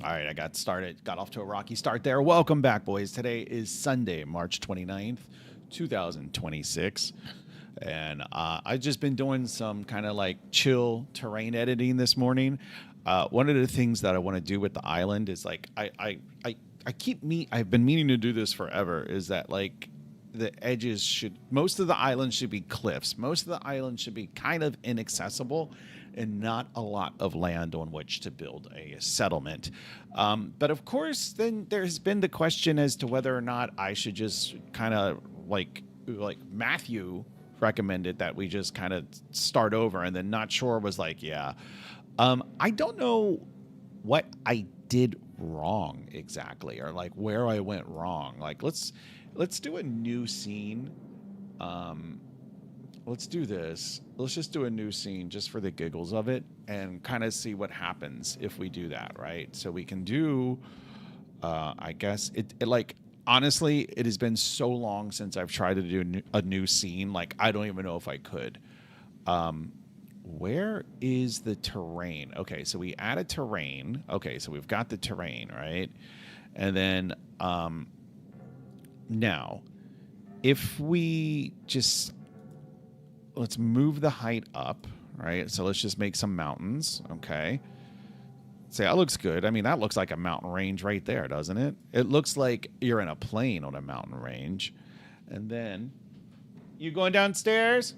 All right, I got off to a rocky start there. Welcome back, boys. Today is Sunday, March 29th, 2026. And I've just been doing some kind of like chill terrain editing this morning. One of the things that I want to do with the island is like I've been meaning to do this forever. Is that like the edges should most of the island should be cliffs. Most of the island should be kind of inaccessible and not a lot of land on which to build a settlement. But of course, then there's been the question as to whether or not I should just kind of like Matthew recommended that we just kind of start over, and then Not Sure was like, yeah. I don't know what I did wrong exactly, or like where I went wrong. Like let's do a new scene. Um, let's do this. Let's just do a new scene just for the giggles of it, and kind of see what happens if we do that, right? So we can do. I guess it like honestly, it has been so long since I've tried to do a new scene. Like I don't even know if I could. Um, where is the terrain? Okay, so we add a terrain. Okay, so we've got the terrain, right? And then now, if we just let's move the height up, right? So let's just make some mountains, okay? Say that looks good. I mean, that looks like a mountain range right there, doesn't it? It looks like you're in a plane on a mountain range. And then you going downstairs?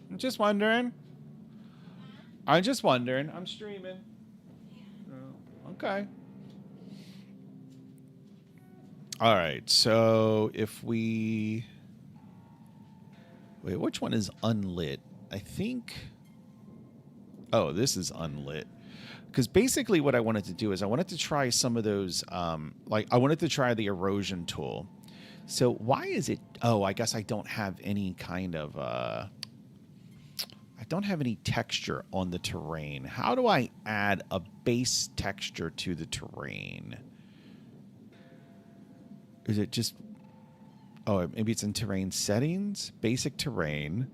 I'm just wondering. I'm just wondering. I'm streaming. Oh, okay. All right. So if we wait, which one is unlit? I think. Oh, this is unlit. Because basically, what I wanted to do is I wanted to try some of those. Like I wanted to try the erosion tool. So why is it? Oh, I guess I don't have any kind of. I don't have any texture on the terrain. How do I add a base texture to the terrain? Is it just oh, maybe it's in terrain settings, basic terrain,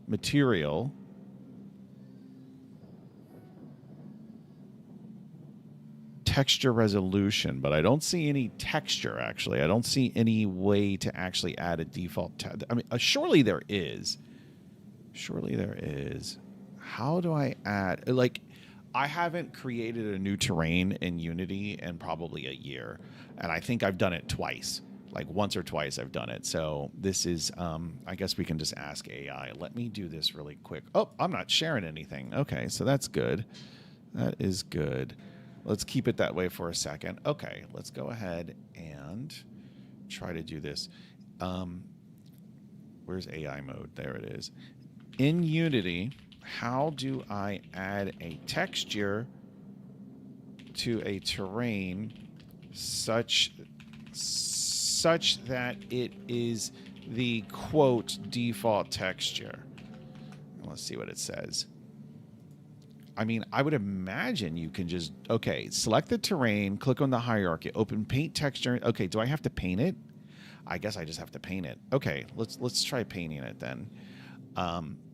material, texture resolution, but I don't see any texture actually. I don't see any way to actually add a default I mean, surely there is. Surely there is. How do I add like I haven't created a new terrain in Unity in probably a year, and I think I've done it twice. Like once or twice I've done it. So this is I guess we can just ask AI. Let me do this really quick. Oh, I'm not sharing anything. Okay, so that's good. That is good. Let's keep it that way for a second. Okay, let's go ahead and try to do this. Where's AI mode? There it is. In Unity, how do I add a texture to a terrain such that it is the quote default texture? Let's see what it says. I mean, I would imagine you can just okay, select the terrain, click on the hierarchy, open paint texture. Okay, do I have to paint it? I guess I just have to paint it. Okay, let's try painting it then.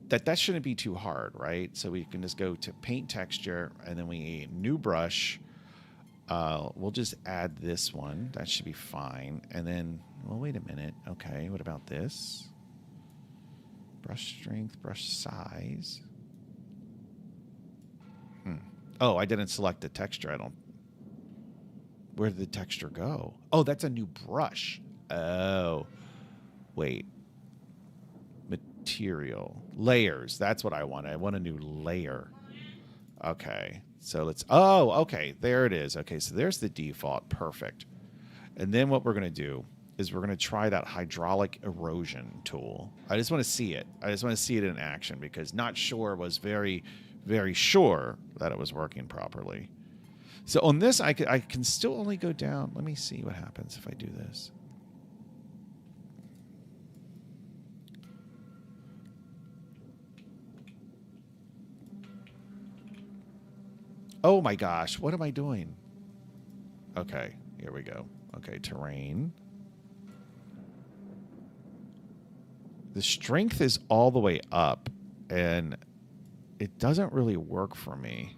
That shouldn't be too hard, right? So we can just go to paint texture, and then we new brush. We'll just add this one. That should be fine. And then, well, wait a minute. Okay, what about this? Brush strength, brush size. Oh, I didn't select the texture. I don't. Where did the texture go? Oh, that's a new brush. Oh, wait. Material. Layers. That's what I want. I want a new layer. Okay. So let's. Oh, okay. There it is. Okay. So there's the default. Perfect. And then what we're going to do is we're going to try that hydraulic erosion tool. I just want to see it. I just want to see it in action because Not Sure was very, very sure that it was working properly. So on this, I can still only go down. Let me see what happens if I do this. Oh my gosh, what am I doing? Okay, here we go. Okay, terrain. The strength is all the way up, and it doesn't really work for me.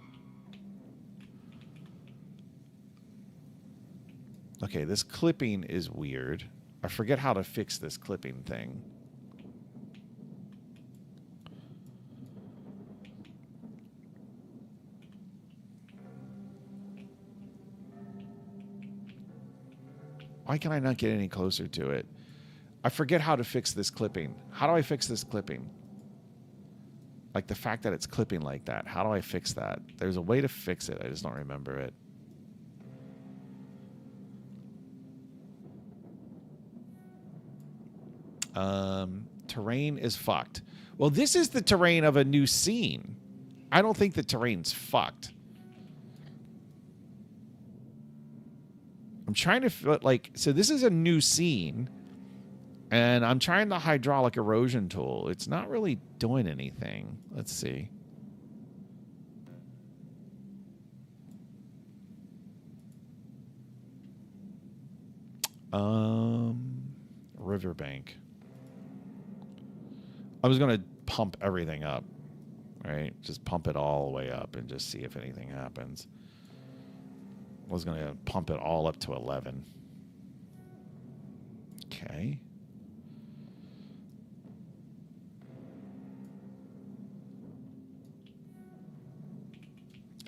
Okay, this clipping is weird. I forget how to fix this clipping thing. Why can I not get any closer to it? I forget how to fix this clipping. How do I fix this clipping? Like the fact that it's clipping like that. How do I fix that? There's a way to fix it. I just don't remember it. Terrain is fucked. Well, this is the terrain of a new scene. I don't think the terrain's fucked. I'm trying to, like, so this is a new scene, and I'm trying the hydraulic erosion tool. It's not really doing anything. Let's see. Riverbank. I was going to pump everything up, right? Just pump it all the way up and just see if anything happens. I was going to pump it all up to 11. Okay.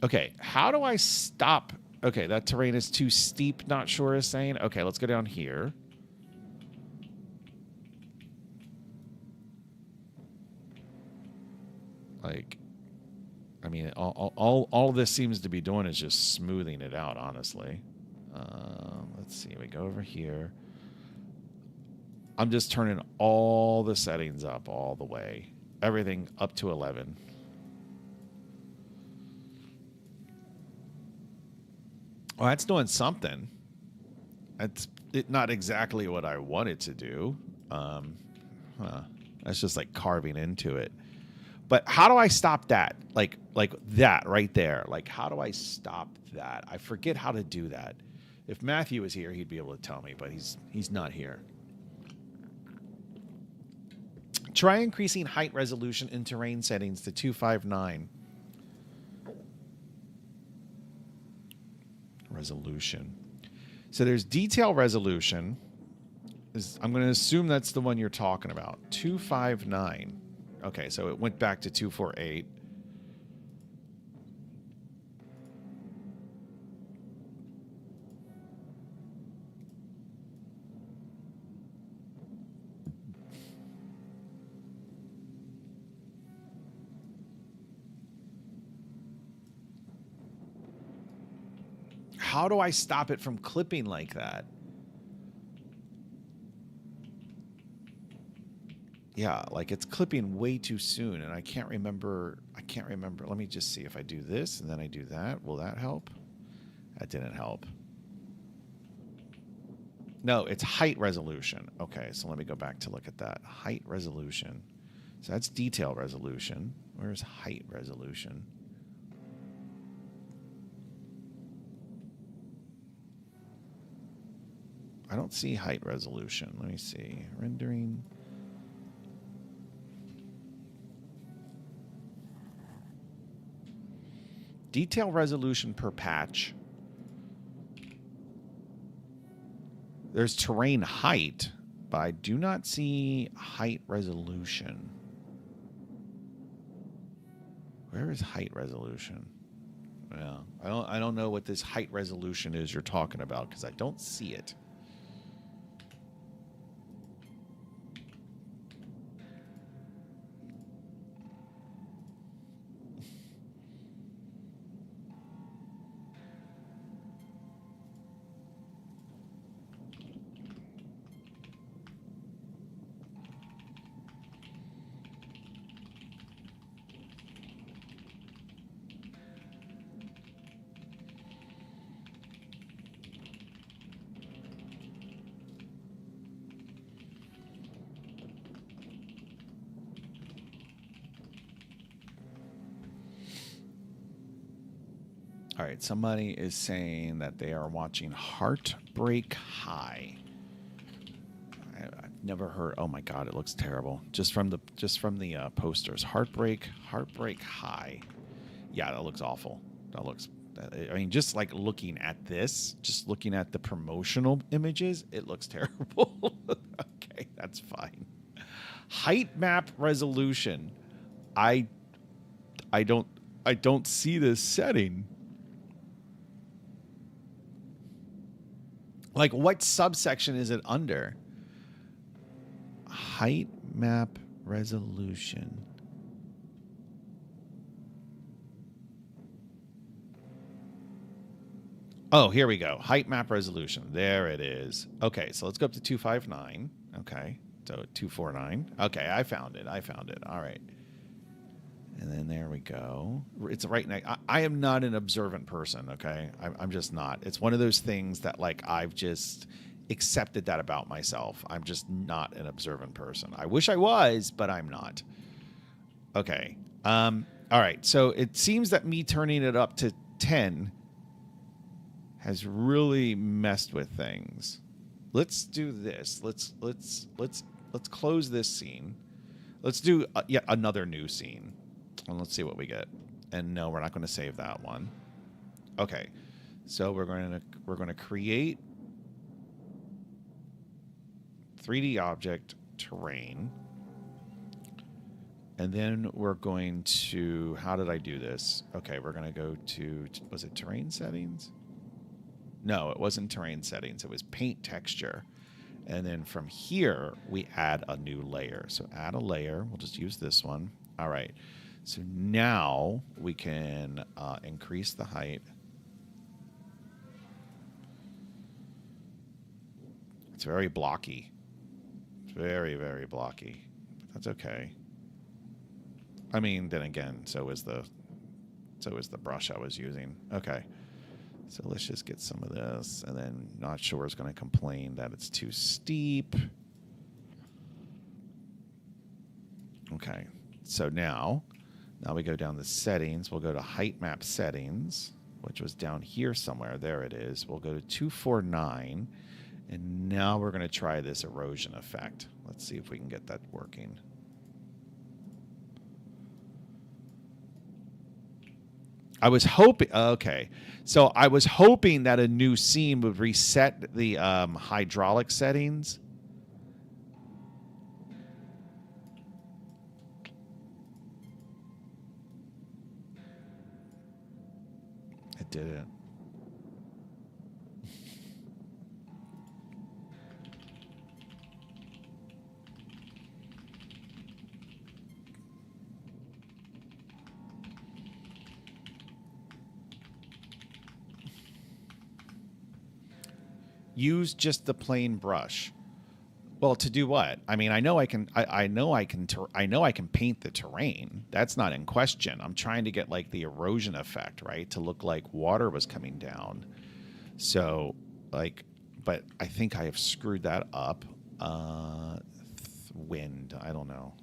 Okay, how do I stop? Okay, that terrain is too steep, not sure is saying. Okay, let's go down here. Like, I mean, all this seems to be doing is just smoothing it out, honestly. Let's see, we go over here. I'm just turning all the settings up all the way. Everything up to 11. Well, that's doing something. That's not exactly what I wanted to do. That's just like carving into it. But how do I stop that? Like that right there. Like, how do I stop that? I forget how to do that. If Matthew was here, he'd be able to tell me, but he's not here. Try increasing height resolution in terrain settings to 259. Resolution. So there's detail resolution. I'm going to assume that's the one you're talking about. 259. Okay, so it went back to 248. How do I stop it from clipping like that? Yeah, like it's clipping way too soon, and I can't remember. Let me just see if I do this and then I do that. Will that help? That didn't help. No, it's height resolution. Okay, so let me go back to look at that. Height resolution. So that's detail resolution. Where's height resolution? I don't see height resolution. Let me see. Rendering. Detail resolution per patch. There's terrain height, but I do not see height resolution. Where is height resolution? Yeah, I don't know what this height resolution is you're talking about because I don't see it. All right, somebody is saying that they are watching Heartbreak High. I've never heard. Oh my God, it looks terrible. Just from the posters. Heartbreak High. Yeah, that looks awful. That looks I mean, just like looking at this, just looking at the promotional images, it looks terrible. Okay, that's fine. Height map resolution. I I don't I don't see this setting. Like, what subsection is it under? Height map resolution. Oh, here we go. Height map resolution. There it is. Okay, so let's go up to 259. Okay, so 249. Okay, I found it. All right. And then there we go. It's right next. I am not an observant person, okay? I'm just not. It's one of those things that, like, I've just accepted that about myself. I'm just not an observant person. I wish I was, but I'm not. Okay. All right. So it seems that me turning it up to 10 has really messed with things. Let's do this. Let's close this scene. Let's do yet another new scene. And let's see what we get. And no, we're not going to save that one. Okay. So we're going to create 3D object terrain. And then we're going to, how did I do this? Okay, we're going to go to, was it terrain settings? No, it wasn't terrain settings. It was paint texture. And then from here, we add a new layer. So add a layer. We'll just use this one. All right. So now we can increase the height. It's very blocky. It's very, very blocky. But that's okay. I mean, then again, so is the brush I was using. Okay. So let's just get some of this, and then Not Sure is going to complain that it's too steep. Okay. So now we go down to settings. We'll go to height map settings, which was down here somewhere. There it is. We'll go to 249, and now we're going to try this erosion effect. Let's see if we can get that working. I was hoping, okay, so I was hoping that a new scene would reset the hydraulic settings. It didn't. Use just the plain brush. Well, to do what? I mean, I know I can paint the terrain. That's not in question. I'm trying to get like the erosion effect, right? To look like water was coming down. So, like, but I think I have screwed that up. Wind, I don't know.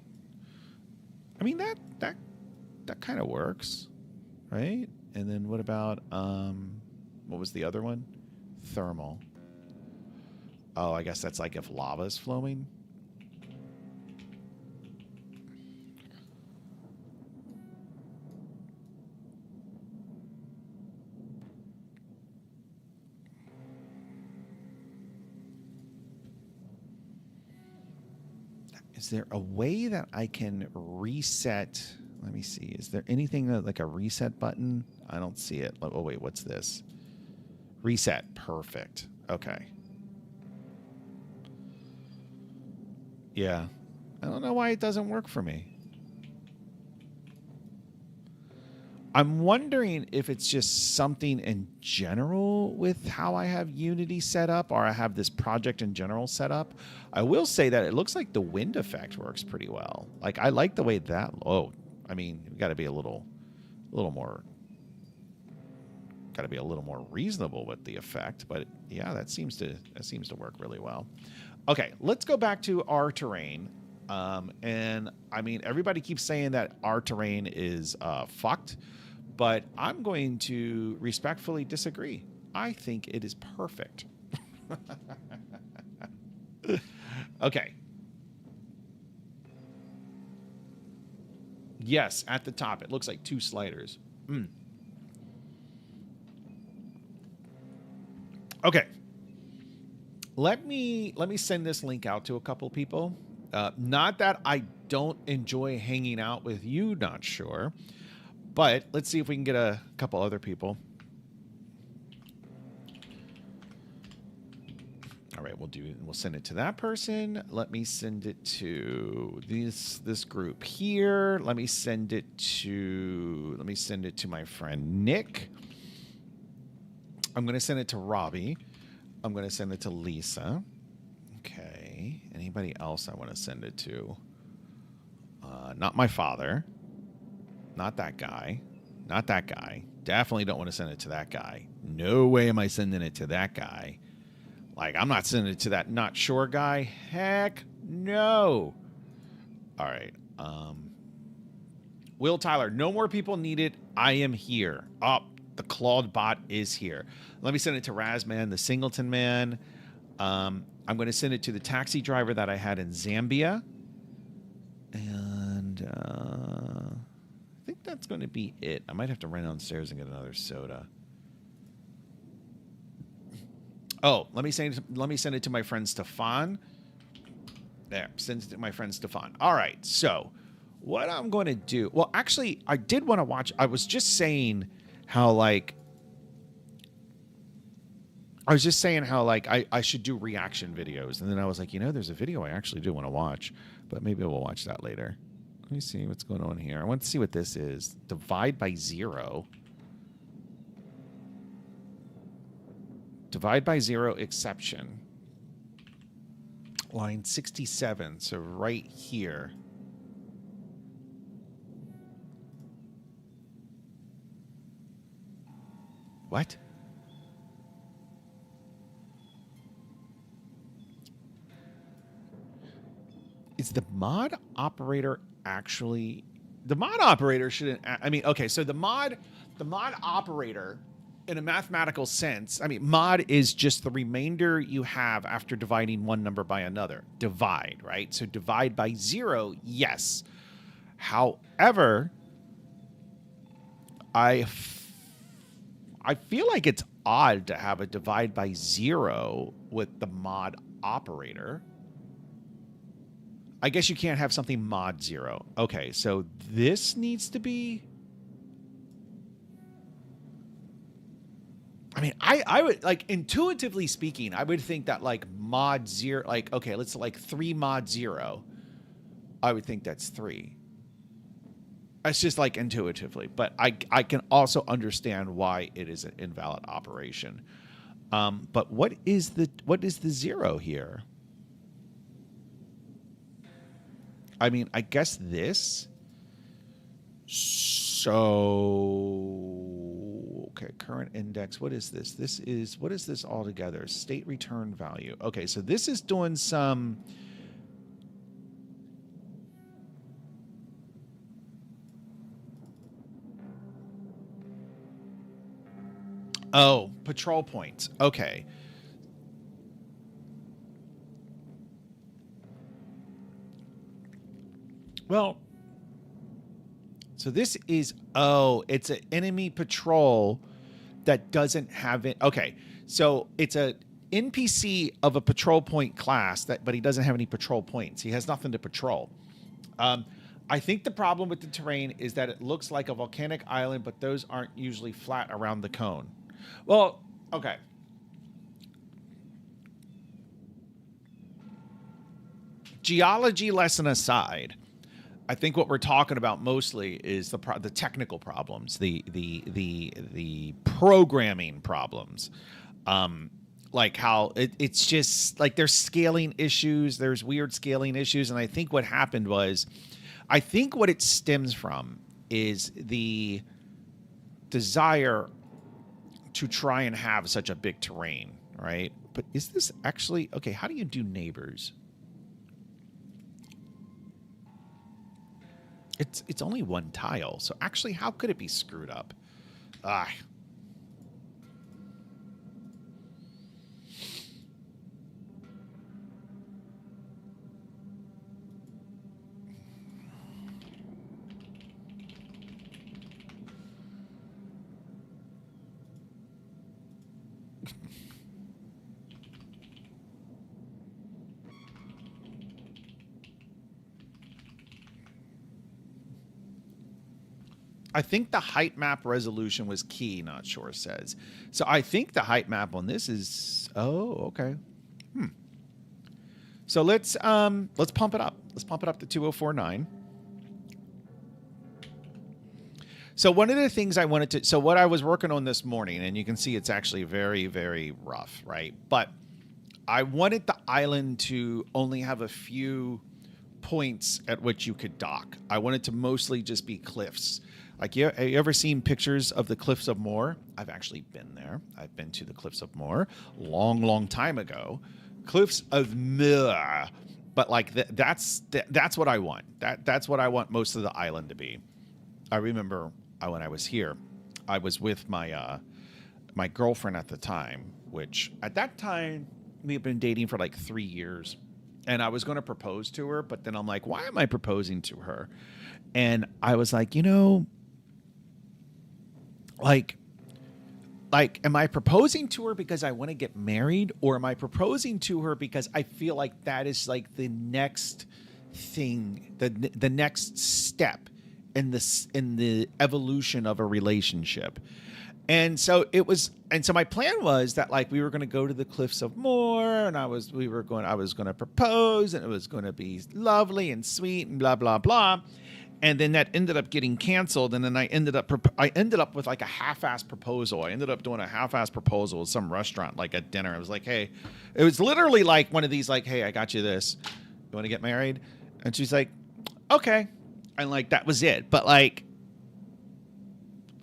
I mean, that kind of works, right? And then what about what was the other one? Thermal. Oh, I guess that's like if lava's flowing. Is there a way that I can reset? Let me see. Is there anything that, like a reset button? I don't see it. Oh, wait, what's this? Reset. Perfect. Okay. Yeah. I don't know why it doesn't work for me. I'm wondering if it's just something in general with how I have Unity set up, or I have this project in general set up. I will say that it looks like the wind effect works pretty well. Like, I like the way that, I mean, we got to be a little more reasonable with the effect, but yeah, that seems to work really well. Okay, let's go back to our terrain. And I mean, everybody keeps saying that our terrain is fucked, but I'm going to respectfully disagree. I think it is perfect. Okay. Yes, at the top, it looks like two sliders. Okay. Let me send this link out to a couple people. Not that I don't enjoy hanging out with you, not sure. But let's see if we can get a couple other people. All right, we'll send it to that person. Let me send it to this group here. Let me send it to my friend Nick. I'm going to send it to Robbie. I'm going to send it to Lisa. Okay. Anybody else I want to send it to? Not my father. Not that guy. Not that guy. Definitely don't want to send it to that guy. No way am I sending it to that guy. Like, I'm not sending it to that not sure guy. Heck no. All right. Will Tyler, no more people needed. I am here. Oh, the Claude bot is here. Let me send it to Razman, the Singleton man. I'm going to send it to the taxi driver that I had in Zambia. And I think that's going to be it. I might have to run downstairs and get another soda. Oh, let me send it to my friend Stefan. There, send it to my friend Stefan. All right, so what I'm going to do... Well, actually, I did want to watch... I was just saying how, like... I should do reaction videos. And then I was like, there's a video I actually do want to watch. But maybe we'll watch that later. Let me see what's going on here. I want to see what this is. Divide by 0. Divide by 0 exception. Line 67. So right here. What? Is the mod operator actually... The mod operator shouldn't... I mean, okay, so the mod operator... In a mathematical sense, I mean, mod is just the remainder you have after dividing one number by another. Divide, right? So divide by 0, yes. However, I feel like it's odd to have a divide by 0 with the mod operator. I guess you can't have something mod 0. Okay, so this needs to be... I mean, I would, like, intuitively speaking, I would think that, like, mod 0, like, okay, let's, like, 3 mod 0. I would think that's 3. It's just, like, intuitively. But I can also understand why it is an invalid operation. But what is the 0 here? I mean, I guess this. So... Okay, current index. What is this? What is this altogether? State return value. Okay, so this is doing some... Oh, patrol points. Okay. Well... So this is, it's an enemy patrol that doesn't have it. Okay, so it's a NPC of a patrol point class, but he doesn't have any patrol points. He has nothing to patrol. I think the problem with the terrain is that it looks like a volcanic island, but those aren't usually flat around the cone. Well, okay. Geology lesson aside, I think what we're talking about mostly is the technical problems, the programming problems, like how it's just like there's scaling issues, there's weird scaling issues, and I think what happened was, I think what it stems from is the desire to try and have such a big terrain, right? But is this actually okay? How do you do neighbors? It's only one tile, so actually, how could it be screwed up? Ah. I think the height map resolution was key, not sure says. So I think the height map on this is, oh, okay. So let's pump it up. Let's pump it up to 2049. So one of the things I wanted to, so what I was working on this morning, and you can see it's actually very, very rough, right? But I wanted the island to only have a few points at which you could dock. I wanted to mostly just be cliffs. Like, have you ever seen pictures of the Cliffs of Moher? I've actually been there. I've been to the Cliffs of Moher long, long time ago. Cliffs of Moher. But like that's what I want. That's what I want most of the island to be. I remember when I was here, I was with my my girlfriend at the time, which at that time we had been dating for like 3 years. And I was going to propose to her, but then I'm like, why am I proposing to her? And I was like, like, am I proposing to her because I want to get married, or am I proposing to her because I feel like that is like the next thing, the next step in the evolution of a relationship? And so my plan was that like we were going to go to the Cliffs of Moher, and I was going to propose, and it was going to be lovely and sweet and blah blah blah. And then that ended up getting canceled, and then I ended up with like a half-ass proposal. I ended up doing a half-ass proposal with some restaurant, like at dinner. I was like, hey, it was literally like one of these, like, hey, I got you this. You want to get married? And she's like, okay. And like that was it. But like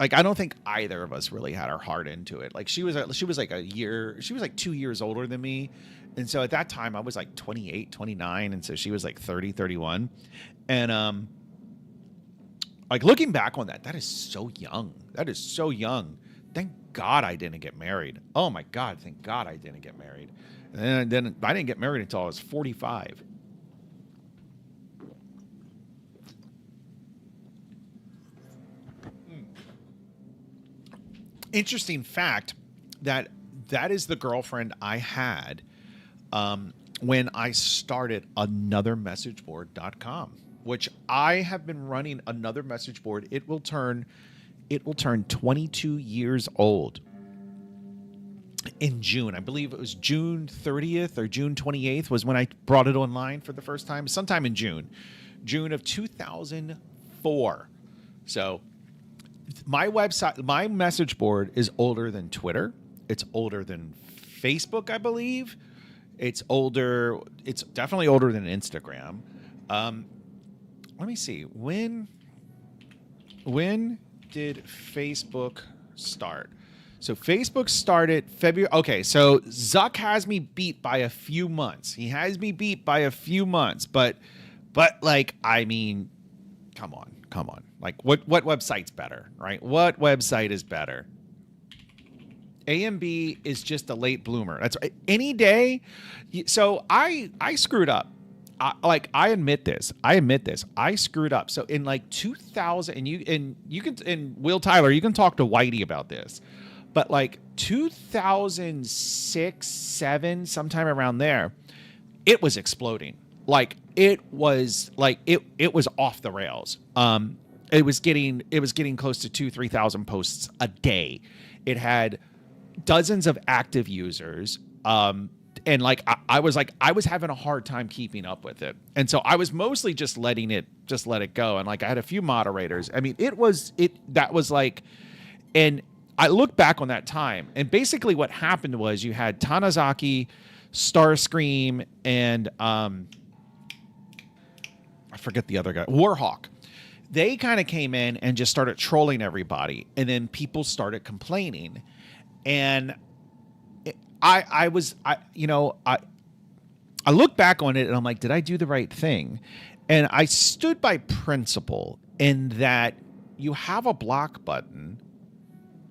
I don't think either of us really had our heart into it. Like she was like 2 years older than me. And so at that time I was like 28, 29. And so she was like 30, 31. And, like looking back on that is so young. That is so young. Thank God I didn't get married. Oh my God. Thank God I didn't get married. And then I didn't get married until I was 45. Interesting fact that is the girlfriend I had when I started anothermessageboard.com, which I have been running another message board. It will turn 22 years old in June. I believe it was June 30th or June 28th was when I brought it online for the first time, sometime in June of 2004. So my website, my message board is older than Twitter. It's older than Facebook, I believe. It's definitely older than Instagram. Let me see. When did Facebook start? So Facebook started February. Okay, so Zuck has me beat by a few months. He has me beat by a few months, but like, I mean, come on. Like what website's better, right? What website is better? AMB is just a late bloomer. That's any day. So I screwed up. I admit this. I screwed up. So in like 2000, and you can, and Will Tyler, you can talk to Whitey about this, but like 2006, 7, sometime around there, it was exploding. Like it was off the rails. It was getting close to 2,000-3,000 posts a day. It had dozens of active users. And like I was having a hard time keeping up with it, and so I was mostly just let it go. And like I had a few moderators. I mean, that was like, and I look back on that time, and basically what happened was you had Tanazaki, Starscream, and I forget the other guy, Warhawk. They kind of came in and just started trolling everybody, and then people started complaining, and I look back on it and I'm like, did I do the right thing? And I stood by principle in that you have a block button,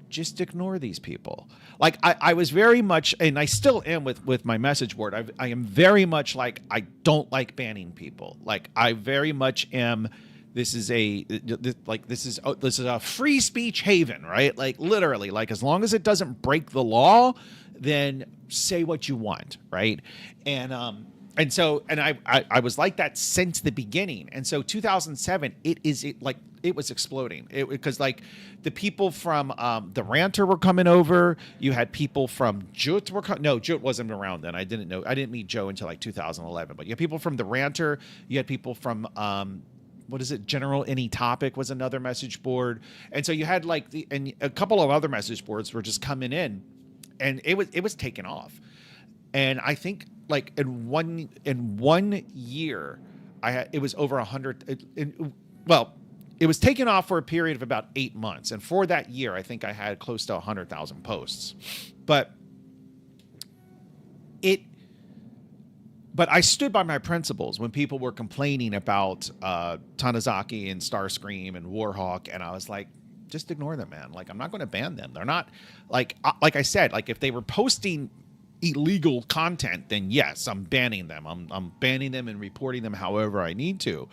just ignore these people. Like I was very much, and I still am with my message board. I am very much like, I don't like banning people. Like I very much am. This is a free speech haven, right? Like literally, like as long as it doesn't break the law, then say what you want, right? And And so, and I was like that since the beginning. And so 2007, it was exploding. Because like the people from the Ranter were coming over. You had people from Jut no, Jut wasn't around then. I didn't meet Joe until like 2011. But you had people from the Ranter. You had people from what is it? General Any Topic was another message board. And so you had like and a couple of other message boards were just coming in, and it was taking off. And I think like in one year, it was over 100. It was taken off for a period of about 8 months, and for that year, I think I had close to 100,000 posts. But I stood by my principles when people were complaining about Tanizaki and Starscream and Warhawk, and I was like, just ignore them, man. Like, I'm not going to ban them. They're not like I said, like if they were posting illegal content, then yes, I'm banning them. I'm banning them and reporting them however I need to.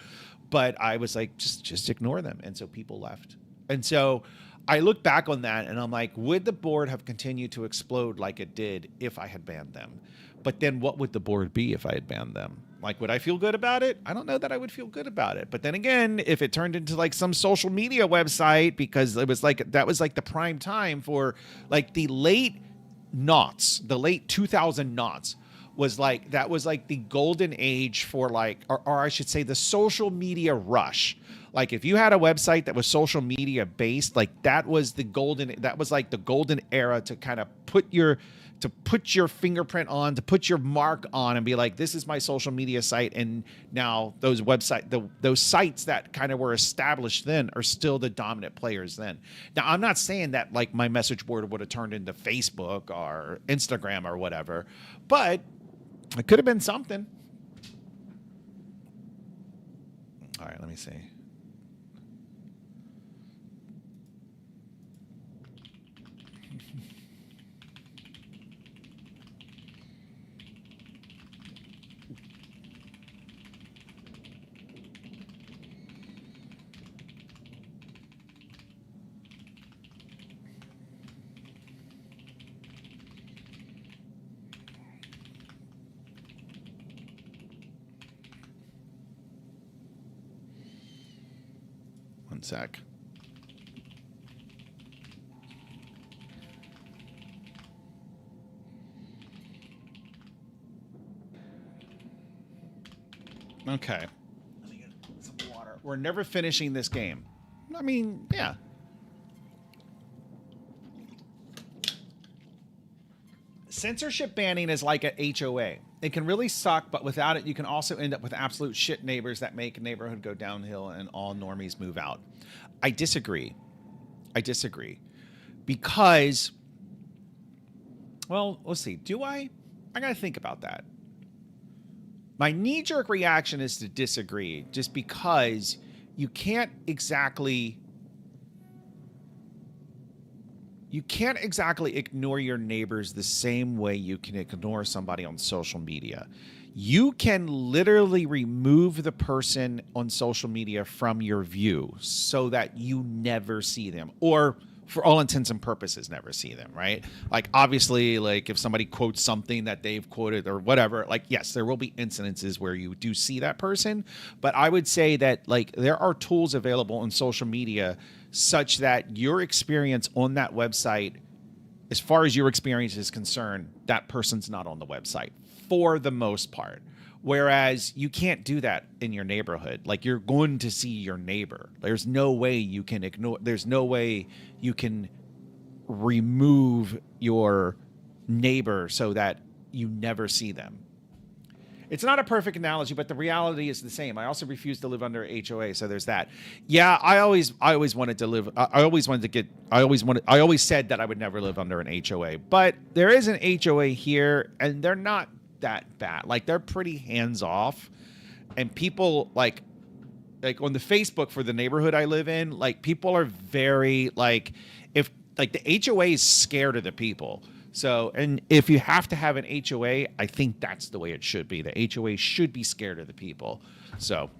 But I was like, just ignore them. And so people left. And so I look back on that and I'm like, would the board have continued to explode like it did if I had banned them? But then what would the board be if I had banned them? Like, would I feel good about it? I don't know that I would feel good about it. But then again, if it turned into like some social media website, because it was like, that was like the prime time for like the late 2000 knots was like, that was like the golden age for like, or I should say the social media rush. Like if you had a website that was social media based, like that was like the golden era to kind of put your fingerprint on, to put your mark on and be like, this is my social media site. And now those sites that kind of were established then are still the dominant players then. Now, I'm not saying that like my message board would have turned into Facebook or Instagram or whatever, but it could have been something. All right, let me see. One sec. Okay. Let me get some water. We're never finishing this game. I mean, yeah. Censorship banning is like a HOA. It can really suck, but without it, you can also end up with absolute shit neighbors that make a neighborhood go downhill and all normies move out. I disagree. Because, well, let's see. Do I? I got to think about that. My knee-jerk reaction is to disagree, just because you can't exactly ignore your neighbors the same way you can ignore somebody on social media. You can literally remove the person on social media from your view so that you never see them, or for all intents and purposes, never see them, right? Like, obviously, like if somebody quotes something that they've quoted or whatever, like, yes, there will be incidences where you do see that person. But I would say that like there are tools available on social media such that your experience on that website, as far as your experience is concerned, that person's not on the website for the most part. Whereas you can't do that in your neighborhood. Like, you're going to see your neighbor. There's no way you can remove your neighbor so that you never see them. It's not a perfect analogy, but the reality is the same. I also refuse to live under HOA, so there's that. Yeah, I always wanted to live. I always said that I would never live under an HOA, but there is an HOA here, and they're not that bad. Like, they're pretty hands off, and people like on the Facebook for the neighborhood I live in, like, people are very like, if like the HOA is scared of the people. So, and if you have to have an HOA, I think that's the way it should be. The HOA should be scared of the people. So,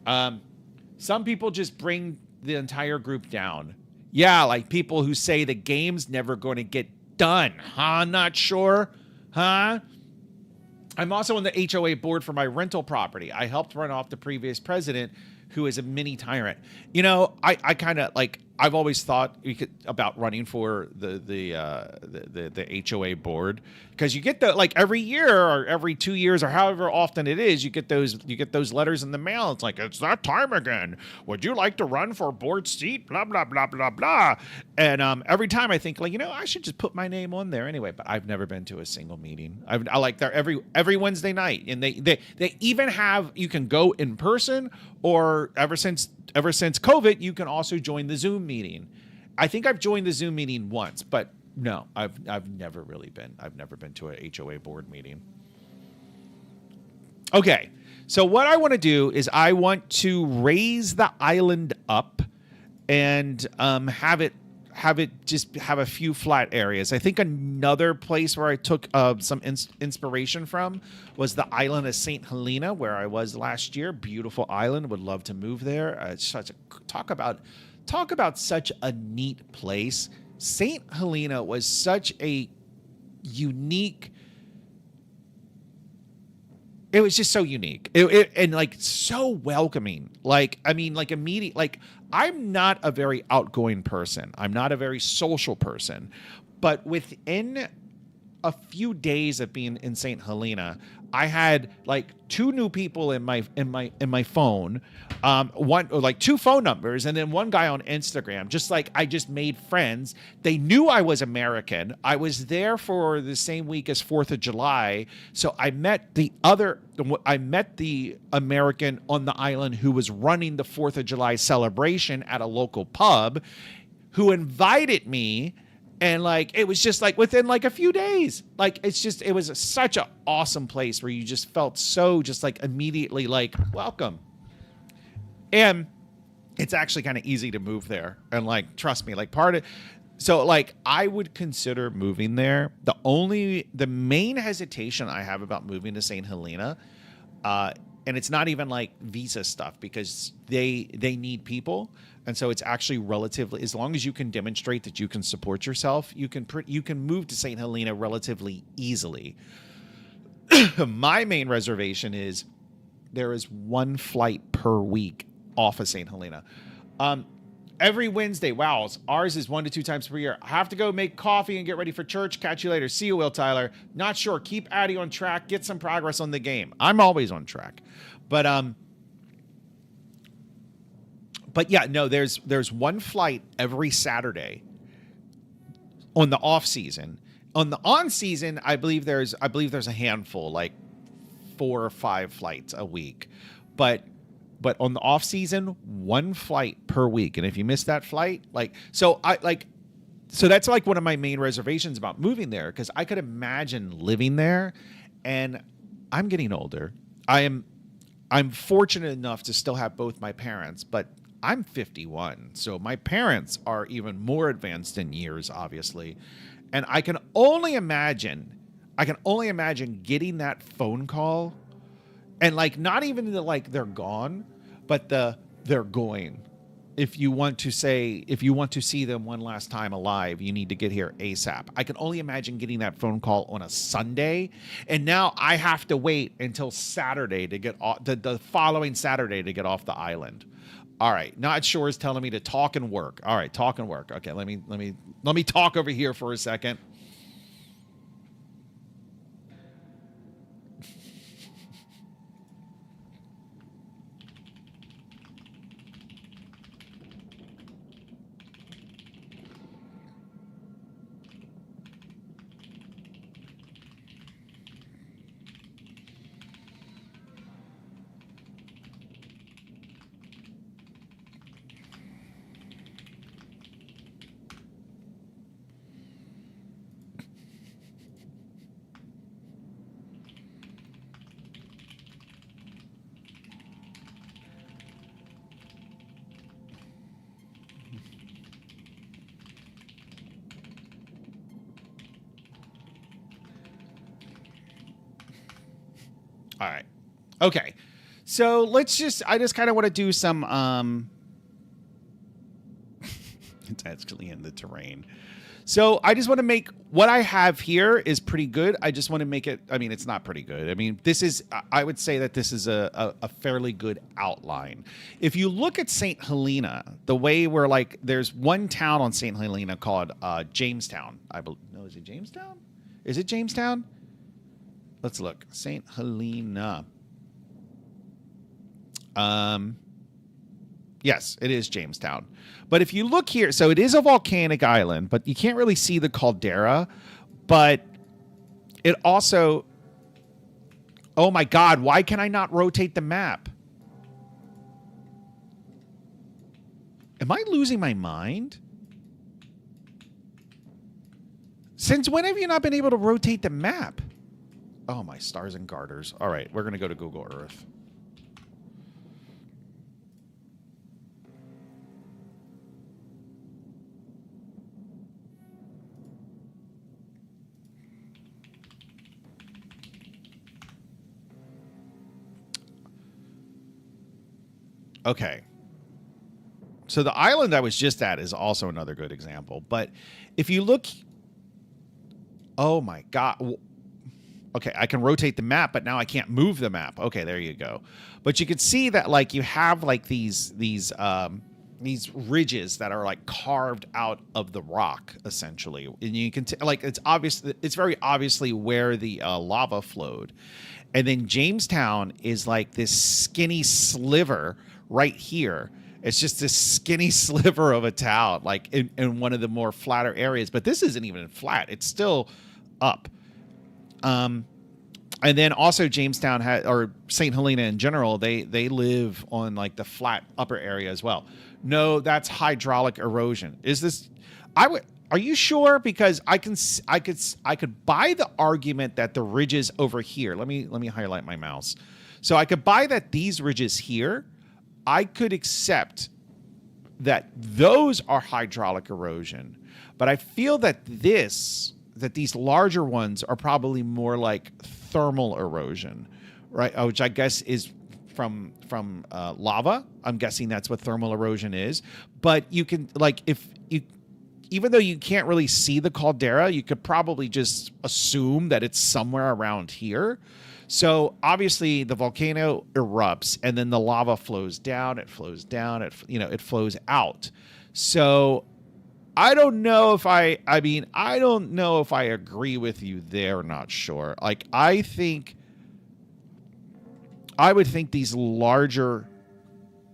some people just bring the entire group down. Yeah, like people who say the game's never going to get done. Huh? Not sure? Huh? I'm also on the HOA board for my rental property. I helped run off the previous president, who is a mini tyrant. You know, I kind of like. I've always thought about running for the HOA board, because you get the, like, every year or every 2 years or however often it is, you get those letters in the mail. It's like, it's that time again. Would you like to run for board seat? Blah blah blah blah blah. And every time I think, like, you know, I should just put my name on there anyway. But I've never been to a single meeting. I like there every Wednesday night, and they even have, you can go in person, or ever since COVID, you can also join the Zoom meeting. I think I've joined the Zoom meeting once, but no, I've never really been. I've never been to a HOA board meeting. Okay, so what I want to do is I want to raise the island up and have it just have a few flat areas. I think another place where I took some inspiration from was the island of St. Helena, where I was last year. Beautiful island. Would love to move there. It's such a talk about such a neat place. St. Helena was such a unique. It was just so unique, and like so welcoming. Like, I mean, like immediate. Like, I'm not a very outgoing person. I'm not a very social person, but within a few days of being in St. Helena, I had like 2 new people in my phone, one, or like 2 phone numbers, and then one guy on Instagram. Just like, I just made friends. They knew I was American. I was there for the same week as 4th of July, so I met the American on the island who was running the 4th of July celebration at a local pub, who invited me. And like, it was just like within like a few days, like, it was such an awesome place where you just felt so just like immediately like welcome. And it's actually kind of easy to move there. And like, trust me, like so like, I would consider moving there. The main hesitation I have about moving to St. Helena, and it's not even like visa stuff, because they need people. And so it's actually relatively, as long as you can demonstrate that you can support yourself, you can move to St. Helena relatively easily. My main reservation is there is 1 flight per week off of St. Helena. Every Wednesday, wow, ours is 1 to 2 times per year. I have to go make coffee and get ready for church. Catch you later. See you, Will Tyler. Not sure. Keep Addy on track. Get some progress on the game. I'm always on track. But yeah, no, there's 1 flight every Saturday on the off season. On the on season, I believe there's a handful, like 4 or 5 flights a week. But on the off season, 1 flight per week. And if you miss that flight, so that's like one of my main reservations about moving there, because I could imagine living there. And I'm getting older. I'm fortunate enough to still have both my parents, but I'm 51, so my parents are even more advanced in years, obviously. And I can only imagine getting that phone call, and like, not even the like they're gone, but they're going. If you want to see them one last time alive, you need to get here ASAP. I can only imagine getting that phone call on a Sunday, and now I have to wait until Saturday to get off, the following Saturday to get off the island. All right, Not Sure is telling me to talk and work. All right, talk and work. Okay, let me talk over here for a second. All right. Okay. So I just kind of want to do some, it's actually in the terrain. So I just want to make what I have here is pretty good. I just want to make it. I mean, it's not pretty good. I mean, this is. I would say that this is a fairly good outline. If you look at St. Helena, the way we're like, there's one town on St. Helena called Jamestown. I believe. No, is it Jamestown? Is it Jamestown? Let's look. St. Helena. Yes, it is Jamestown. But if you look here, so it is a volcanic island, but you can't really see the caldera. But it also, oh my God, why can I not rotate the map? Am I losing my mind? Since when have you not been able to rotate the map? Oh, my stars and garters. All right, we're going to go to Google Earth. Okay. So the island I was just at is also another good example. But if you look... Oh, my God. Okay, I can rotate the map, but now I can't move the map. Okay, there you go. But you can see that, like, you have, like, these ridges that are, like, carved out of the rock, essentially. And you can... like, it's obvious... It's very obviously where the lava flowed. And then Jamestown is, like, this skinny sliver right here. It's just this skinny sliver of a town, like in one of the more flatter areas. But this isn't even flat; it's still up. And then also Jamestown or St. Helena in general, they live on like the flat upper area as well. No, that's hydraulic erosion. Is this? Are you sure? Because I could buy the argument that the ridges over here. Let me highlight my mouse. So I could buy that these ridges here. I could accept that those are hydraulic erosion, but I feel that these larger ones are probably more like thermal erosion, right? Which I guess is from lava. I'm guessing that's what thermal erosion is. But you can, like, even though you can't really see the caldera, you could probably just assume that it's somewhere around here. So obviously the volcano erupts and then the lava flows down, it flows down, it flows out. So I don't know if I don't know if I agree with you there, not sure. Like I would think these larger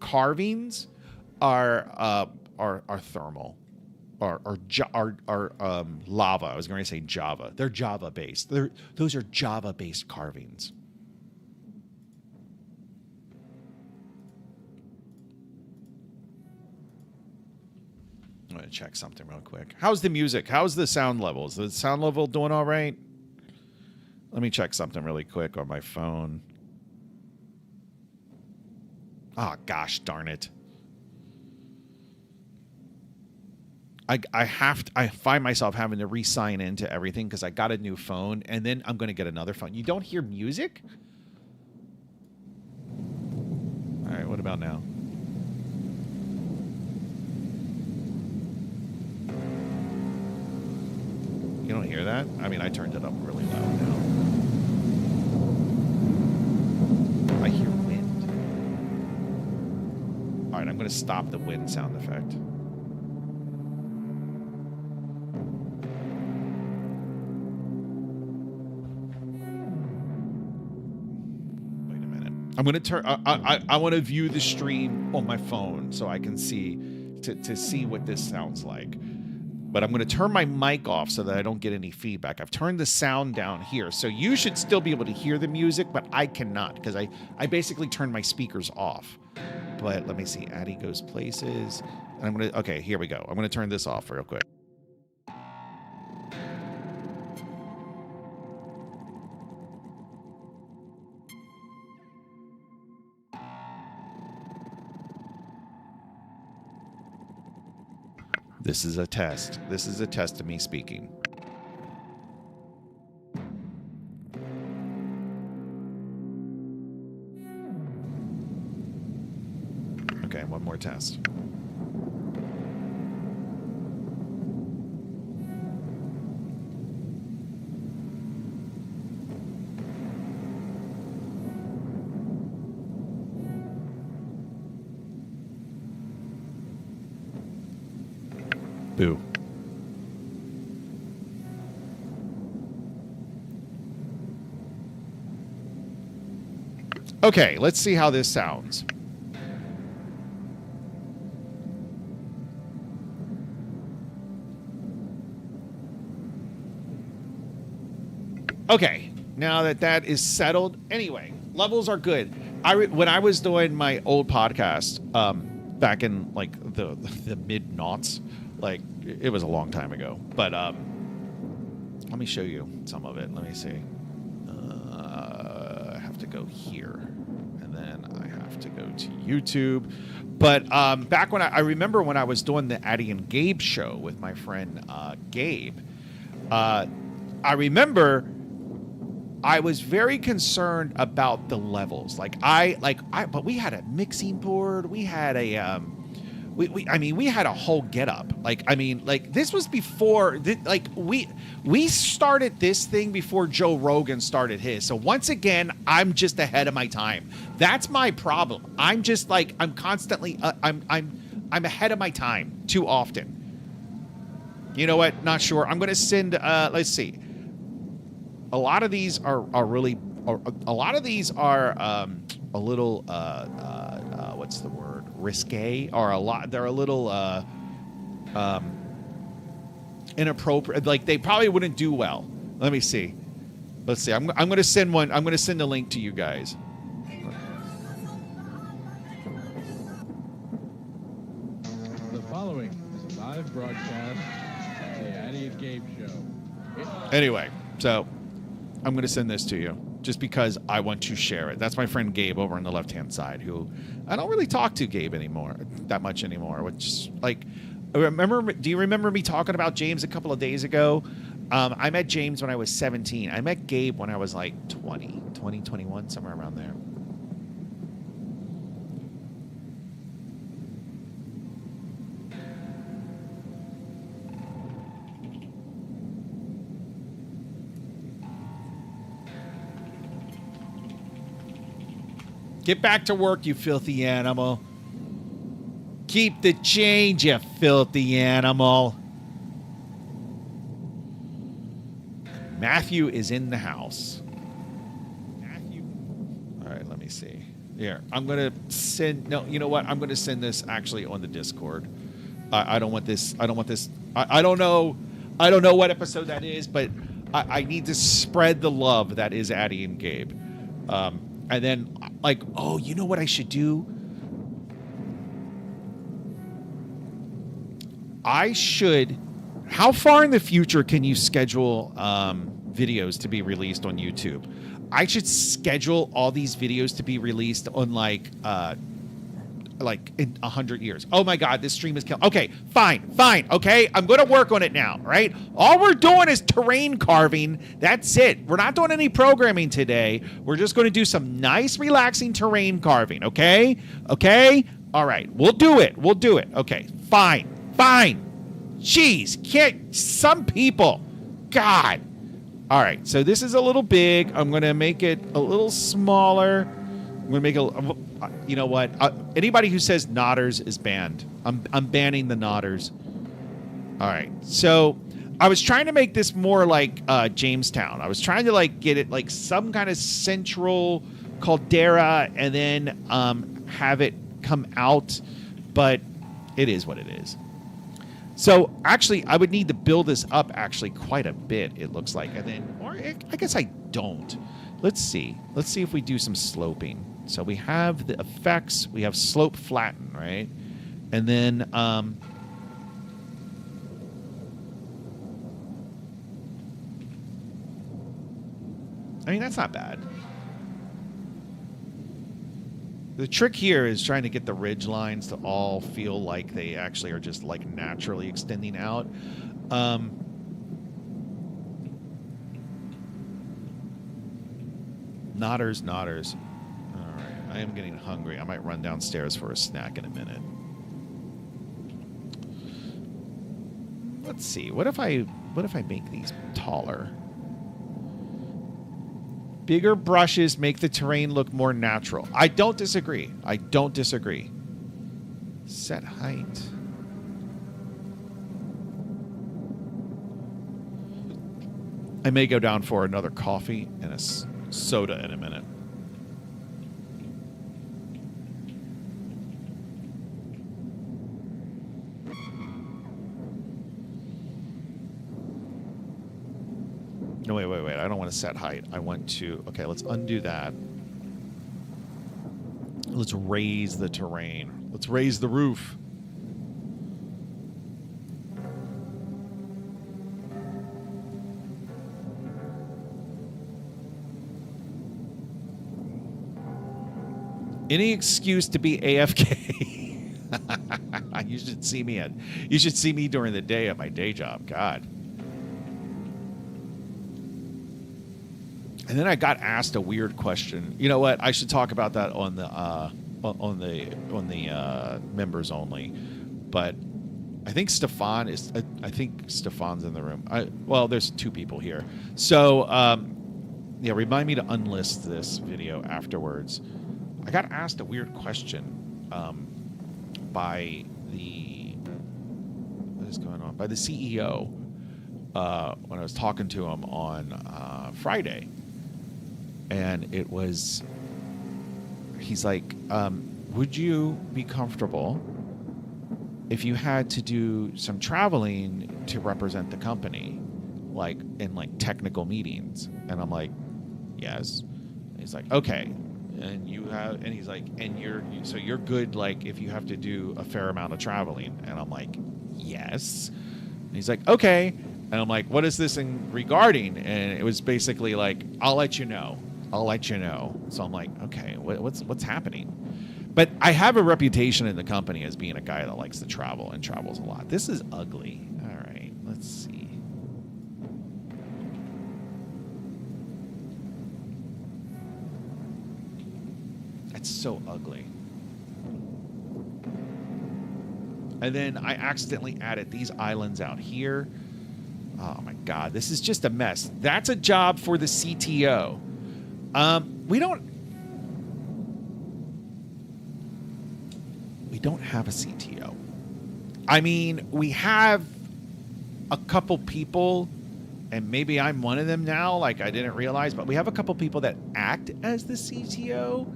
carvings are thermal. Or lava. I was going to say Java. They're Java based. Those are Java based carvings. I'm going to check something real quick. How's the music? How's the sound level? Is the sound level doing all right? Let me check something really quick on my phone. Oh, gosh darn it. I find myself having to re-sign into everything because I got a new phone and then I'm going to get another phone. You don't hear music? All right, what about now? You don't hear that? I mean, I turned it up really loud now. I hear wind. All right, I'm going to stop the wind sound effect. I'm going to turn. I want to view the stream on my phone so I can see to see what this sounds like. But I'm going to turn my mic off so that I don't get any feedback. I've turned the sound down here, so you should still be able to hear the music, but I cannot because I basically turned my speakers off. But let me see. Addie Goes Places. And I'm going to. Okay, here we go. I'm going to turn this off real quick. This is a test. This is a test of me speaking. Okay, one more test. Ooh. Okay, let's see how this sounds. Okay, now that that is settled, anyway, levels are good. When I was doing my old podcast, back in like the mid noughts, like it was a long time ago. But let me show you some of it. Let me see. I have to go here, and then I have to go to YouTube. But back when I remember when I was doing the Addy and Gabe show with my friend Gabe, I remember I was very concerned about the levels. But we had a mixing board. We had a, we had a whole getup. This was before, we started this thing before Joe Rogan started his. So once again, I'm just ahead of my time. That's my problem. I'm just like, I'm constantly, I'm ahead of my time too often. You know what? Not sure. I'm going to send, let's see. A lot of these are really, a lot of these are a little, what's the word? Risque, or they're a little inappropriate. Like they probably wouldn't do well. Let me see. Let's see. I'm going to send one. I'm going to send a link to you guys. The following is a live broadcast of the Addy and Gabe show. Anyway, so I'm going to send this to you just because I want to share it. That's my friend Gabe over on the left-hand side, who I don't really talk to Gabe that much anymore, which, like, do you remember me talking about James a couple of days ago? I met James when I was 17. I met Gabe when I was like 20, 21, somewhere around there. Get back to work, you filthy animal. Keep the change, you filthy animal. Matthew is in the house. Matthew. All right, let me see. Here, I'm going to send... No, you know what? I'm going to send this actually on the Discord. I don't want this... I don't want this... I don't know... I don't know what episode that is, but I need to spread the love that is Addy and Gabe. And then, like, oh, you know what I should do? I should... How far in the future can you schedule videos to be released on YouTube? I should schedule all these videos to be released on, like in 100 years. Oh, my God, this stream is killing... Okay, fine, okay? I'm going to work on it now, right? All we're doing is terrain carving. That's it. We're not doing any programming today. We're just going to do some nice, relaxing terrain carving, okay? Okay? All right, we'll do it. Okay, fine. Jeez, can't... Some people... God. All right, so this is a little big. I'm going to make it a little smaller. I'm going to make a... You know what? Anybody who says Nodders is banned. I'm banning the Nodders. All right. So I was trying to make this more like Jamestown. I was trying to like get it like some kind of central caldera and then have it come out. But it is what it is. So actually, I would need to build this up actually quite a bit, it looks like. And then, or I guess I don't. Let's see. Let's see if we do some sloping. So we have the effects. We have slope flatten, right? And then I mean, that's not bad. The trick here is trying to get the ridge lines to all feel like they actually are just like naturally extending out. Nodders. I am getting hungry. I might run downstairs for a snack in a minute. Let's see. What if I make these taller? Bigger brushes make the terrain look more natural. I don't disagree. Set height. I may go down for another coffee and a soda in a minute. No, wait. I don't want to set height. I want to... Okay, let's undo that. Let's raise the terrain. Let's raise the roof. Any excuse to be AFK. You should see me during the day at my day job. God. And then I got asked a weird question. You know what? I should talk about that on the members only. But I think Stefan is. I think Stefan's in the room. Well, there's two people here. So yeah, remind me to unlist this video afterwards. I got asked a weird question by the what is going on by the CEO when I was talking to him on Friday. And it was, he's like, would you be comfortable if you had to do some traveling to represent the company, like in like technical meetings? And I'm like, yes. And he's like, okay. And he's like, so you're good, like if you have to do a fair amount of traveling? And I'm like, yes. And he's like, okay. And I'm like, what is this in regarding? And it was basically like, I'll let you know. So I'm like, okay, what's happening? But I have a reputation in the company as being a guy that likes to travel and travels a lot. This is ugly. All right, let's see. It's so ugly. And then I accidentally added these islands out here. Oh my God, this is just a mess. That's a job for the CTO. We don't have a CTO. I mean, we have a couple people, and maybe I'm one of them now, like I didn't realize, but we have a couple people that act as the CTO.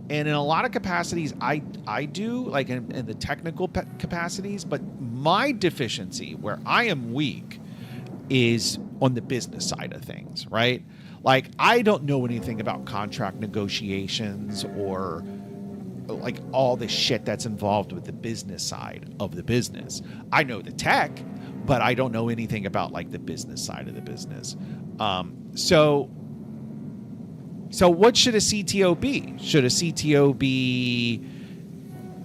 And in a lot of capacities, I do, like in the technical capacities, but my deficiency, where I am weak, is on the business side of things, right? Like, I don't know anything about contract negotiations or like all the shit that's involved with the business side of the business. I know the tech, but I don't know anything about like the business side of the business. So what should a CTO be? Should a CTO be...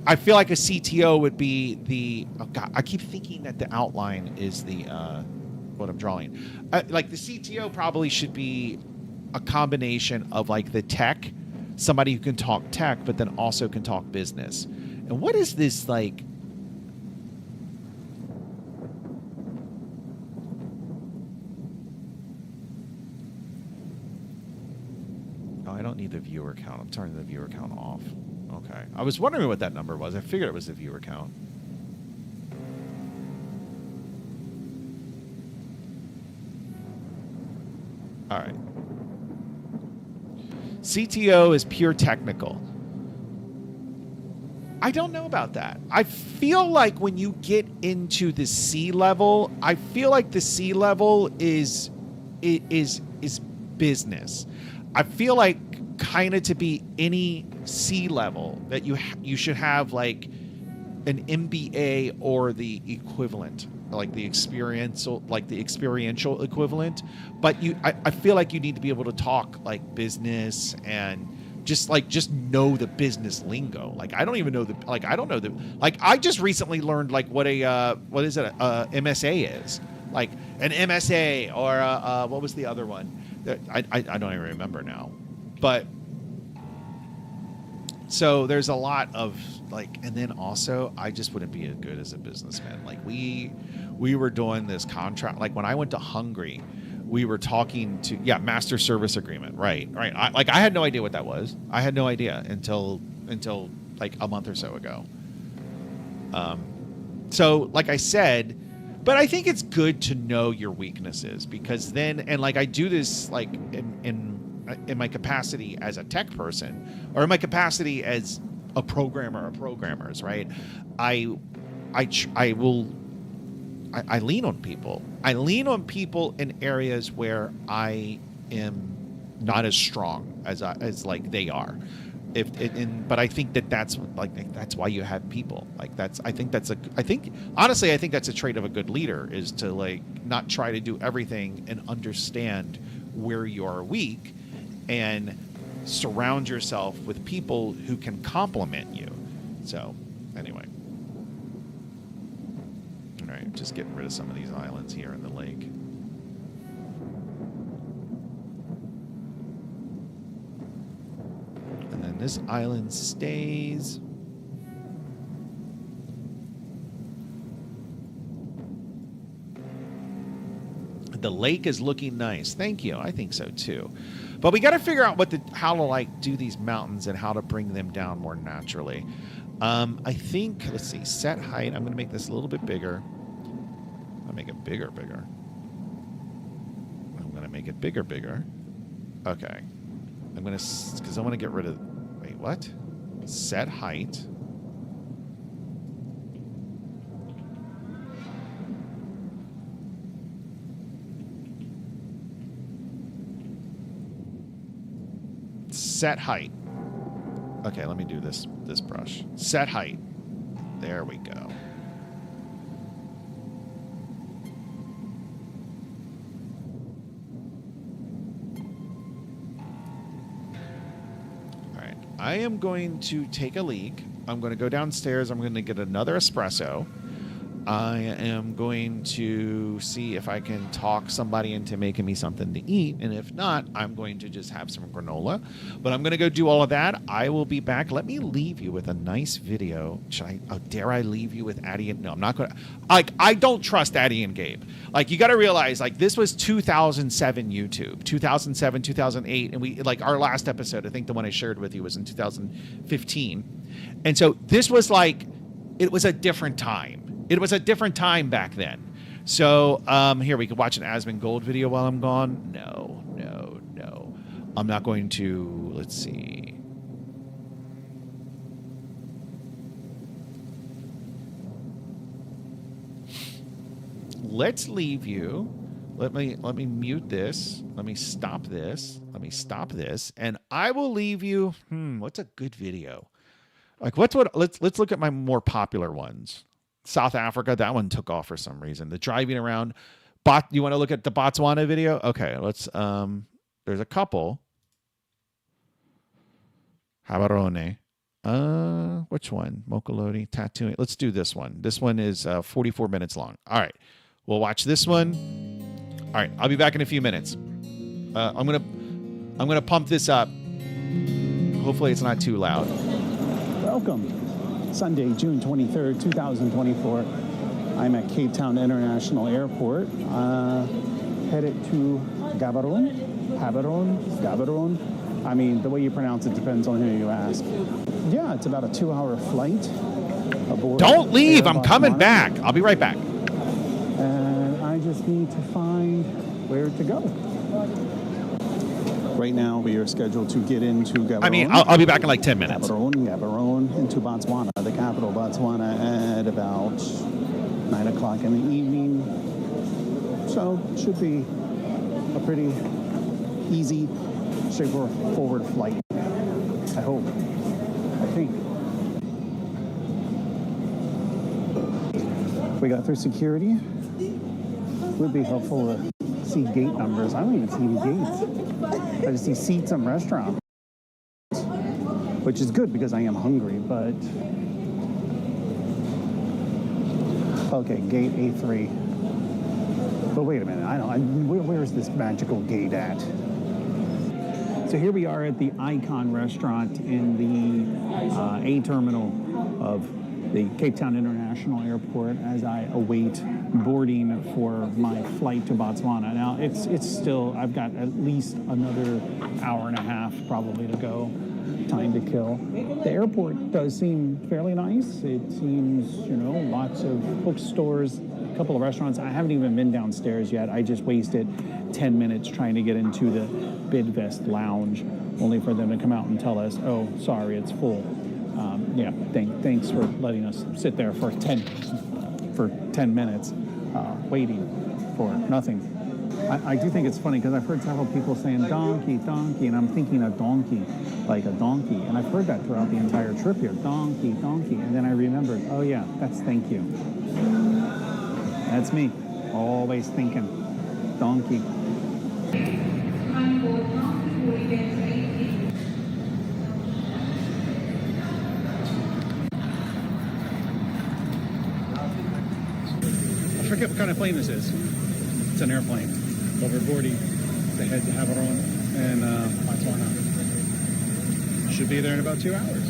I feel like a CTO would be the... Oh God, I keep thinking that the outline is the... what I'm drawing. Like the CTO probably should be a combination of like the tech, somebody who can talk tech, but then also can talk business. And what is this like? Oh, I don't need the viewer count. I'm turning the viewer count off. Okay. I was wondering what that number was. I figured it was the viewer count. All right. CTO is pure technical. I don't know about that. I feel like when you get into the C level, I feel like the C level is business. I feel like kind of to be any C level that you should have like an MBA or the equivalent, like the experiential equivalent. But I feel like you need to be able to talk like business and just know the business lingo. Like I don't even know I just recently learned like what is it a MSA is, like an MSA or what was the other one? I don't even remember now. But so there's a lot of like, and then also I just wouldn't be as good as a businessman. Like we were doing this contract, like when I went to Hungary, we were talking to, master service agreement. Right. I had no idea what that was. I had no idea until like a month or so ago. So like I said, But I think it's good to know your weaknesses, because then, and like I do this like in my capacity as a tech person, or in my capacity as a programmer or programmers, right? I lean on people. I lean on people in areas where I am not as strong as like they are. But I think that's why you have people. Like I think that's a trait of a good leader, is to like not try to do everything and understand where you're weak, and surround yourself with people who can complement you. So anyway. All right, just getting rid of some of these islands here in the lake. And then this island stays. The lake is looking nice. Thank you. I think so too. But we got to figure out how to like do these mountains and how to bring them down more naturally. I think, let's see, set height. I'm going to make this a little bit bigger. I'll make it bigger. I'm going to make it bigger. Okay. I'm going to, because I want to get rid of, wait, what? Set height. Set height. Okay, let me do this brush. Set height. There we go. All right. I am going to take a leak. I'm going to go downstairs. I'm going to get another espresso. I am going to see if I can talk somebody into making me something to eat. And if not, I'm going to just have some granola. But I'm going to go do all of that. I will be back. Let me leave you with a nice video. Dare I leave you with Addie and... No, I'm not going to... I don't trust Addie and Gabe. Like, you got to realize, like, this was 2007 YouTube. 2007, 2008. And we, like, our last episode, I think the one I shared with you was in 2015. And so this was like... It was a different time. It was a different time back then. So here, we could watch an Asmongold video while I'm gone. No. I'm not going to. Let's see. Let's leave you. Let me mute this. Let me stop this. And I will leave you. What's a good video? Like let's look at my more popular ones. South Africa, that one took off for some reason. The driving around. You want to look at the Botswana video? Okay, let's. There's a couple. Habarone. Which one? Mokolodi, tattooing. Let's do this one. This one is 44 minutes long. All right, we'll watch this one. All right, I'll be back in a few minutes. I'm gonna pump this up. Hopefully, it's not too loud. Welcome. Sunday, June 23rd, 2024. I'm at Cape Town International Airport, headed to Gaborone. I mean, the way you pronounce it depends on who you ask. Yeah, it's about a 2-hour flight aboard. Don't leave. I'm coming back. I'll be right back. And I just need to find where to go. Right now, we are scheduled to get into Gaborone. I mean, I'll be back in like 10 minutes. Gaborone into Botswana, the capital, Botswana, at about 9 o'clock in the evening. So, should be a pretty easy, straightforward flight. I hope. I think. We got through security. Would be helpful to see gate numbers. I don't even see any gates. I just see seats and restaurants, which is good because I am hungry, but... Okay, gate A3. But wait a minute, where's this magical gate at? So here we are at the Icon restaurant in the A terminal of the Cape Town International Airport as I await boarding for my flight to Botswana. Now, it's still, I've got at least another hour and a half probably to go, time to kill. The airport does seem fairly nice. It seems, lots of bookstores, couple of restaurants. I haven't even been downstairs yet. I just wasted 10 minutes trying to get into the Bidvest Lounge, only for them to come out and tell us, oh, sorry, it's full. Yeah, thanks for letting us sit there for 10 minutes waiting for nothing. I do think it's funny because I've heard several people saying donkey, donkey, and I'm thinking a donkey, like a donkey. And I've heard that throughout the entire trip here, donkey, donkey. And then I remembered, oh yeah, that's thank you. That's me, always thinking donkey. I forget what kind of plane this is. It's an airplane. Over boarding to head to Havieron and Botswana. Should be there in about 2 hours.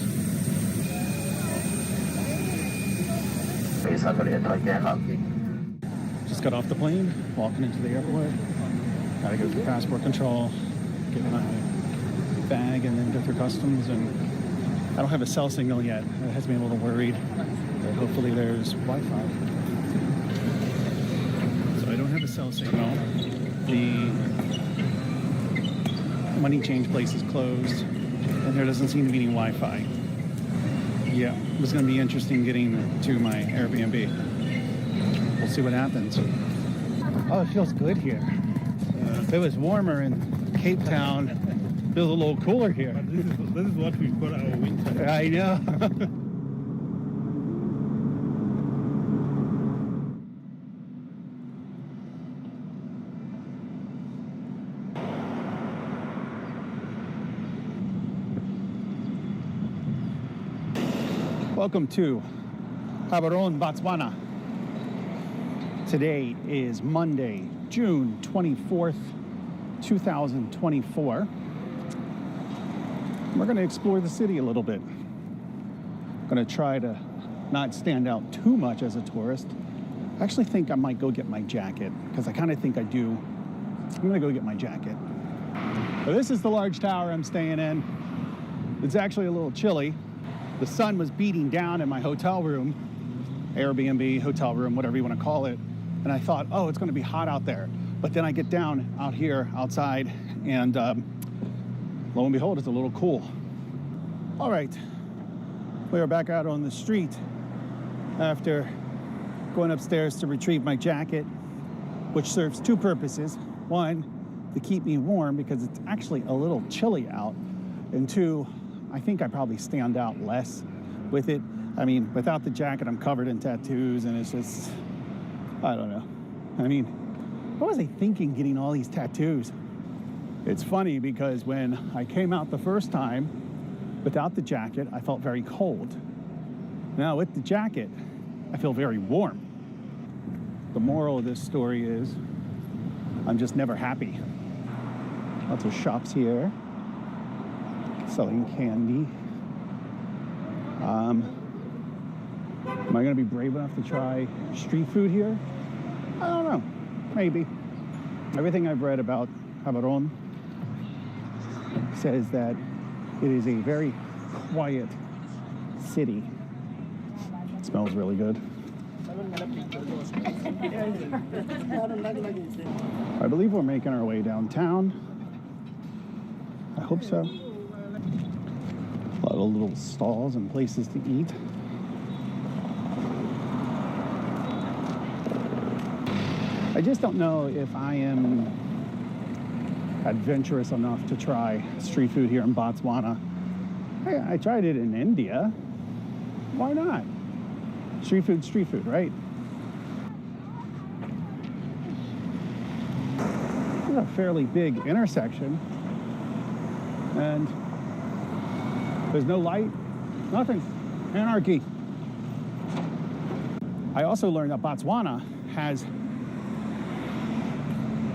Just got off the plane, walking into the airport. Gotta go through passport control, get my bag, and then go through customs. And I don't have a cell signal yet. That has me a little worried. But hopefully there's Wi-Fi. So I don't have a cell signal. The money change place is closed, and there doesn't seem to be any Wi-Fi. Yeah, it was going to be interesting getting to my Airbnb. We'll see what happens. Oh, it feels good here. If it was warmer in Cape Town, it feels a little cooler here. But this is what we call our winter. I know. Welcome to Havieron, Botswana. Today is Monday, June 24th, 2024. We're going to explore the city a little bit. I'm going to try to not stand out too much as a tourist. I actually think I might go get my jacket, because I kind of think I do. I'm going to go get my jacket. So this is the large tower I'm staying in. It's actually a little chilly. The sun was beating down in my hotel room, Airbnb, hotel room, whatever you want to call it. And I thought, oh, it's going to be hot out there. But then I get down out here outside, and lo and behold, it's a little cool. All right, we are back out on the street after going upstairs to retrieve my jacket, which serves two purposes. One, to keep me warm because it's actually a little chilly out. And two, I think I probably stand out less with it. I mean, without the jacket, I'm covered in tattoos, and it's just, I don't know. I mean, what was I thinking getting all these tattoos? It's funny because when I came out the first time without the jacket, I felt very cold. Now with the jacket, I feel very warm. The moral of this story is I'm just never happy. Lots of shops here selling candy. Am I going to be brave enough to try street food here? I don't know. Maybe. Everything I've read about Havieron says that it is a very quiet city. It smells really good. I believe we're making our way downtown. I hope so. A lot of little stalls and places to eat. I just don't know if I am adventurous enough to try street food here in Botswana. I tried it in India. Why not? Street food, right? This is a fairly big intersection. And there's no light, nothing. Anarchy. I also learned that Botswana has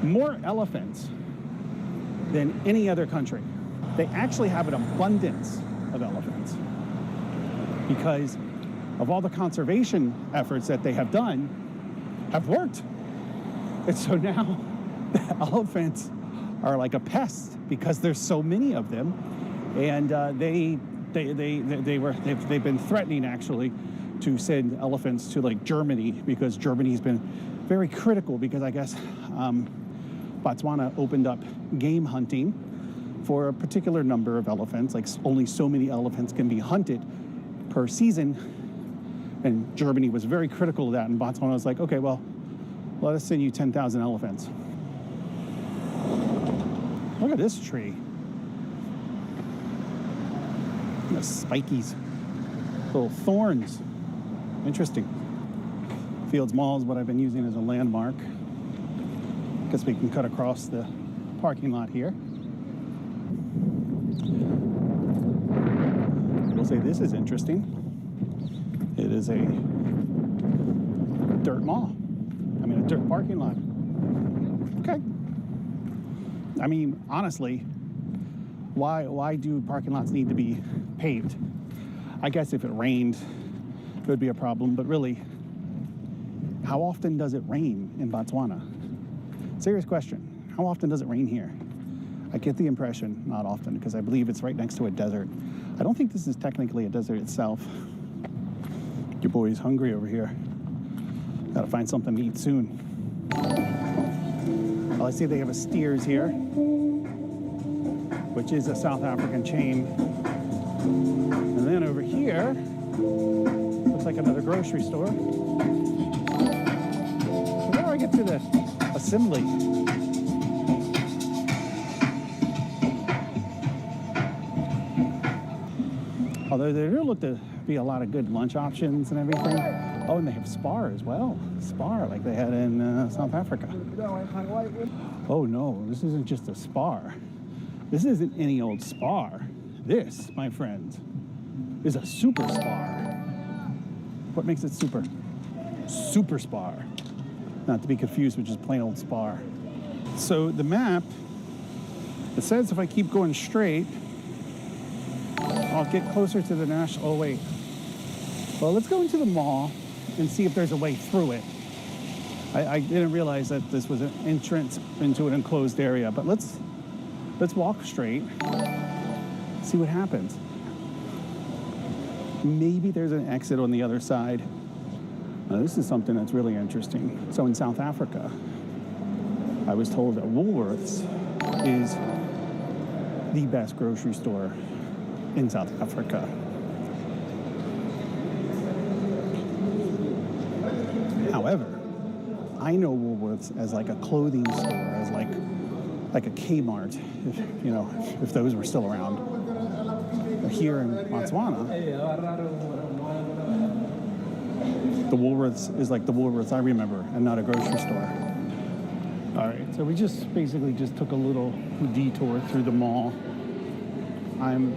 more elephants than any other country. They actually have an abundance of elephants because of all the conservation efforts that they have done have worked. And so now the elephants are like a pest because there's so many of them, and they've been threatening actually to send elephants to like Germany, because Germany's been very critical, because I guess Botswana opened up game hunting for a particular number of elephants. Like only so many elephants can be hunted per season. And Germany was very critical of that. And Botswana was like, okay, well, let us send you 10,000 elephants. Look at this tree. The spikies, little thorns. Interesting. Fields Mall is what I've been using as a landmark. Guess we can cut across the parking lot here. We'll say this is interesting. It is a dirt mall. I mean, a dirt parking lot. Okay. I mean, honestly, why do parking lots need to be paved? I guess if it rained, it would be a problem, but really, how often does it rain in Botswana? Serious question. How often does it rain here? I get the impression not often, because I believe it's right next to a desert. I don't think this is technically a desert itself. Your boy's hungry over here. Gotta find something to eat soon. Well, I see they have a Steers here, which is a South African chain. And then over here, looks like another grocery store. Where do I get to the assembly? Although there do look to be a lot of good lunch options and everything. Oh, and they have Spar as well. Spar, like they had in South Africa. Oh no, this isn't just a Spar. This isn't any old Spar. This, my friends, is a Super Spar. What makes it super? Super Spar. Not to be confused with just plain old Spar. So the map, it says if I keep going straight, I'll get closer to the national. Oh wait. Well, let's go into the mall and see if there's a way through it. I didn't realize that this was an entrance into an enclosed area, but let's walk straight, see what happens. Maybe there's an exit on the other side. Now, this is something that's really interesting. So in South Africa, I was told that Woolworths is the best grocery store in South Africa. However, I know Woolworths as like a clothing store, as like a Kmart, if those were still around. Here in Botswana, the Woolworths is like the Woolworths I remember, and not a grocery store. All right, so we basically just took a little detour through the mall. I'm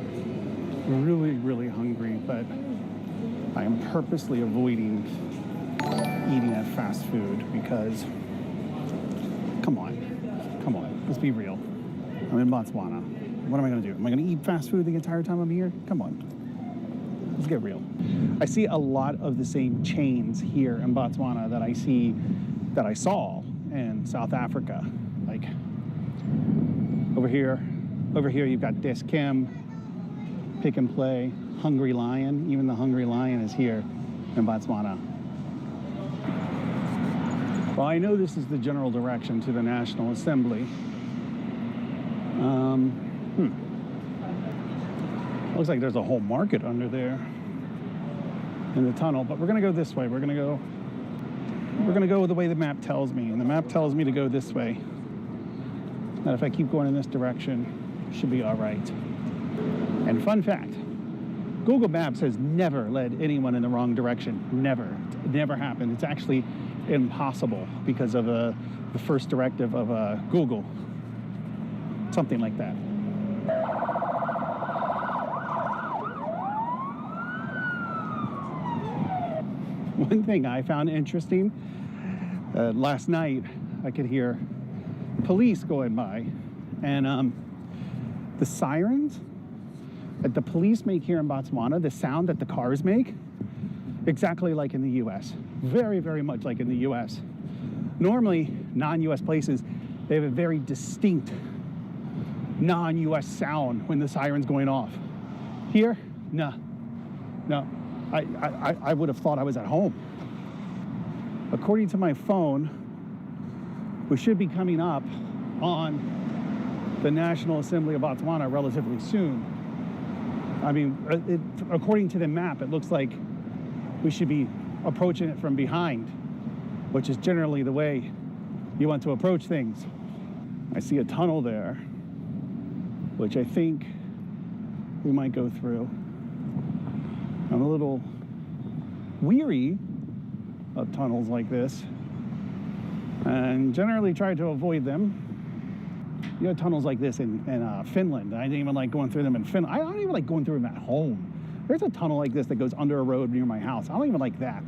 really, really hungry, but I am purposely avoiding eating at fast food because, come on, let's be real. I'm in Botswana. What am I gonna do? Am I gonna eat fast food the entire time I'm here? Come on, let's get real. I see a lot of the same chains here in Botswana that I saw in South Africa. Like over here you've got Dis-Chem, Pick and Play, Hungry Lion. Even the Hungry Lion is here in Botswana. Well, I know this is the general direction to the National Assembly. Looks like there's a whole market under there in the tunnel, but we're gonna go this way. We're gonna go the way the map tells me, and the map tells me to go this way. And if I keep going in this direction, it should be all right. And fun fact, Google Maps has never led anyone in the wrong direction. Never. It never happened. It's actually impossible because of the first directive of Google. Something like that. One thing I found interesting, last night I could hear police going by, and the sirens that the police make here in Botswana, the sound that the cars make, exactly like in the US. Very, very much like in the US. Normally, non-US places, they have a very distinct non-US sound when the siren's going off. Here, no. I would have thought I was at home. According to my phone, we should be coming up on the National Assembly of Botswana relatively soon. I mean, according to the map, it looks like we should be approaching it from behind, which is generally the way you want to approach things. I see a tunnel there, which I think we might go through. I'm a little weary of tunnels like this and generally try to avoid them. You have tunnels like this in Finland. I didn't even like going through them in Finland. I don't even like going through them at home. There's a tunnel like this that goes under a road near my house. I don't even like that.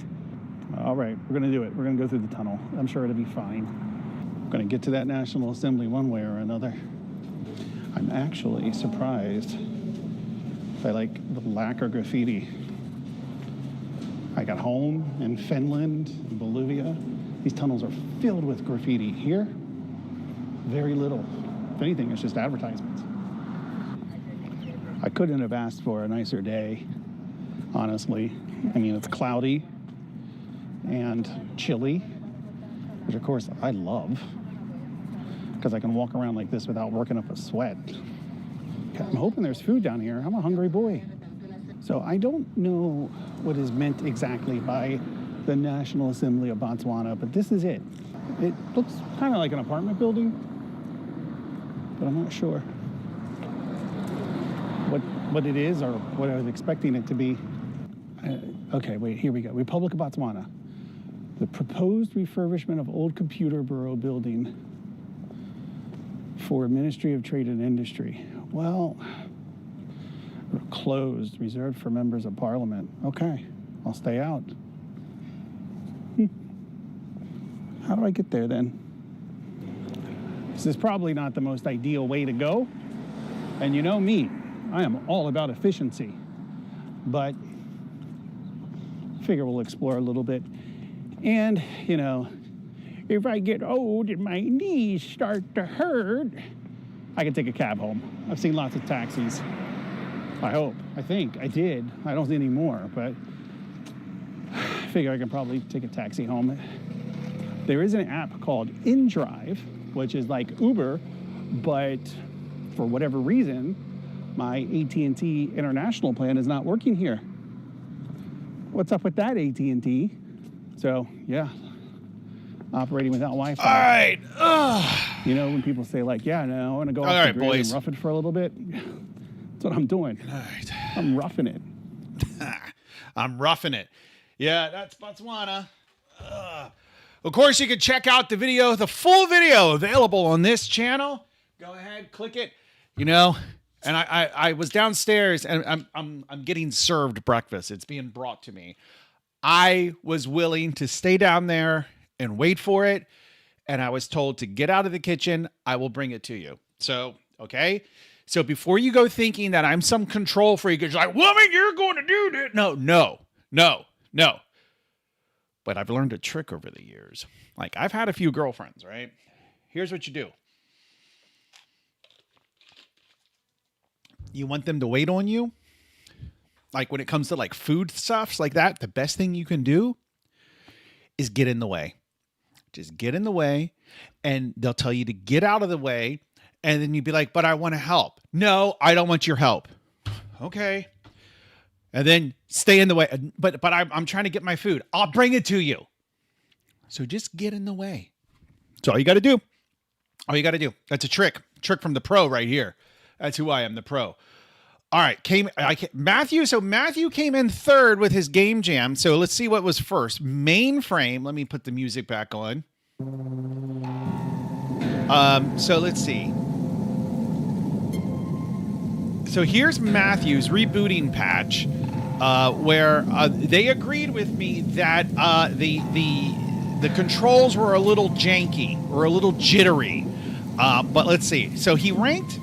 All right, we're gonna do it. We're gonna go through the tunnel. I'm sure it'll be fine. I'm gonna get to that National Assembly one way or another. I'm actually surprised by like the lack of graffiti. I got home in Finland, in Bolivia. These tunnels are filled with graffiti. Here, very little. If anything, it's just advertisements. I couldn't have asked for a nicer day, honestly. I mean, it's cloudy and chilly, which of course I love, because I can walk around like this without working up a sweat. I'm hoping there's food down here. I'm a hungry boy. So I don't know what is meant exactly by the National Assembly of Botswana, but this is it. It looks kind of like an apartment building, but I'm not sure what it is or what I was expecting it to be. Okay, wait, here we go. Republic of Botswana. The proposed refurbishment of old computer bureau building for Ministry of Trade and Industry. Well, closed, reserved for members of parliament. Okay, I'll stay out. How do I get there then? This is probably not the most ideal way to go. And you know me, I am all about efficiency. But I figure we'll explore a little bit. And, you know, if I get old and my knees start to hurt, I can take a cab home. I've seen lots of taxis. I hope. I think. I did. I don't anymore, but I figure I can probably take a taxi home. There is an app called InDrive, which is like Uber, but for whatever reason, my AT&T international plan is not working here. What's up with that, AT&T? So, yeah, operating without Wi-Fi. All right. Ugh. You know, when people say like, yeah, no, I want to go All off right, the grid boys. and rough it for a little bit. That's what I'm doing. All right. I'm roughing it. I'm roughing it. Yeah, that's Botswana. Of course, you can check out the video, the full video available on this channel. Go ahead, click it. You know, and I was downstairs and I'm getting served breakfast. It's being brought to me. I was willing to stay down there and wait for it. And I was told to get out of the kitchen. I will bring it to you. So, okay. So before you go thinking that I'm some control freak, it's like, woman, you're going to do this. No. But I've learned a trick over the years. Like, I've had a few girlfriends, right? Here's what you do. You want them to wait on you? Like, when it comes to, like, food stuffs like that, the best thing you can do is get in the way. Just get in the way, and they'll tell you to get out of the way, and then you'd be like, but I want to help. No, I don't want your help. Okay. And then stay in the way. But I'm trying to get my food. I'll bring it to you. So just get in the way. That's all you got to do. All you got to do. That's a trick. Trick from the pro right here. That's who I am, the pro. All right. Matthew. So Matthew came in third with his game jam. So let's see what was first. Mainframe. Let me put the music back on. So let's see. So here's Matthew's rebooting patch, where they agreed with me that the controls were a little janky or a little jittery. But let's see. So you ranked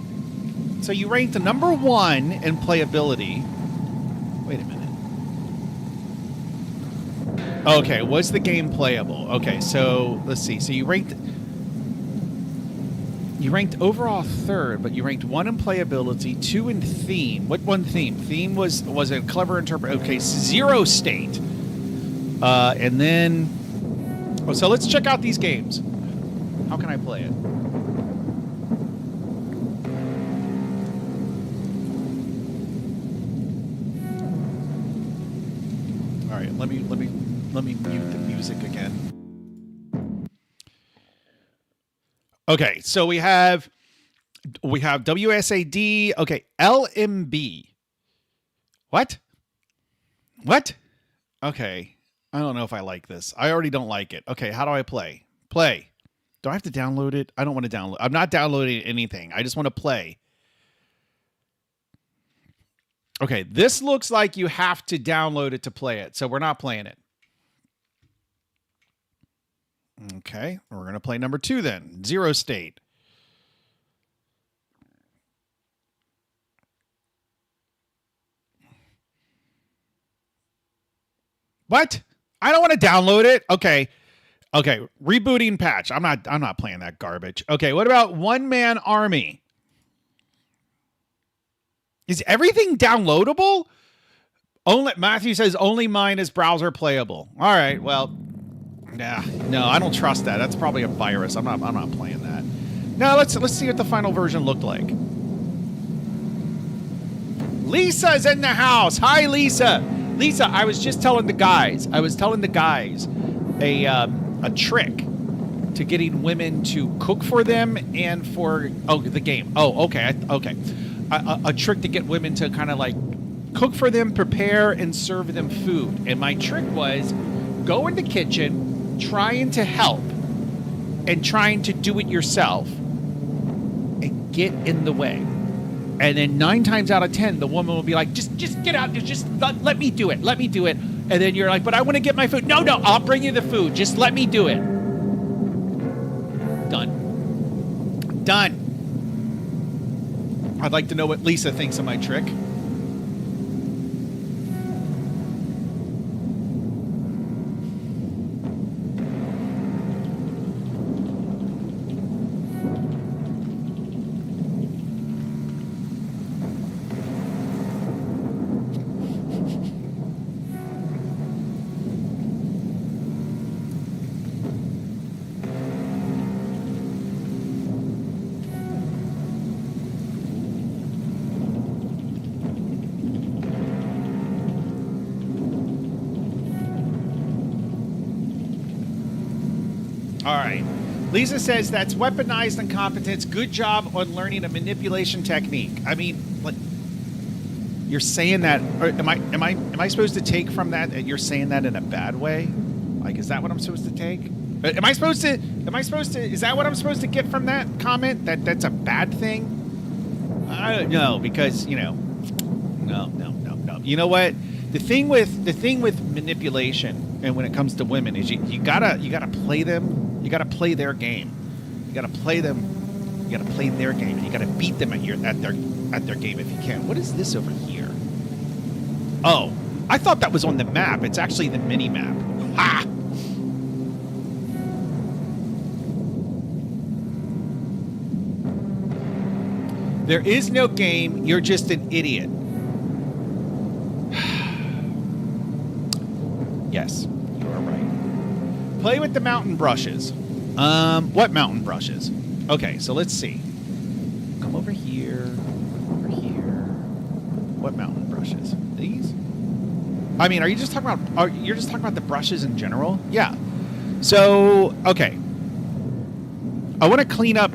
a number 1 in playability. Wait a minute. Okay, was the game playable? Okay, so let's see. So you You ranked overall third, but you ranked 1 in playability, 2 in theme. What one theme? Theme was a clever interpret. Okay, 0 state. And then, so let's check out these games. How can I play it? All right, let me mute the music again. Okay, so we have WSAD. Okay, LMB. What? Okay, I don't know if I like this. I already don't like it. Okay, how do I play? Play. Do I have to download it? I don't want to download. I'm not downloading anything. I just want to play. Okay, this looks like you have to download it to play it, so we're not playing it. Okay, we're going to play number 2 then. 0 state. What? I don't want to download it. Okay. Rebooting patch. I'm not playing that garbage. Okay, what about One Man Army? Is everything downloadable? Matthew says only mine is browser playable. All right, well, yeah, no, I don't trust that. That's probably a virus. I'm not playing that. No, let's see what the final version looked like. Lisa's in the house. Hi, Lisa. Lisa, I was just telling the guys. A trick to getting women to cook for them and for the game. Oh, okay, okay. A trick to get women to kind of like cook for them, prepare, and serve them food. And my trick was go in the kitchen, trying to help, and trying to do it yourself, and get in the way. And then 9 times out of 10, the woman will be like, just get out, just let me do it. And then you're like, but I want to get my food. No, I'll bring you the food. Just let me do it. Done. I'd like to know what Lisa thinks of my trick. All right. Lisa says that's weaponized incompetence. Good job on learning a manipulation technique. I mean, like, you're saying that, or am I supposed to take from that you're saying that in a bad way? Like, is that what I'm supposed to take? Is that what I'm supposed to get from that comment? That's a bad thing? I don't know, because, no. You know what? The thing with manipulation, and when it comes to women, is you gotta play them. You gotta play their game. You gotta play them. You gotta play their game. And you gotta beat them at their game if you can. What is this over here? Oh, I thought that was on the map. It's actually the mini map. Ha! There is no game. You're just an idiot. Yes, you are right. Play with the mountain brushes. What mountain brushes? Okay, so let's see. Come over here. What mountain brushes? These? I mean, you're just talking about the brushes in general? Yeah. So, okay. I want to clean up.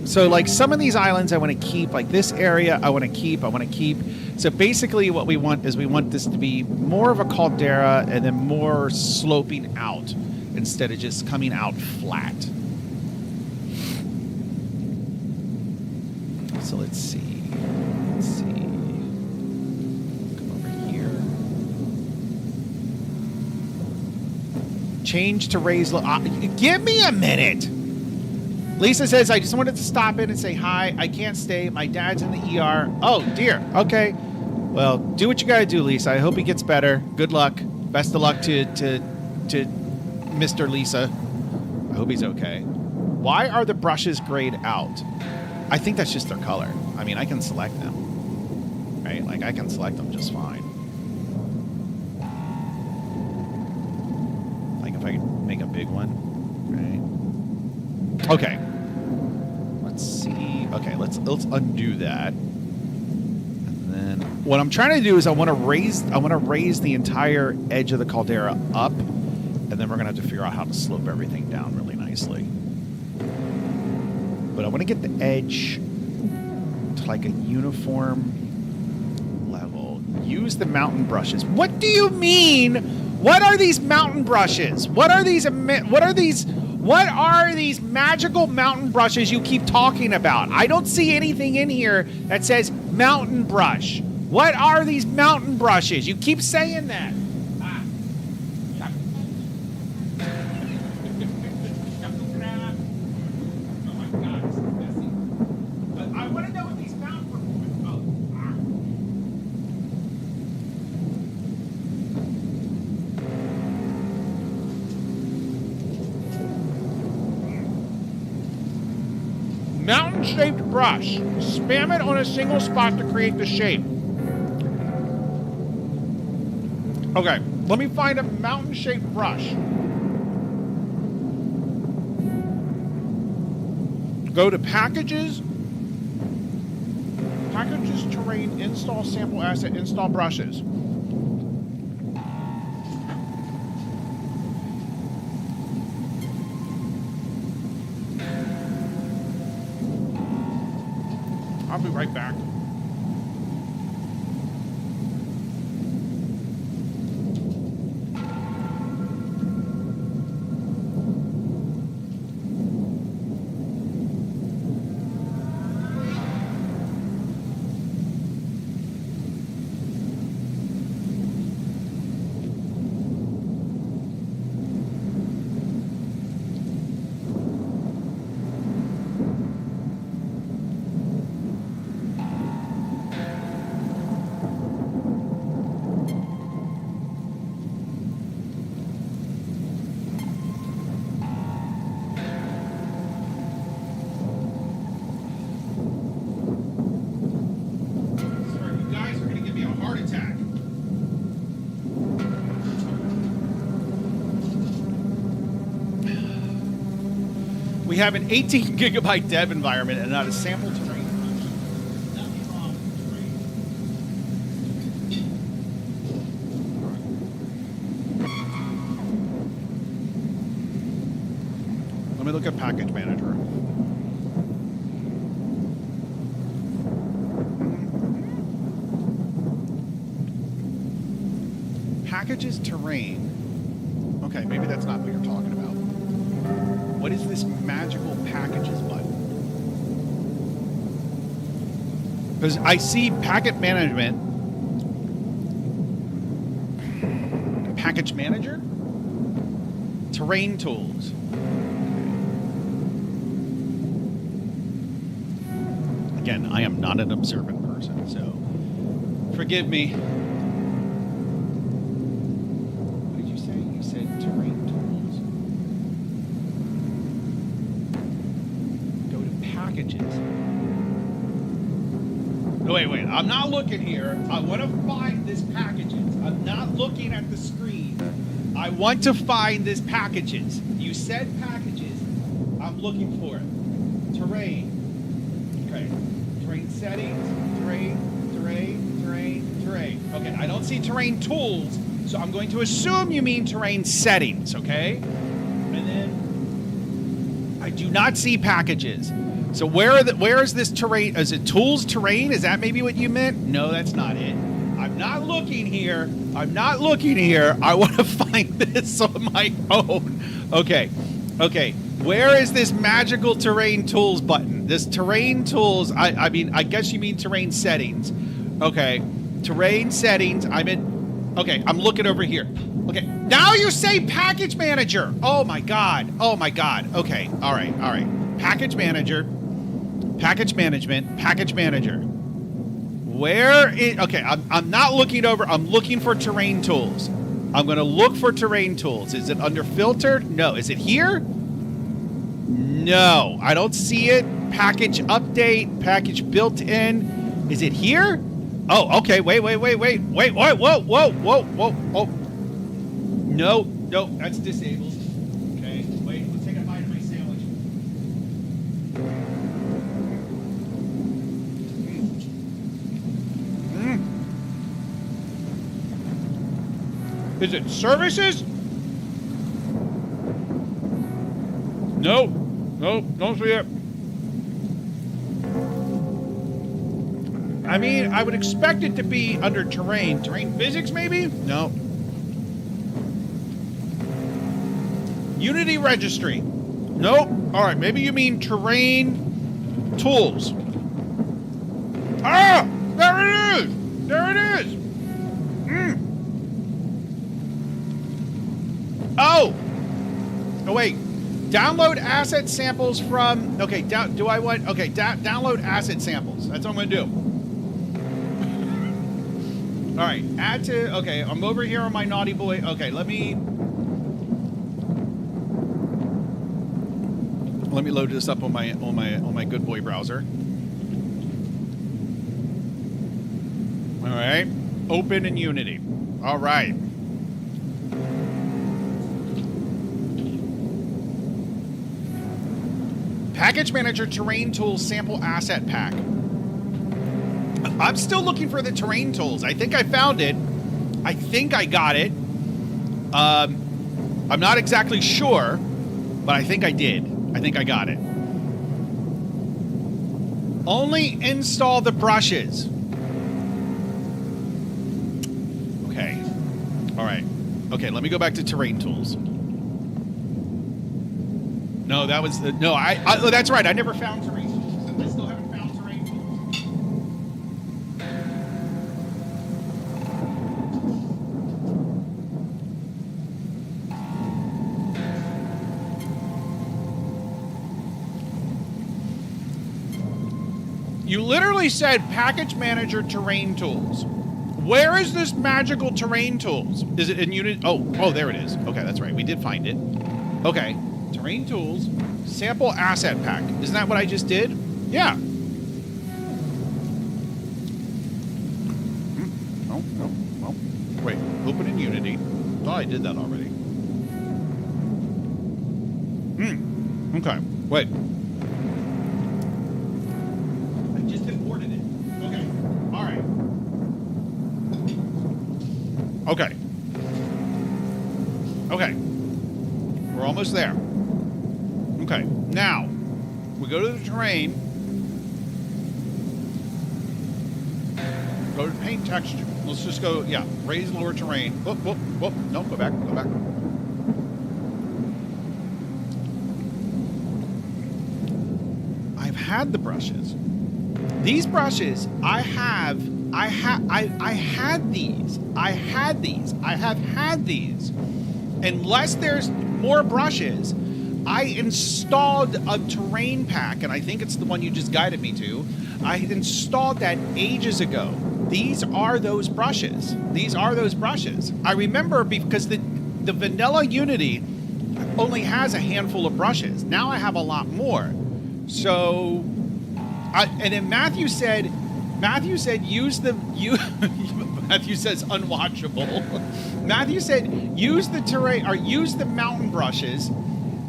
So, like, some of these islands I want to keep. Like, this area I want to keep. So, basically, what we want is this to be more of a caldera and then more sloping out instead of just coming out flat. So, let's see. Come over here. Change to raise. Give me a minute. Lisa says, I just wanted to stop in and say hi. I can't stay. My dad's in the ER. Oh, dear. Okay. Well, do what you got to do, Lisa. I hope he gets better. Good luck. Best of luck to Mr. Lisa. I hope he's okay. Why are the brushes grayed out? I think that's just their color. I mean, I can select them, right? Like, I can select them just fine. Like, if I make a big one, right? Okay. Let's see. Okay, let's undo that. And then what I'm trying to do is I want to raise the entire edge of the caldera up, and then we're gonna have to figure out how to slope everything down really nicely. But I want to get the edge to like a uniform level. Use the mountain brushes. What do you mean? What are these mountain brushes? What are these magical mountain brushes you keep talking about? I don't see anything in here that says mountain brush. What are these mountain brushes? You keep saying that. Mountain-shaped brush. Spam it on a single spot to create the shape. Okay, let me find a mountain-shaped brush. Go to Packages. Packages, Terrain, Install Sample Asset, Install Brushes. I'll be right back. We have an 18 gigabyte dev environment and not a sample terrain. Let me look at Package Manager. Packages terrain. Okay, maybe that's not what you're talking about. What is this magical packages button? Because I see packet management, package manager, terrain tools. Again, I am not an observant person, so forgive me. What did you say? You said terrain tools. Packages. No, wait. I'm not looking here. I want to find this packages. I'm not looking at the screen. I want to find this packages. You said packages. I'm looking for it. Terrain. Okay. Terrain settings. Terrain. Okay, I don't see terrain tools, so I'm going to assume you mean terrain settings, okay? And then I do not see packages. So where is this terrain? Is it tools terrain? Is that maybe what you meant? No, that's not it. I'm not looking here. I want to find this on my own. Okay. Where is this magical terrain tools button? This terrain tools, I mean, I guess you mean terrain settings. Okay. Terrain settings. Okay, I'm looking over here. Okay. Now you say package manager. Oh my God. Okay. All right. Package manager. Package management, package manager. Okay, I'm not looking over. I'm looking for terrain tools. I'm going to look for terrain tools. Is it under filtered? No. Is it here? No, I don't see it. Package update, package built in. Is it here? Oh, okay. Wait. Whoa. No, that's disabled. Okay, wait. Let's take a bite of my sandwich. Is it services? No, don't see it. I mean, I would expect it to be under terrain. Terrain physics, maybe? No. Unity registry. Nope. All right, maybe you mean terrain tools. Ah! There it is! There it is! Oh! Oh, wait. Download asset samples from... Okay, do I want... Okay, download asset samples. That's what I'm going to do. All right, add to... Okay, I'm over here on my Naughty Boy. Okay, let me load this up on my Good Boy browser. All right, open in Unity. All right. Package Manager Terrain Tools Sample Asset Pack. I'm still looking for the terrain tools. I think I found it. I think I got it. I'm not exactly sure, but I think I did. I think I got it. Only install the brushes. Okay. All right. Okay, let me go back to terrain tools. No, that was the... No, oh, that's right. I never found terrain tools. I still haven't found terrain tools. You literally said Package Manager Terrain Tools. Where is this magical terrain tools? Is it in Unity? Oh, there it is. Okay, that's right. We did find it. Okay. Terrain tools, sample asset pack. Isn't that what I just did? Yeah. No. Well, wait. Open in Unity. Thought I did that already. Okay. Wait. I just imported it. Okay. All right. Okay. Okay. We're almost there. Okay, now, we go to the terrain, go to paint texture. Let's just go, yeah, raise lower terrain. Whoop, no, go back. I've had the brushes. These brushes, I have had these. Unless there's more brushes, I installed a terrain pack, and I think it's the one you just guided me to. I installed that ages ago. These are those brushes. I remember because the vanilla Unity only has a handful of brushes. Now I have a lot more. So, and then Matthew said use the... Matthew says unwatchable. Matthew said use the terrain, or use the mountain brushes.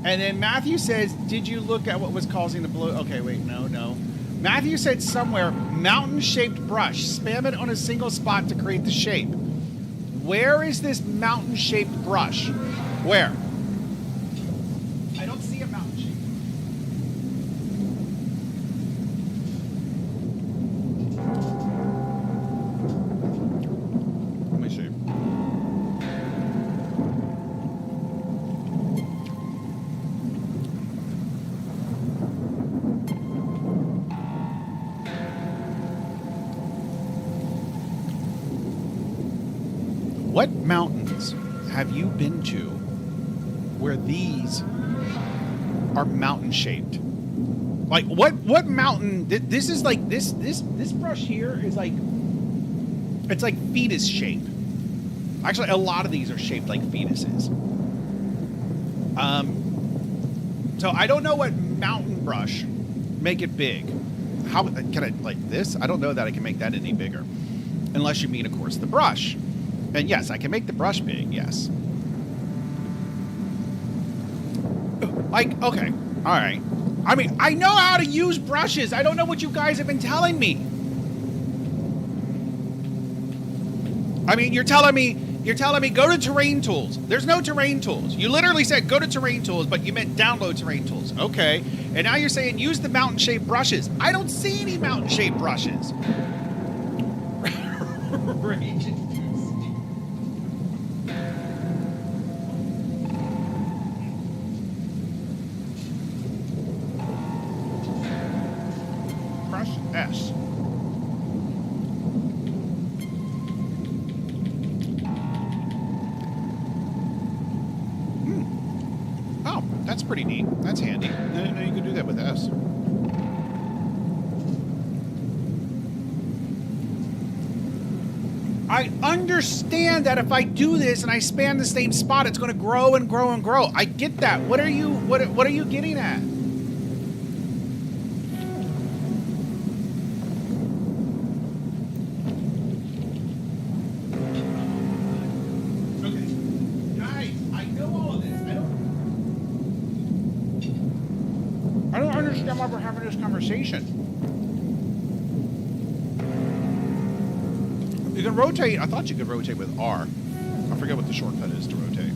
And then Matthew says, did you look at what was causing the blow? Okay, wait, no. Matthew said somewhere, mountain-shaped brush. Spam it on a single spot to create the shape. Where is this mountain-shaped brush? Where? I don't see a mountain shape. Let me see. What mountains have you been to where these are mountain shaped? Like what mountain? This is like this brush here is like, it's like fetus shape. Actually, a lot of these are shaped like fetuses. So I don't know what mountain brush, make it big. How can I, like this? I don't know that I can make that any bigger. Unless you mean, of course, the brush. And yes, I can make the brush big, yes. Like, okay, all right. I mean, I know how to use brushes. I don't know what you guys have been telling me. I mean, you're telling me go to terrain tools. There's no terrain tools. You literally said go to terrain tools, but you meant download terrain tools. Okay. And now you're saying use the mountain shaped brushes. I don't see any mountain shaped brushes. Rage inducing. Brush S. Oh, that's pretty neat. That's handy. I didn't know you could do that with S. I understand that if I do this and I span the same spot, it's going to grow and grow and grow. I get that. What are you getting at? Okay, guys, I know all of this. I don't understand why we're having this conversation. You can rotate. I thought you could rotate with R. I forget what the shortcut is to rotate.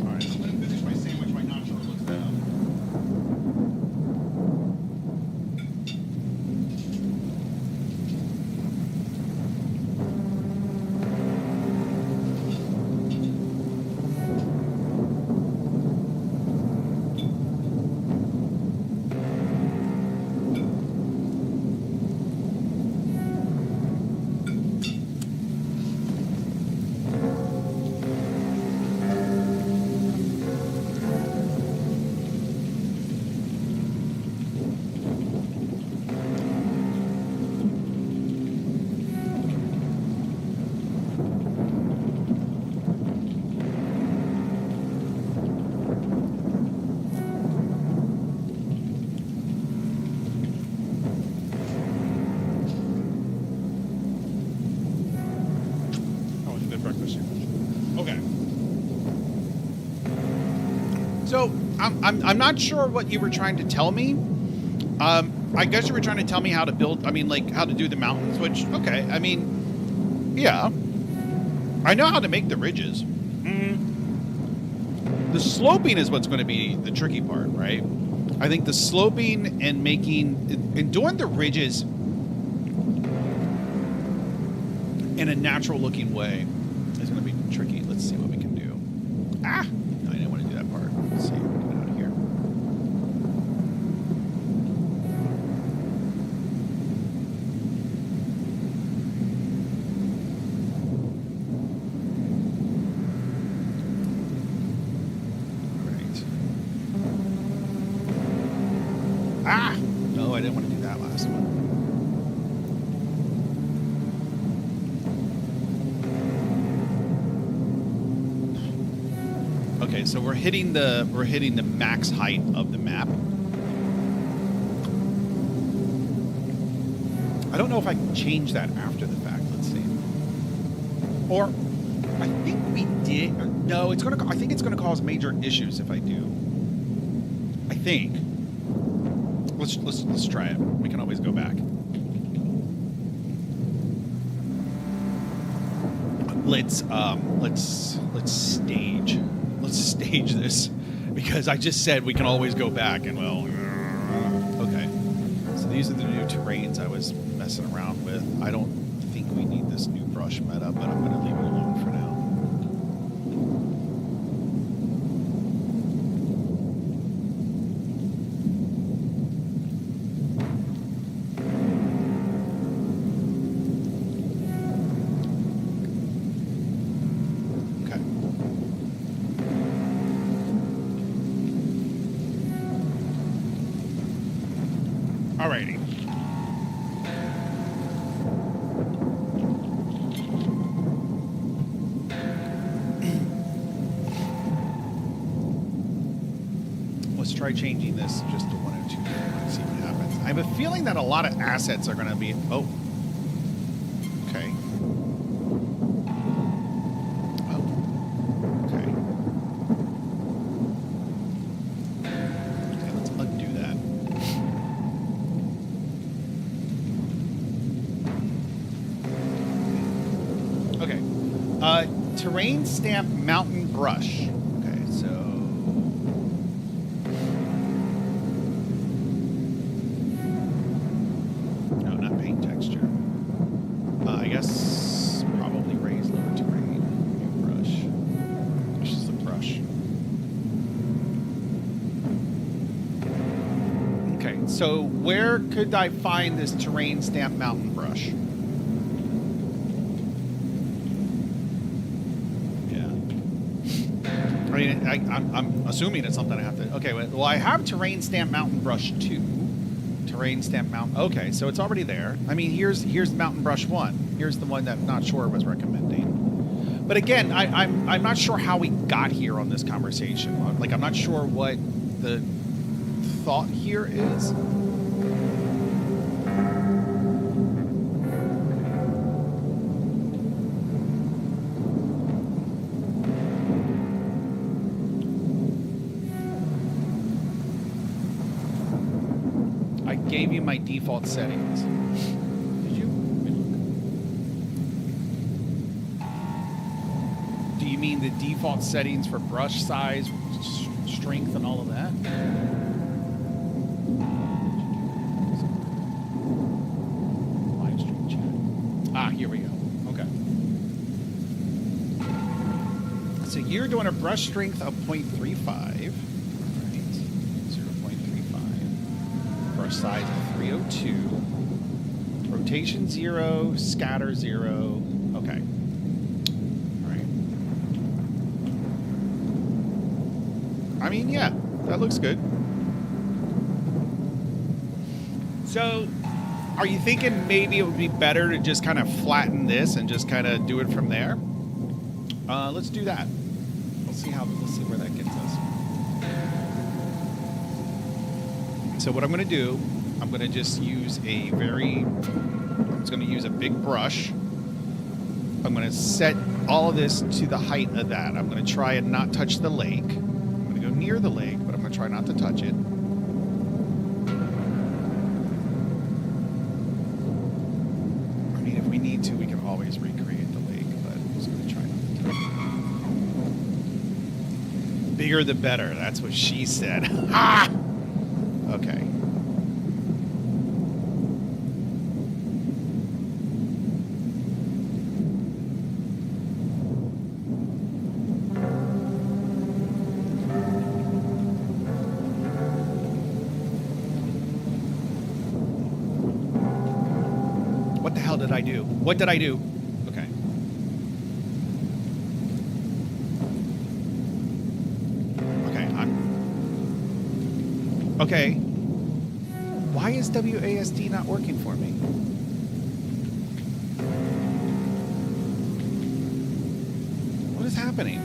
All right, I'm going to finish my sandwich right now. Sure it looks down. Okay. So I'm not sure what you were trying to tell me. I guess you were trying to tell me how to build. I mean, like how to do the mountains. Which okay. I mean, yeah. I know how to make the ridges. The sloping is what's going to be the tricky part, right? I think the sloping and doing the ridges in a natural looking way is going to be tricky. Let's see what we can do. Ah, no, I didn't want to do that part. Let's see. Get out of here. All right. Ah, no, I didn't want to do that last one. Okay, so we're hitting the max height of the map. I don't know if I can change that after the fact. Let's see. Or I think we did. No, it's gonna. I think it's gonna cause major issues if I do. I think. Let's try it. We can always go back. Let's stage. Let's stage this because I just said we can always go back and well, okay. So these are the new terrains I was messing around with. I don't think we need this new brush meta, but I'm going to leave it alone for now. Alrighty. let's try changing this just to 102 and see what happens. I have a feeling that a lot of assets are going to be... Oh. Okay. Oh. Okay. Okay, let's undo that. Okay. Terrain stamp mountain brush. Okay, so... No, not paint texture. I guess probably raise lower terrain. New brush. This is the brush. Okay, so where could I find this terrain stamp mountain brush? I mean, I'm assuming it's something I have to... Okay, well, I have Terrain Stamp Mountain Brush 2. Terrain Stamp Mountain... Okay, so it's already there. I mean, here's Mountain Brush 1. Here's the one that Not Sure was recommending. But again, I'm not sure how we got here on this conversation. Like, I'm not sure what the thought here is. Gave you my default settings. Did you? Do you mean the default settings for brush size, strength, and all of that? Live stream chat. Ah, here we go. Okay. So you're doing a brush strength of 0.35. Size of 302, rotation 0, scatter 0. Okay. All right. I mean, yeah, that looks good. So, are you thinking maybe it would be better to just kind of flatten this and just kind of do it from there? Let's do that. Let's see where that gets us. So what I'm going to do, I'm going to just use I'm just going to use a big brush. I'm going to set all of this to the height of that. I'm going to try and not touch the lake. I'm going to go near the lake, but I'm going to try not to touch it. I mean, if we need to, we can always recreate the lake, but I'm just going to try not to touch it. Bigger the better. That's what she said. Ha! Okay. What the hell did I do? What did I do? Okay. Okay, why is WASD not working for me? What is happening?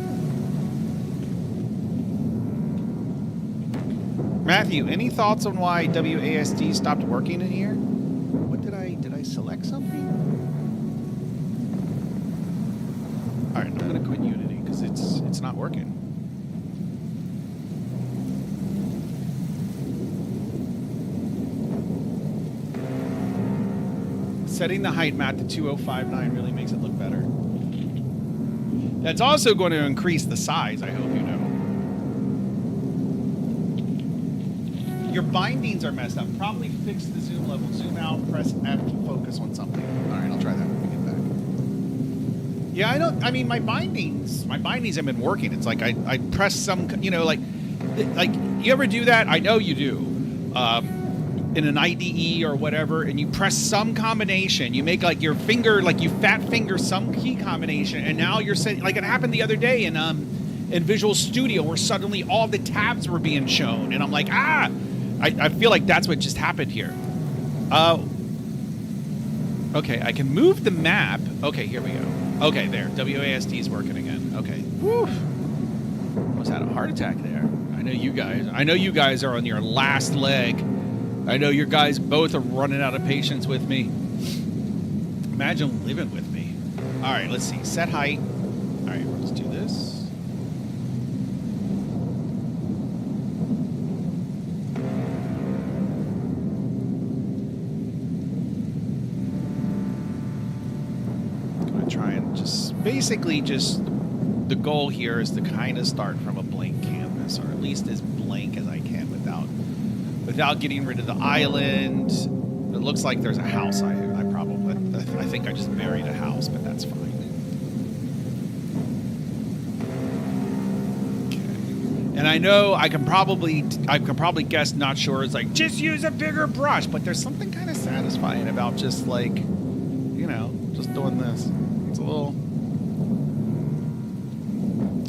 Matthew, any thoughts on why WASD stopped working in here? What did I select something? All right, I'm gonna quit Unity because it's not working. Setting the height map to 2059 really makes it look better. That's also going to increase the size, I hope you know. Your bindings are messed up. Probably fix the zoom level. Zoom out, press F to focus on something. All right, I'll try that when we get back. Yeah, I mean, my bindings have been working. It's like I press some, like you ever do that? I know you do. In an IDE or whatever, and you press some combination, you make like your finger, like you fat finger some key combination, and now you're setting, like it happened the other day in Visual Studio where suddenly all the tabs were being shown, and I'm like, I feel like that's what just happened here. Okay, I can move the map. Okay, here we go. Okay, there, WASD is working again. Okay, woo. Almost had a heart attack there. I know you guys are on your last leg. I know you guys both are running out of patience with me. Imagine living with me. All right, let's see. Set height. All right, let's do this. Try and just basically just the goal here is to kind of start from a blank canvas, or at least as blank as I can without getting rid of the island. It looks like there's a house. I think I just buried a house, but that's fine. Okay. And I know I can probably guess, not sure, it's like just use a bigger brush, but there's something kind of satisfying about just like, you know, just doing this. It's a little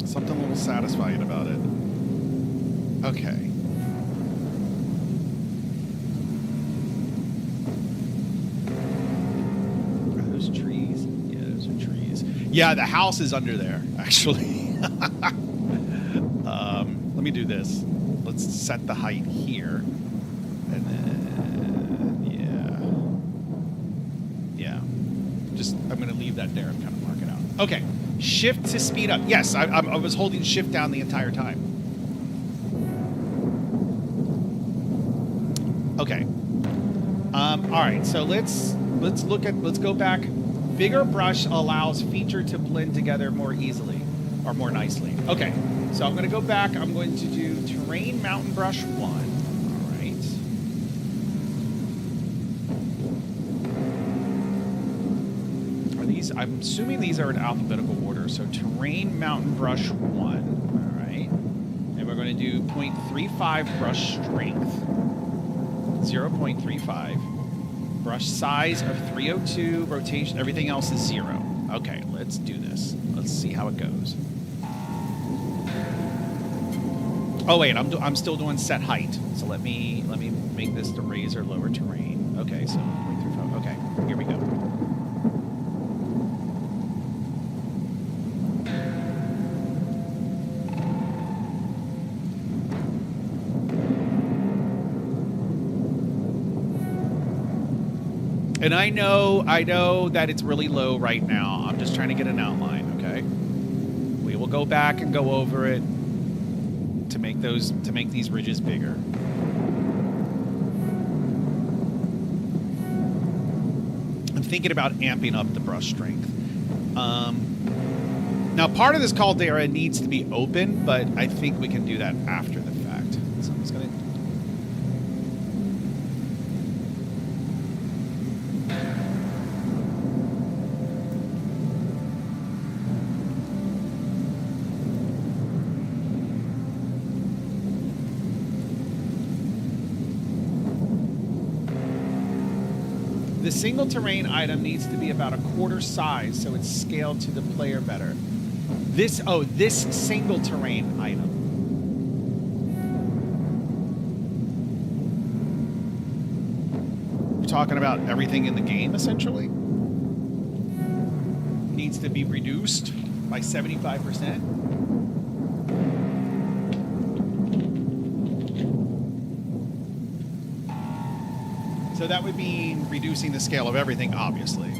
something a little satisfying about it. Okay. Are those trees? Yeah, those are trees. Yeah, the house is under there, actually. Let me do this. Let's set the height here. And then, yeah. I'm going to leave that there and kind of mark it out. Okay, shift to speed up. Yes, I was holding shift down the entire time. Okay. All right, so let's go back. Bigger brush allows feature to blend together more easily, or more nicely. Okay, so I'm going to go back. I'm going to do terrain mountain brush 1. All right. I'm assuming these are in alphabetical order. So terrain mountain brush 1. All right. And we're going to do 0.35 brush strength. 0.35. Brush size of 302. Rotation. Everything else is 0. Okay, let's do this. Let's see how it goes. Oh wait, I'm still doing set height. So let me make this the raise or lower terrain. Okay, so 0.35. Okay, here we go. And I know that it's really low right now. I'm just trying to get an outline, okay? We will go back and go over it to make these ridges bigger. I'm thinking about amping up the brush strength. Now, part of this caldera needs to be open, but I think we can do that after the fact. So I'm just going to... The single terrain item needs to be about a quarter size, so it's scaled to the player better. This single terrain item. You're talking about everything in the game, essentially? Needs to be reduced by 75%. So that would mean reducing the scale of everything, obviously.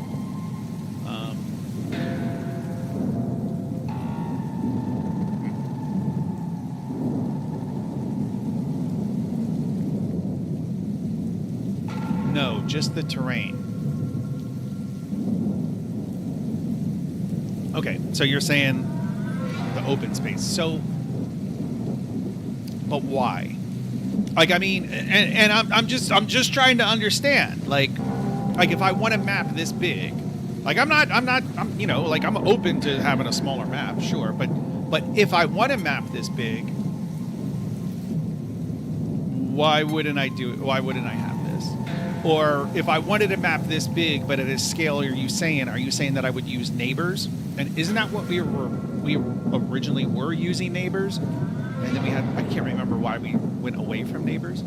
No, just the terrain. Okay, so you're saying the open space. So, but why? Like, I mean, and I'm just trying to understand. Like if I want to map this big, like I'm open to having a smaller map, sure, but if I want to map this big, why wouldn't I do it? Why wouldn't I have this? Or if I wanted to map this big, but at a scale, are you saying that I would use neighbors? And isn't that what we originally were using neighbors? And then I can't remember why we went away from neighbors.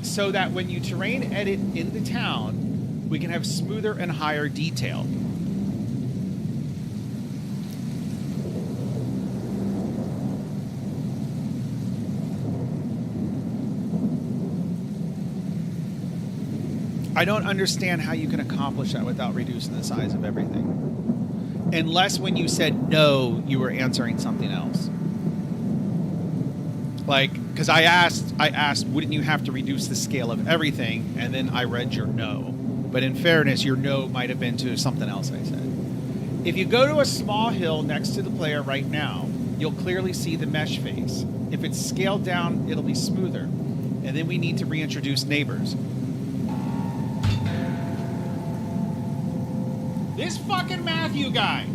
So that when you terrain edit in the town, we can have smoother and higher detail. I don't understand how you can accomplish that without reducing the size of everything. Unless when you said no, you were answering something else. Like, because I asked, wouldn't you have to reduce the scale of everything? And then I read your no. But in fairness, your no might have been to something else I said. If you go to a small hill next to the player right now, you'll clearly see the mesh face. If it's scaled down, it'll be smoother. And then we need to reintroduce neighbors. This fucking Matthew guy.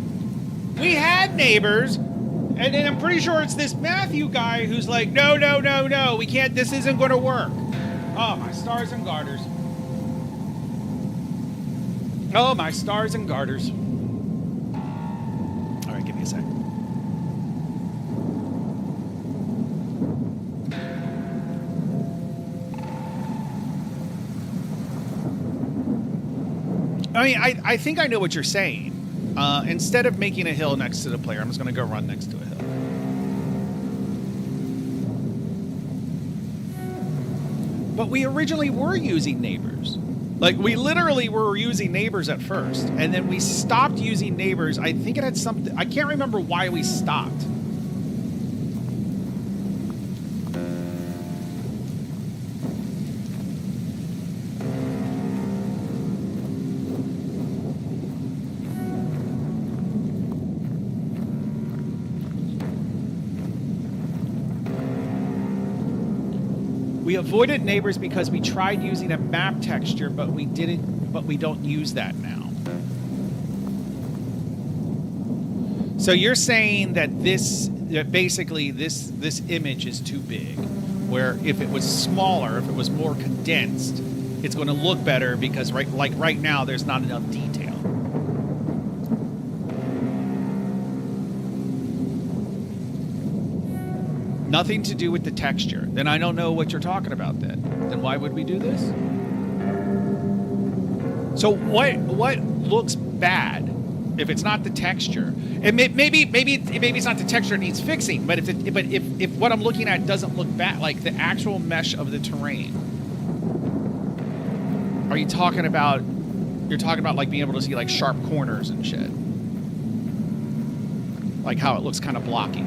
We had neighbors, and then I'm pretty sure it's this Matthew guy who's like, no, we can't, this isn't going to work. Oh, my stars and garters. Oh, my stars and garters. All right, give me a sec. I mean, I think I know what you're saying. Instead of making a hill next to the player, I'm just going to go run next to a hill. But we originally were using neighbors. Like, we literally were using neighbors at first. And then we stopped using neighbors. I think it had something... I can't remember why we stopped. We avoided neighbors because we tried using a map texture, but we don't use that now. So you're saying that basically this image is too big, where if it was smaller, if it was more condensed, it's going to look better because right now there's not enough detail. Nothing to do with the texture. Then I don't know what you're talking about then why would we do this? So what looks bad if it's not the texture? And maybe it's not the texture that needs fixing, but if what I'm looking at doesn't look bad, like the actual mesh of the terrain. Are you talking about like being able to see like sharp corners and shit? Like how it looks kind of blocky.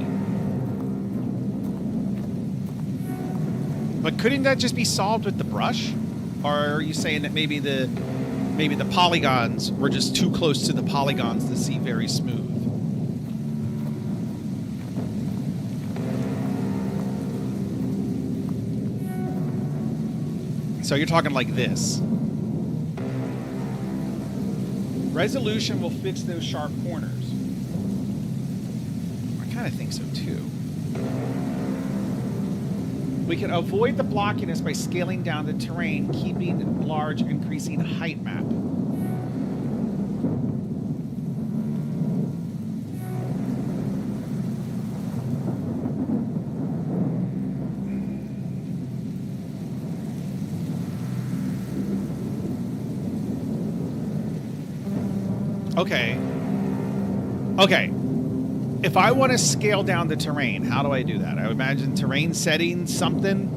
But couldn't that just be solved with the brush? Or are you saying that maybe the polygons were just too close to the polygons to see very smooth? So you're talking like this. Resolution will fix those sharp corners. I kind of think so too. We can avoid the blockiness by scaling down the terrain, keeping large, increasing height map. Okay. If I want to scale down the terrain, how do I do that? I would imagine terrain settings, something.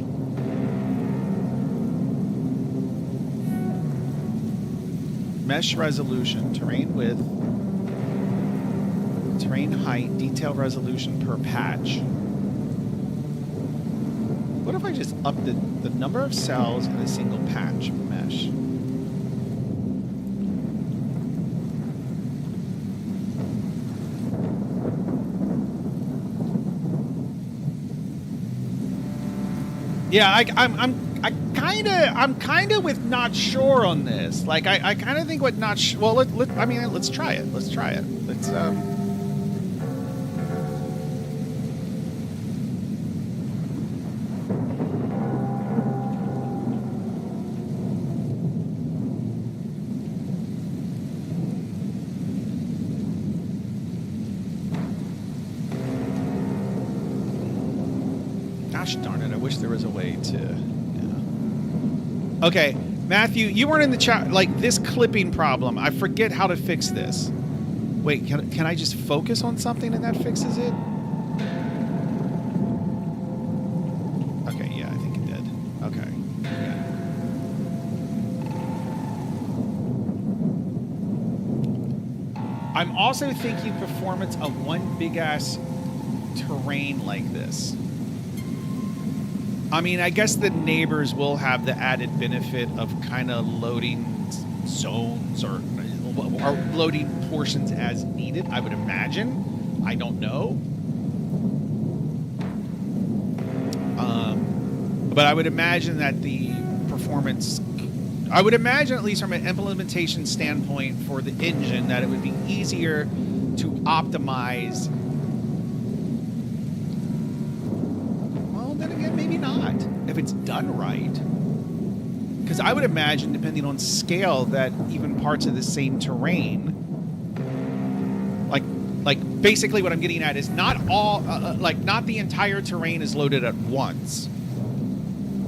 Mesh resolution, terrain width, terrain height, detail resolution per patch. What if I just up the number of cells in a single patch mesh? Yeah, I'm kind of with not sure on this. Like, I kind of think what not. Well, let's try it. Let's try it. Let's. Gosh darn it, I wish there was a way to... Yeah. Okay, Matthew, you weren't in the chat. Like, this clipping problem, I forget how to fix this. Wait, can I just focus on something and that fixes it? Okay, yeah, I think it did. Okay. Yeah. I'm also thinking performance of one big ass terrain like this. I mean, I guess the neighbors will have the added benefit of kind of loading zones or loading portions as needed, I would imagine. I don't know. But I would imagine that the performance, I would imagine, at least from an implementation standpoint for the engine, that it would be easier to optimize. Well, then again, maybe not, if it's done right. Because I would imagine, depending on scale, that even parts of the same terrain, like basically what I'm getting at is not all, not the entire terrain is loaded at once.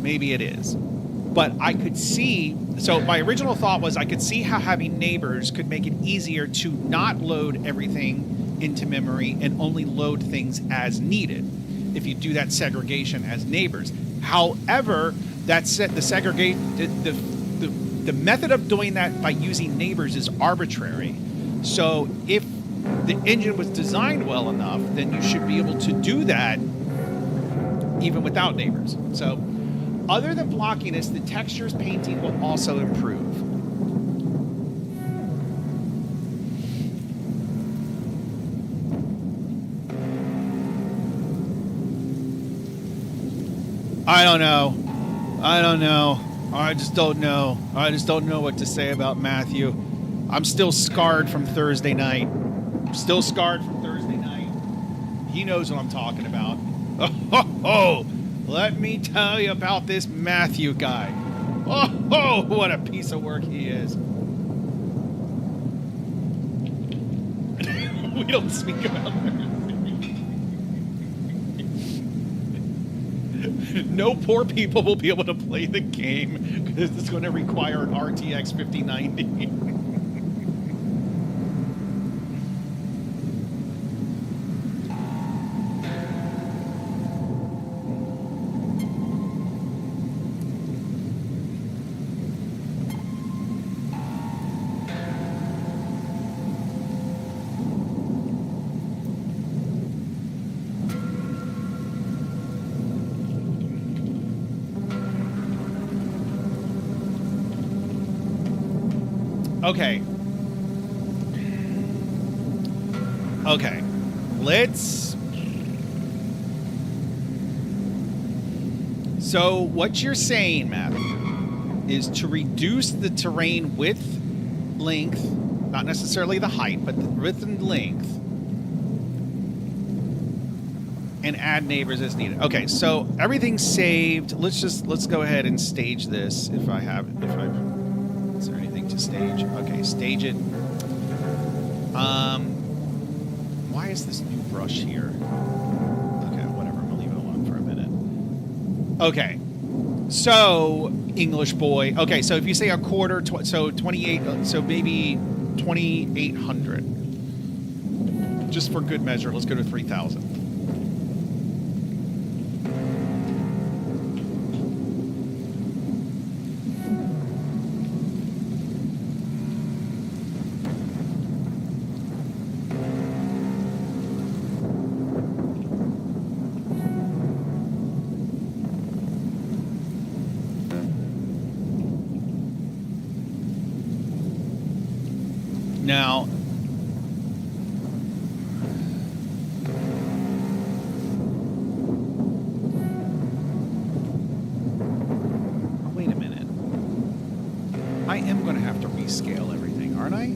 Maybe it is. But I could see, so my original thought was I could see how having neighbors could make it easier to not load everything into memory and only load things as needed if you do that segregation as neighbors. However, the method of doing that by using neighbors is arbitrary. So if the engine was designed well enough, then you should be able to do that even without neighbors. So other than blockiness, the textures painting will also improve. I don't know. I just don't know. I just don't know what to say about Matthew. I'm still scarred from Thursday night. He knows what I'm talking about. Oh, let me tell you about this Matthew guy. Oh, what a piece of work he is. We don't speak about No poor people will be able to play the game because it's going to require an RTX 5090. Okay. Let's... So what you're saying, Matthew, is to reduce the terrain width, length, not necessarily the height, but the width and length, and add neighbors as needed. Okay, so everything's saved. Let's go ahead and stage this. Is there anything to stage? Okay, stage it. Why is this new brush here? Okay, whatever. I'm gonna leave it alone for a minute. Okay, so English boy. Okay, so if you say a quarter, so 28, so maybe 2,800. Just for good measure, let's go to 3,000. Now, wait a minute. I am going to have to rescale everything, aren't I?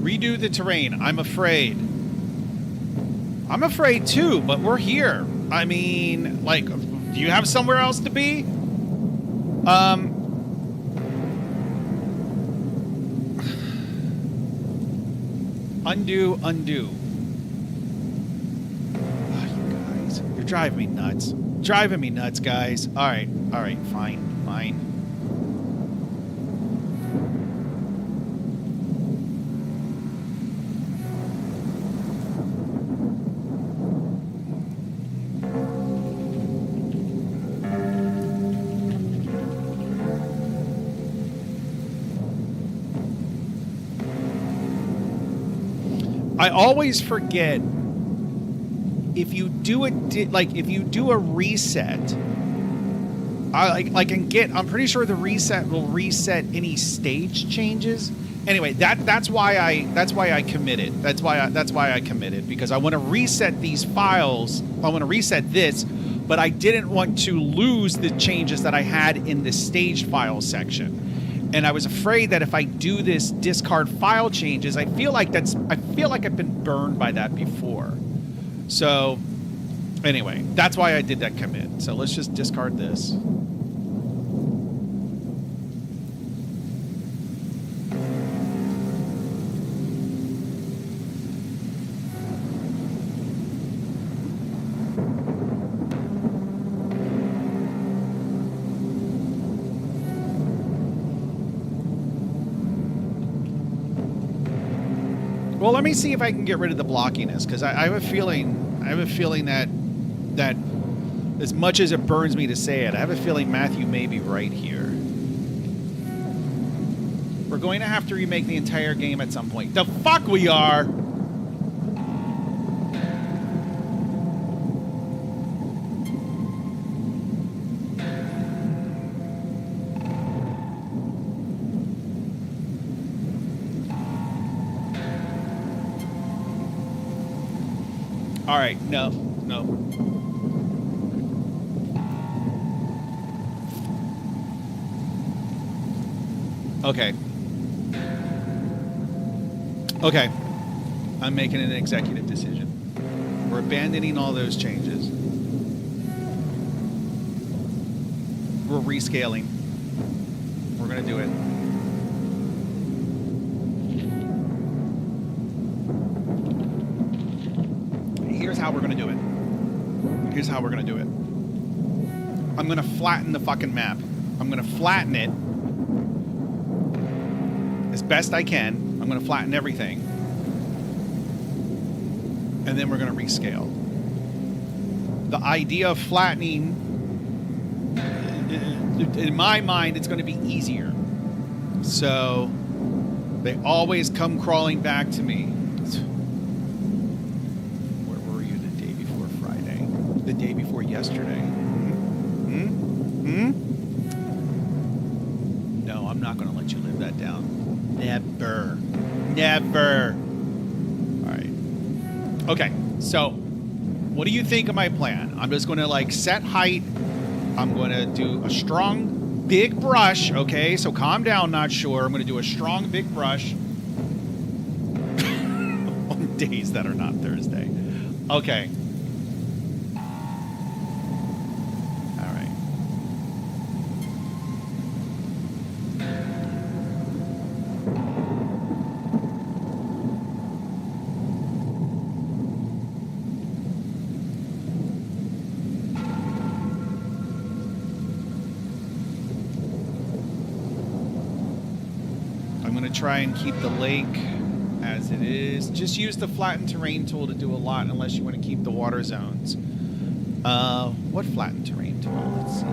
Redo the terrain. I'm afraid. I'm afraid too, but we're here. I mean, like, do you have somewhere else to be? Undo. Oh, you guys, you're driving me nuts. Driving me nuts, guys. All right, fine. I always forget if you do a reset. I'm pretty sure the reset will reset any stage changes. Anyway, that's why I committed. That's why I committed, because I want to reset these files. I want to reset this, but I didn't want to lose the changes that I had in the stage file section. And I was afraid that if I do this discard file changes, I feel like I've been burned by that before. So anyway, that's why I did that commit. So let's just discard this. Well, let me see if I can get rid of the blockiness, because I have a feeling that as much as it burns me to say it, I have a feeling Matthew may be right here. We're going to have to remake the entire game at some point. The fuck we are! All right, no. Okay. I'm making an executive decision. We're abandoning all those changes. We're rescaling. We're going to do it. Here's how we're going to do it. I'm going to flatten the fucking map. I'm going to flatten it as best I can. I'm going to flatten everything. And then we're going to rescale. The idea of flattening, in my mind, it's going to be easier. So they always come crawling back to me. The day before yesterday. No, I'm not going to let you live that down. Never. All right. Okay, so what do you think of my plan? I'm just going to set height. I'm going to do a strong, big brush. Okay, so calm down, not sure. I'm going to do a strong, big brush on days that are not Thursday. Okay. Try and keep the lake as it is. Just use the flatten terrain tool to do a lot, unless you want to keep the water zones. What flatten terrain tool? Let's see.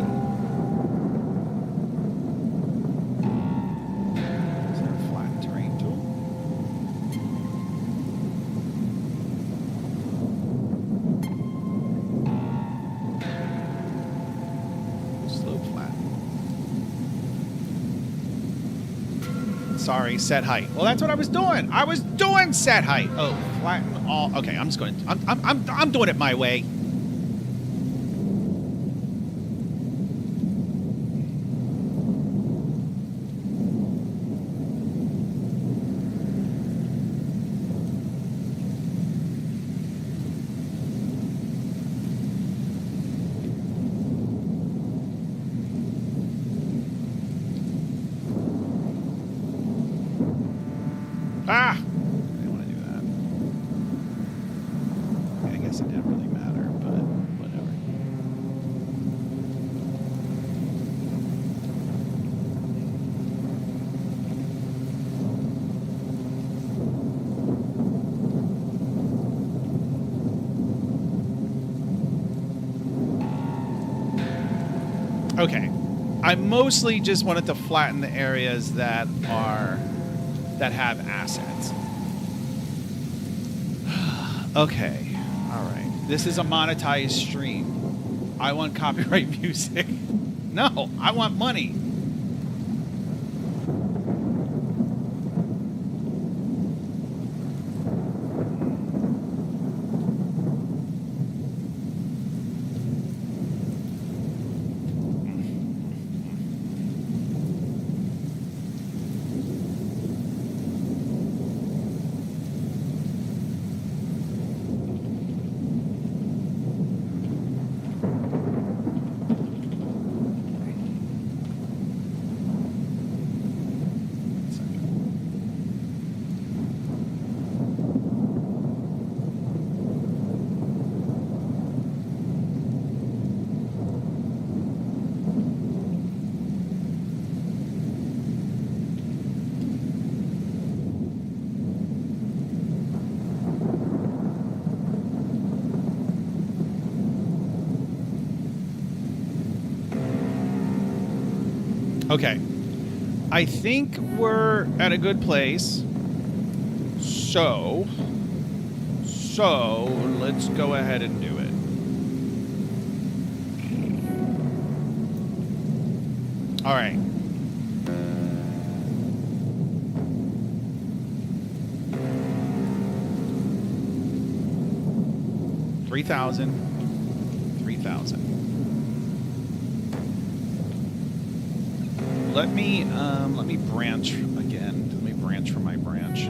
Is there a flatten terrain tool? Slope flatten. Sorry, set height. Well, that's what I was doing. I was doing set height. Oh, flatten all. Okay, I'm just going to. I'm doing it my way. Okay. I mostly just wanted to flatten the areas that have assets. Okay. All right. This is a monetized stream. I want copyright music. No, I want money. Okay. I think we're at a good place. So let's go ahead and do it. All right. $3,000. Let me branch again. Let me branch from my branch.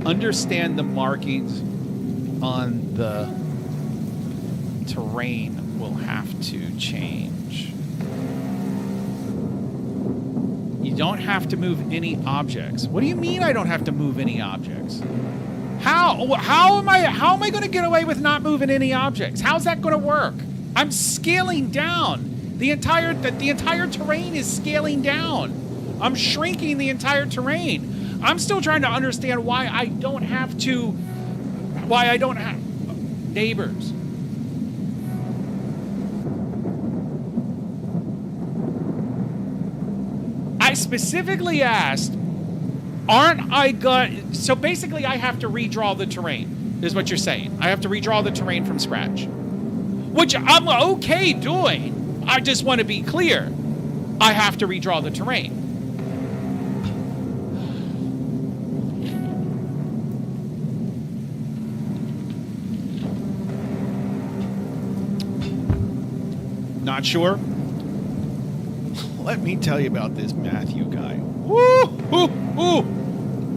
Understand the markings on the terrain will have to change. You don't have to move any objects. What do you mean I don't have to move any objects? How am I going to get away with not moving any objects? How's that going to work? I'm scaling down. The entire terrain is scaling down. I'm shrinking the entire terrain. I'm still trying to understand why I don't have neighbors. I specifically asked, so basically I have to redraw the terrain, is what you're saying. I have to redraw the terrain from scratch, which I'm okay doing. I just want to be clear. I have to redraw the terrain. Not sure? Let me tell you about this Matthew guy. Woo! Hoo, hoo.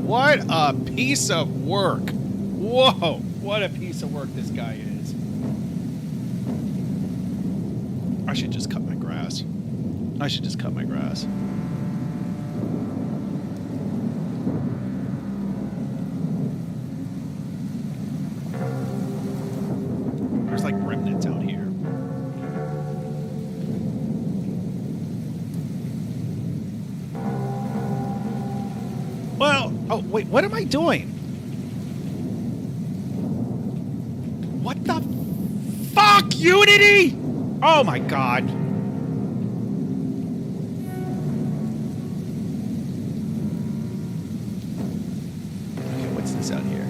What a piece of work. Whoa! What a piece of work this guy is. I should just cut my grass. There's like remnants out here. Well, oh, wait, what am I doing? What the fuck, Unity? Oh my God. Okay, what's this out here?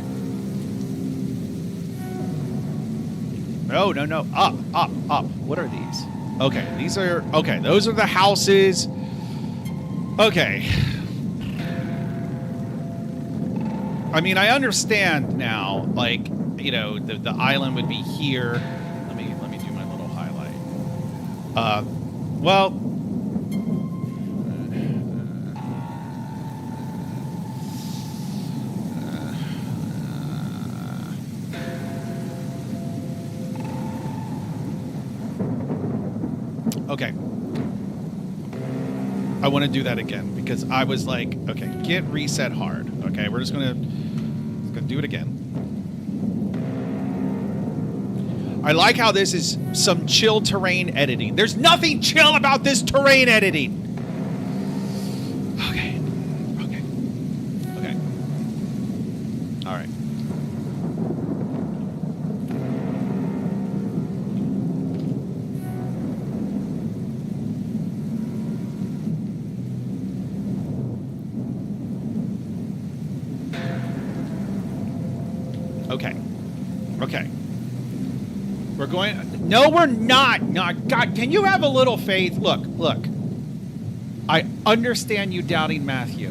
No. Up. What are these? Okay, these are... Okay, those are the houses. Okay. I mean, I understand now, like, you know, the island would be here. Let me do my little highlight. Well... Okay. I want to do that again because I was like, okay, get reset hard. Okay, we're just gonna do it again. I like how this is some chill terrain editing. There's nothing chill about this terrain editing. Okay. All right. Okay. We're going... No, we're not. Not... God, can you have a little faith? Look. I understand you doubting Matthew.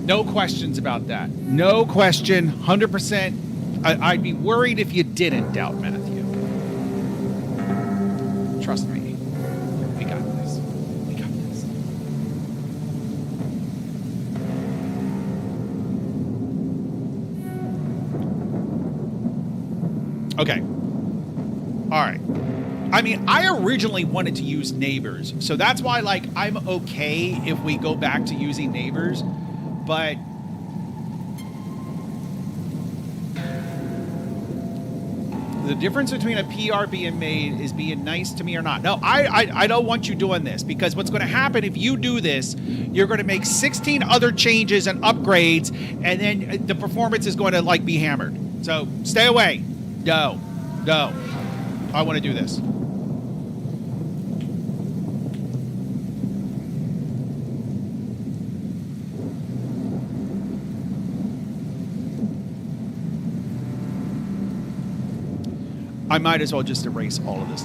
No questions about that. No question. 100%. I'd be worried if you didn't doubt Matthew. Trust me. We got this. Okay. All right. I mean, I originally wanted to use neighbors, so that's why, like, I'm okay if we go back to using neighbors, but the difference between a PR being made is being nice to me or not. No, I don't want you doing this, because what's going to happen if you do this, you're going to make 16 other changes and upgrades, and then the performance is going to, like, be hammered. So stay away. No. I want to do this. I might as well just erase all of this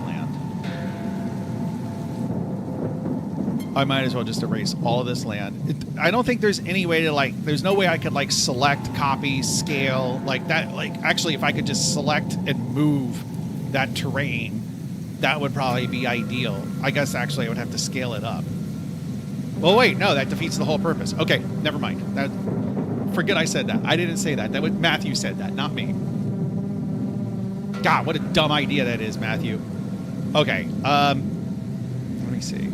land. I don't think there's any way to, like, there's no way I could, like, select, copy, scale, like that. Like, actually, if I could just select and move that terrain, that would probably be ideal. I guess, actually, I would have to scale it up. Well, wait, no, that defeats the whole purpose. Okay, never mind. Forget I said that. I didn't say that. That was Matthew said that, not me. God, what a dumb idea that is, Matthew. Okay, let me see.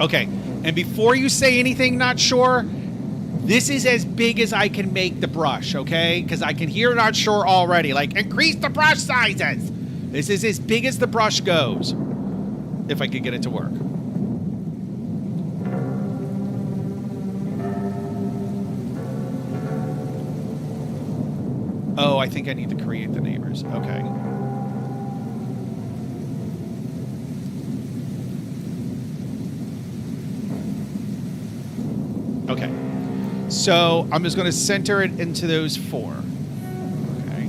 Okay, and before you say anything not sure, this is as big as I can make the brush, okay? Because I can hear not sure already. Like, increase the brush sizes! This is as big as the brush goes. If I could get it to work. Oh, I think I need to create the neighbors. Okay. Okay. So I'm just going to center it into those 4. Okay.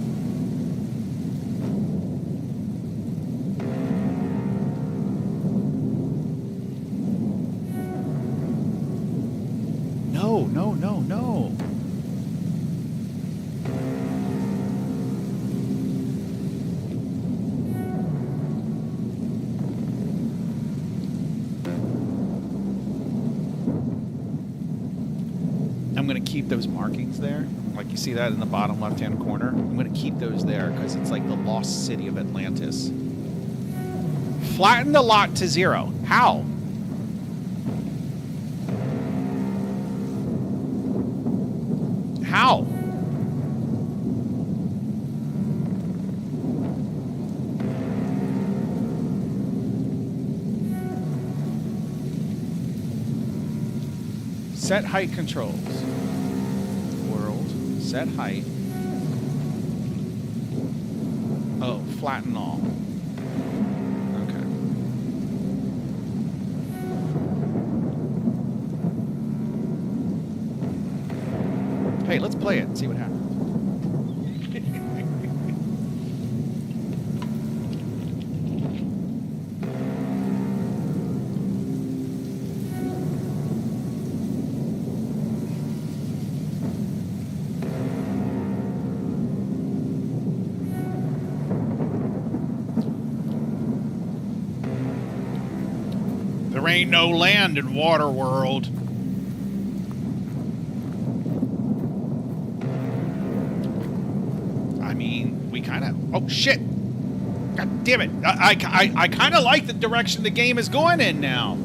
No. I'm going to keep those markings there. Like, you see that in the bottom left-hand corner? I'm going to keep those there because it's like the lost city of Atlantis. Flatten the lot to 0. How? How? Set height controls. World. Set height. Oh, flatten all. Okay. Hey, let's play it and see what happens. There ain't no land in Waterworld. I mean, we kind of... Oh, shit. God damn it. I kind of like the direction the game is going in now.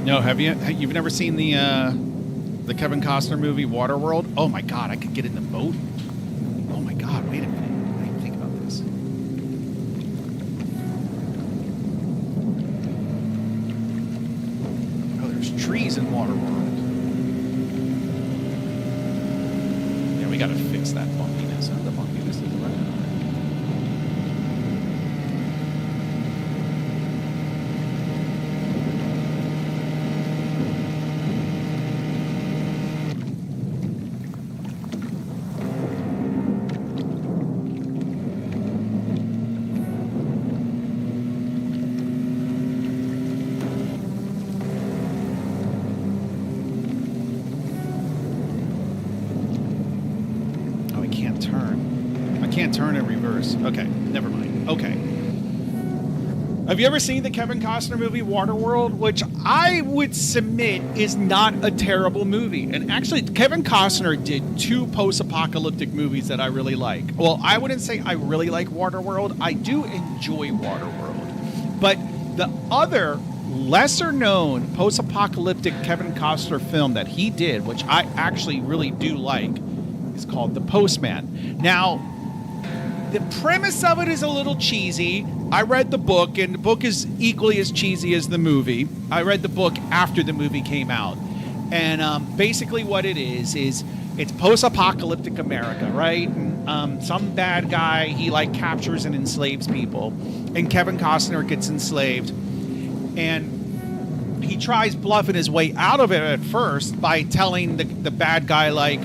No, you've never seen the Kevin Costner movie Waterworld? Oh my god, I could get in the boat. Oh my god, wait a minute. I didn't think about this. Oh, there's trees in Waterworld. Yeah, we gotta fix that bumpiness. The bumpiness is right. Turn and reverse. Okay, never mind. Okay. Have you ever seen the Kevin Costner movie Waterworld? Which I would submit is not a terrible movie. And actually, Kevin Costner did 2 post-apocalyptic movies that I really like. Well, I wouldn't say I really like Waterworld. I do enjoy Waterworld. But the other lesser-known post-apocalyptic Kevin Costner film that he did, which I actually really do like, is called The Postman. Now, the premise of it is a little cheesy. I read the book, and the book is equally as cheesy as the movie. I read the book after the movie came out. And basically what it is it's post-apocalyptic America, right? And, some bad guy, he like captures and enslaves people. And Kevin Costner gets enslaved. And he tries bluffing his way out of it at first by telling the bad guy, like,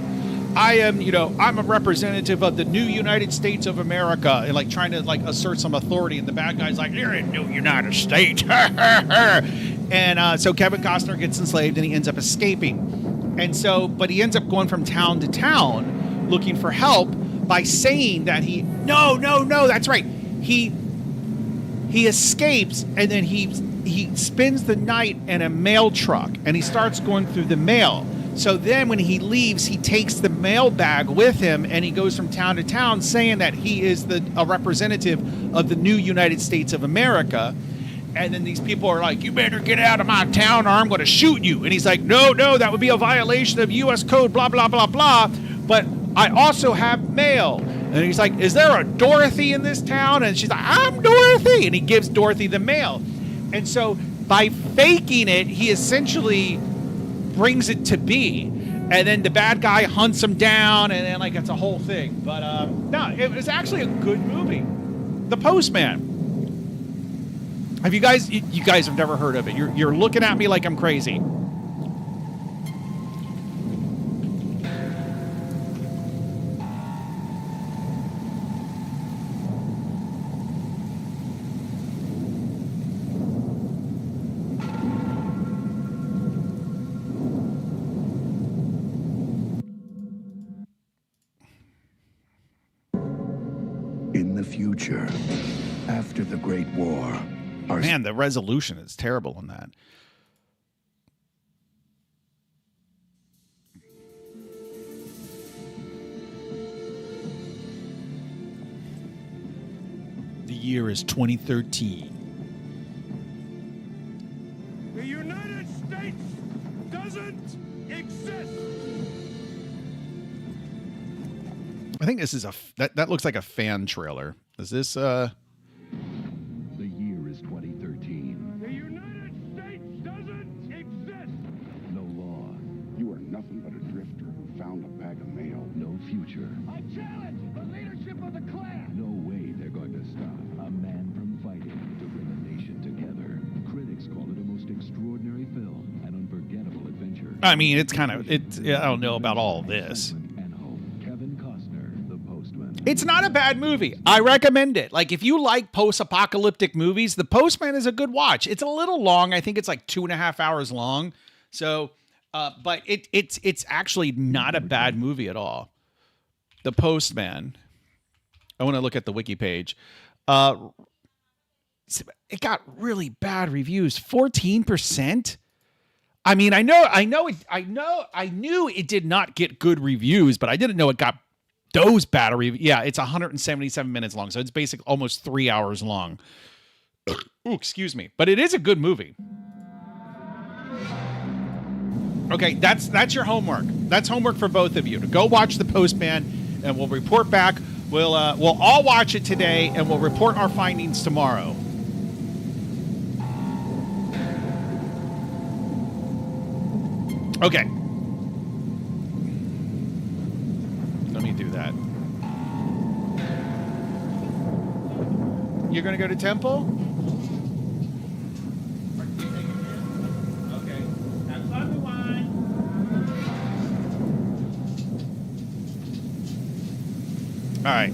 I'm a representative of the new United States of America, and like trying to like assert some authority, and the bad guy's like, you're in new United States. And so Kevin Costner gets enslaved and he ends up escaping. And so, but he ends up going from town to town looking for help by saying that no, that's right. He escapes, and then he spends the night in a mail truck, and he starts going through the mail. So then when he leaves, he takes the mail bag with him, and he goes from town to town saying that he is a representative of the new United States of America. And then these people are like, you better get out of my town or I'm going to shoot you. And he's like, no, that would be a violation of U.S. code, blah, blah, blah, blah. But I also have mail. And he's like, is there a Dorothy in this town? And she's like, I'm Dorothy. And he gives Dorothy the mail. And so by faking it, he essentially brings it to be, and then the bad guy hunts him down, and then like it's a whole thing. But no, it was actually a good movie, The Postman. Have you guys have never heard of it? You're looking at me like I'm crazy. Future, after the Great War. Man, the resolution is terrible in that. The year is 2013. The United States doesn't exist. I think this is that looks like a fan trailer. Is this The year is 2013. The United States doesn't exist. No law. You are nothing but a drifter who found a bag of mail. No future. I challenge the leadership of the Klan. No way they're going to stop a man from fighting to bring a nation together. Critics call it a most extraordinary film, an unforgettable adventure. I mean, it's I don't know about all this. And hope. Kevin Costner It's not a bad movie. I recommend it. Like, if you like post-apocalyptic movies, The Postman is a good watch. It's a little long. I think it's like 2.5 hours long. So, but it's actually not a bad movie at all. The Postman. I want to look at the wiki page. It got really bad reviews. 14%. I mean, I knew it did not get good reviews, but I didn't know it got those bad reviews. Yeah, it's 177 minutes long, so it's basically almost 3 hours long. Ooh, excuse me, but it is a good movie. Okay, that's your homework. That's homework for both of you to go watch The Postman, and we'll report back. We'll all watch it today, and we'll report our findings tomorrow. Okay. Let me do that. You're going to go to Temple? Okay. Have fun, everyone. All right.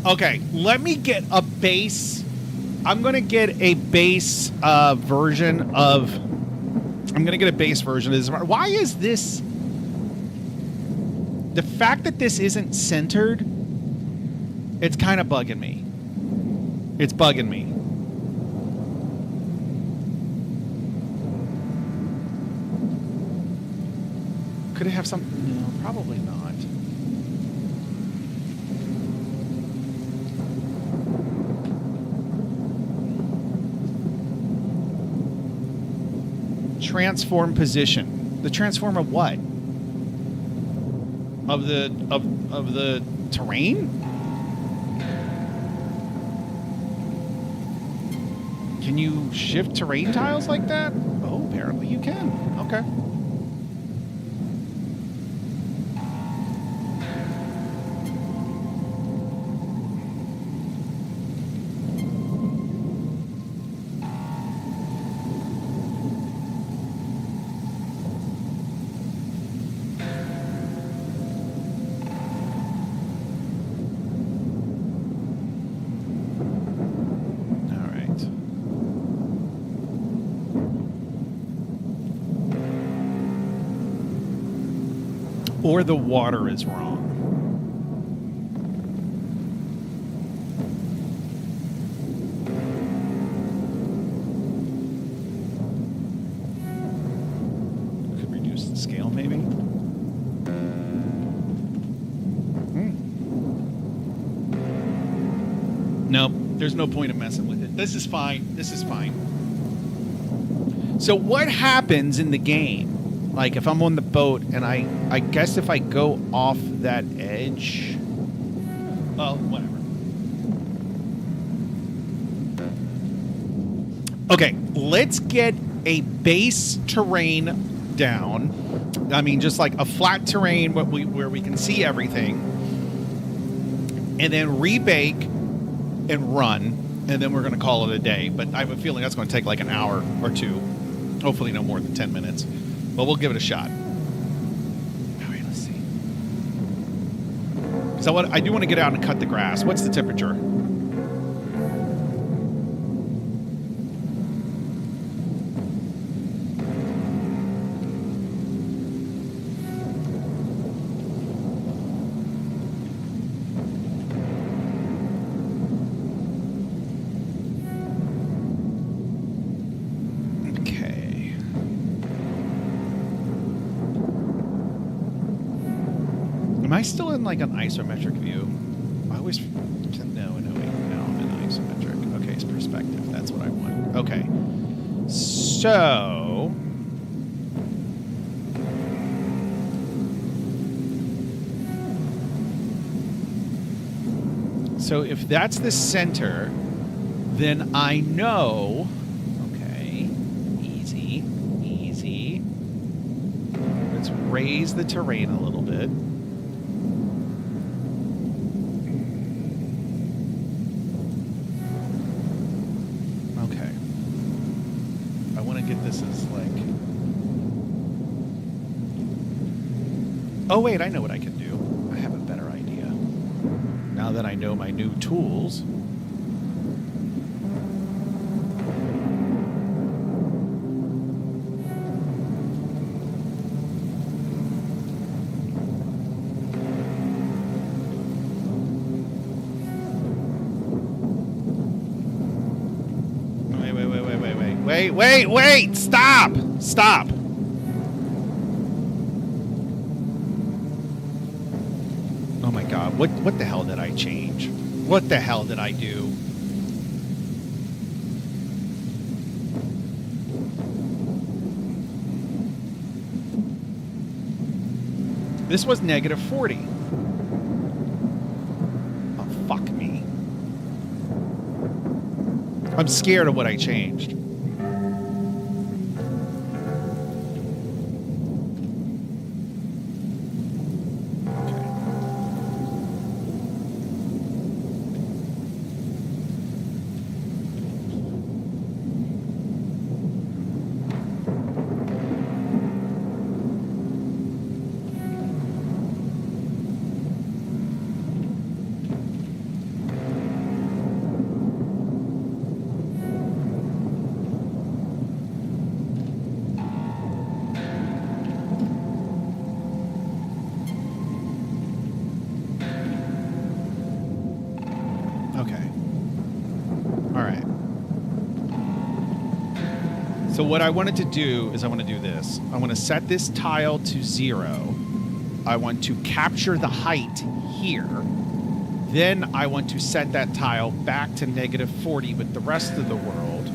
Okay, let me get a base. I'm going to get a base version of... I'm going to get a base version of this. Why is this... The fact that this isn't centered, it's kind of bugging me. It's bugging me. Could it have some... No, probably not. Transform position. The transform of what? Of the terrain? Can you shift terrain tiles like that? Oh, apparently you can. Okay. Or the water is wrong. Could reduce the scale, maybe. Nope, there's no point in messing with it. This is fine. This is fine. So what happens in the game? Like, if I'm on the boat, and I guess if I go off that edge... Well, whatever. Okay, let's get a base terrain down. I mean, just like a flat terrain where we can see everything. And then rebake and run. And then we're going to call it a day. But I have a feeling that's going to take like an hour or two. Hopefully no more than 10 minutes. But we'll give it a shot. All right, let's see. So I do want to get out and cut the grass. What's the temperature? Am I still in like an isometric view? I always no, I'm in isometric. Okay, it's perspective. That's what I want. Okay, so if that's the center, then I know. Okay, easy. Let's raise the terrain a little bit. This is like... Oh, wait, I know what I can do. I have a better idea. now that I know my new tools. Wait! Stop! Stop! Oh my God! What the hell did I change? What the hell did I do? This was negative 40. Oh, fuck me. I'm scared of what I changed. So what I wanted to do is I want to do this. I want to set this tile to 0. I want to capture the height here. Then I want to set that tile back to negative 40 with the rest of the world.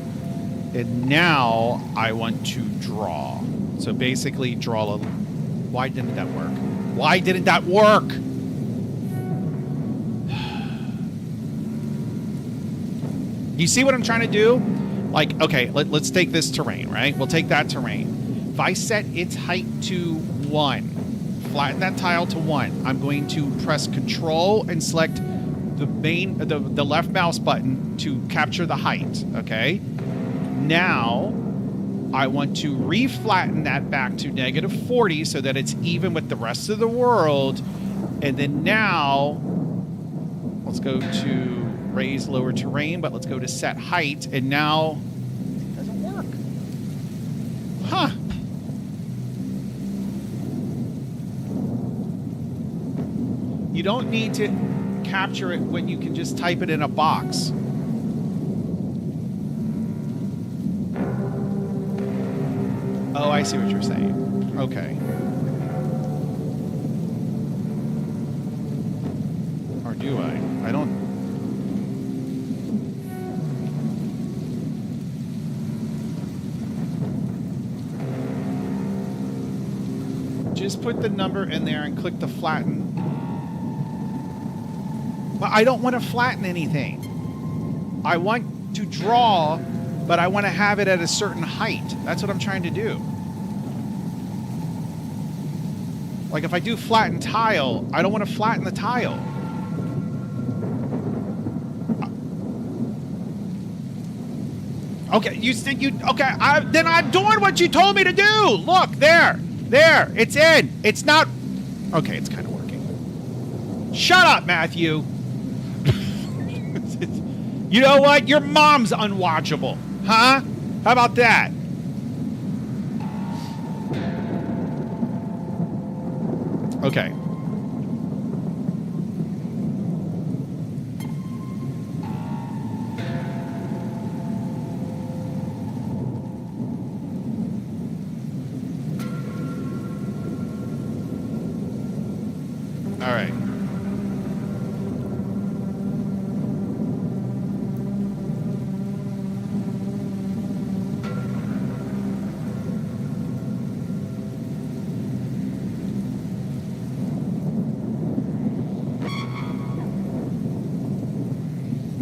And now I want to draw. So basically draw a... Why didn't that work? Why didn't that work? You see what I'm trying to do? Like, okay, let's take this terrain, right? We'll take that terrain. If I set its height to 1, flatten that tile to 1, I'm going to press Control and select the left mouse button to capture the height, okay? Now, I want to reflatten that back to negative 40 so that it's even with the rest of the world. And then now, let's go to raise lower terrain, but let's go to set height, and now it doesn't work. Huh. You don't need to capture it when you can just type it in a box. Oh, I see what you're saying. Okay. Or do I? I don't... Just put the number in there and click the flatten. But I don't want to flatten anything. I want to draw, but I want to have it at a certain height. That's what I'm trying to do. Like if I do flatten tile, I don't want to flatten the tile. Okay, then I'm doing what you told me to do. Look, there, it's in. It's not, okay, it's kind of working. Shut up, Matthew. You know what? Your mom's unwatchable, huh? How about that? Okay. All right.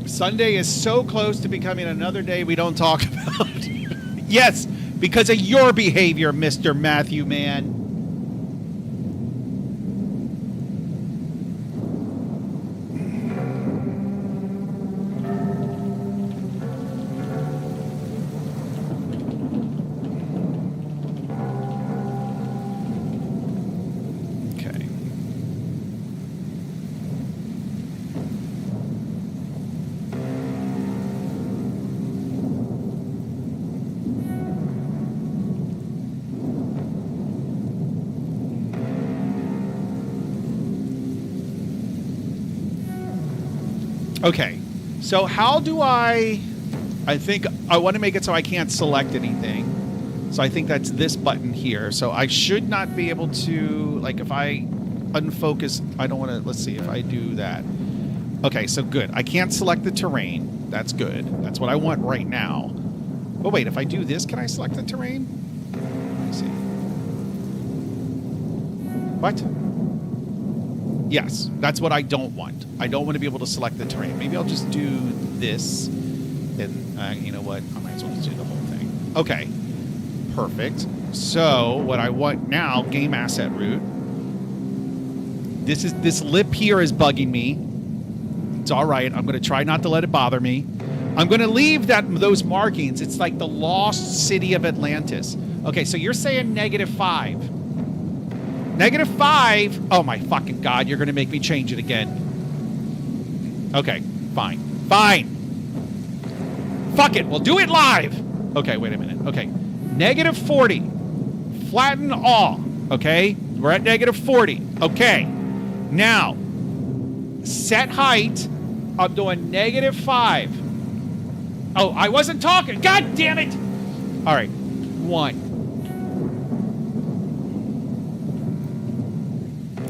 Sunday is so close to becoming another day we don't talk about. Yes, because of your behavior, Mr. Matthew Man. Okay, so how do I think I want to make it so I can't select anything. So I think that's this button here. So I should not be able to, like, if I unfocus, I don't want to, let's see if I do that. Okay, so good. I can't select the terrain. That's good. That's what I want right now. But wait, if I do this, can I select the terrain? Let me see. What? Yes, that's what I don't want. I don't want to be able to select the terrain. Maybe I'll just do this. And you know what? I might as well just do the whole thing. Okay, perfect. So what I want now, game asset root. This lip here is bugging me. It's all right. I'm going to try not to let it bother me. I'm going to leave those markings. It's like the lost city of Atlantis. Okay, so you're saying -5. -5. Oh my fucking God! You're going to make me change it again. Okay, fine, fine. Fuck it. We'll do it live. Okay, wait a minute. Okay, -40. Flatten all. Okay, we're at -40. Okay, now set height. I'm doing -5. Oh, I wasn't talking. God damn it! All right, 1.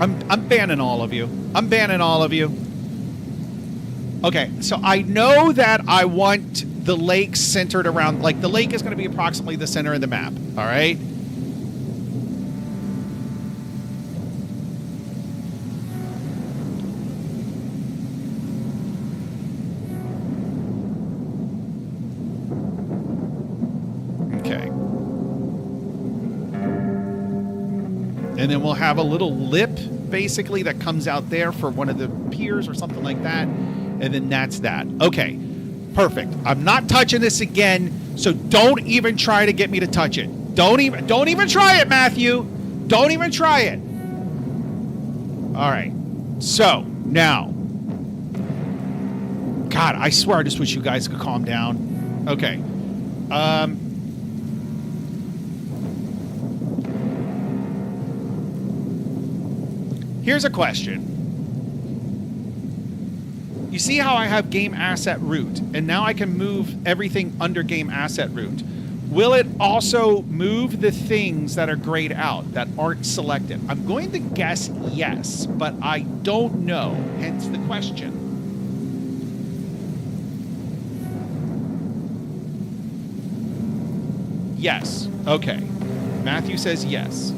I'm banning all of you. I'm banning all of you. Okay, so I know that I want the lake centered around, like the lake is going to be approximately the center of the map. All right. And then we'll have a little lip, basically, that comes out there for one of the piers or something like that. And then that's that. Okay, perfect. I'm not touching this again, so don't even try to get me to touch it. Don't even try it, Matthew. Don't even try it. All right. So, now. God, I swear I just wish you guys could calm down. Okay. Here's a question. You see how I have game asset root, and now I can move everything under game asset root. Will it also move the things that are grayed out, that aren't selected? I'm going to guess yes, but I don't know, hence the question. Yes. Okay. Matthew says yes.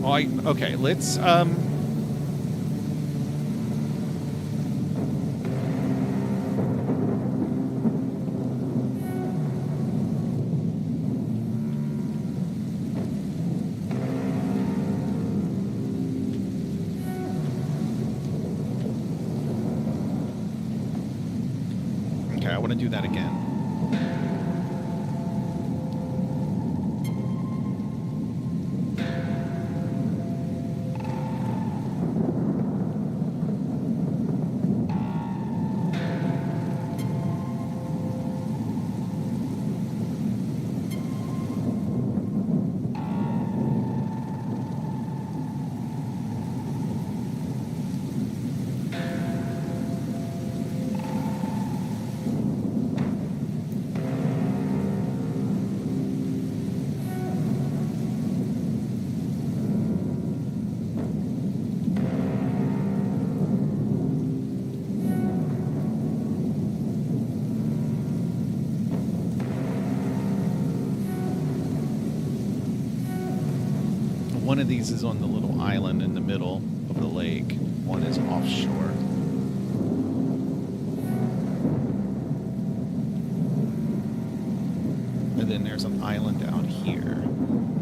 Okay, let's Okay, I want to do that again. One of these is on the little island in the middle of the lake. One is offshore. And then there's an island out here.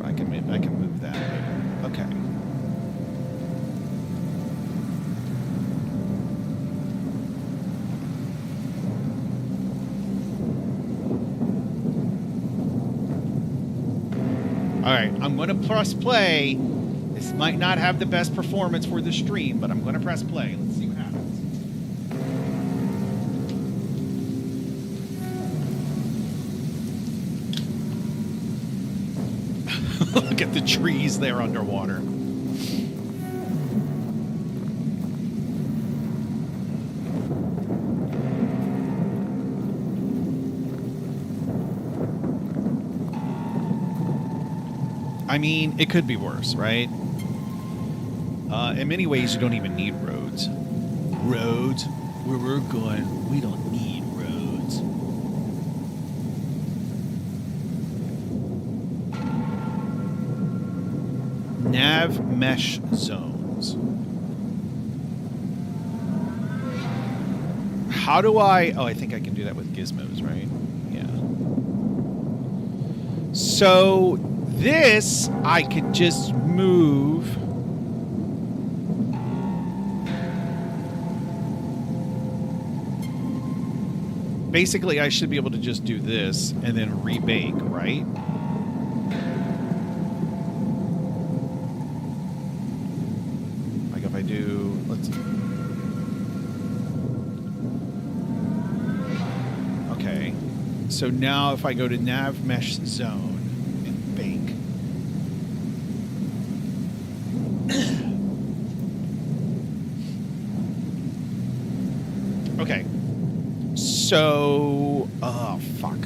I can move that later. Okay. All right, I'm going to press play. This might not have the best performance for the stream, but I'm going to press play. Let's see what happens. Look at the trees there underwater. I mean, it could be worse, right? In many ways, you don't even need roads. Roads? Where we're going, we don't need roads. Nav mesh zones. How do I... Oh, I think I can do that with gizmos, right? Yeah. So this, I could just move... Basically, I should be able to just do this and then rebake, right? Like if I do... Let's... Okay. So now if I go to nav mesh zone and bake. Okay. So, oh fuck.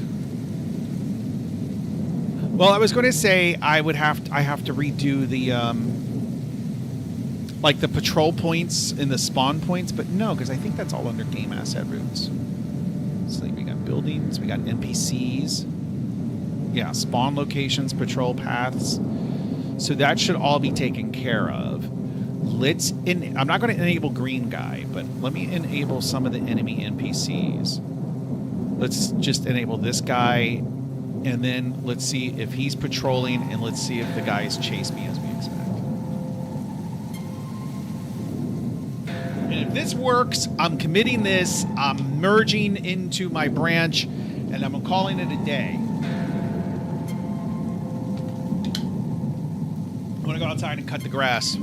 Well, I was going to say I have to redo the like the patrol points and the spawn points, but no, because I think that's all under game asset routes. So we got buildings, we got NPCs, yeah, spawn locations, patrol paths. So that should all be taken care of. I'm not going to enable green guy, but let me enable some of the enemy NPCs. Let's just enable this guy, and then let's see if he's patrolling, and let's see if the guys chase me as we expect. And if this works, I'm committing this, I'm merging into my branch, and I'm calling it a day. I'm going to go outside and cut the grass.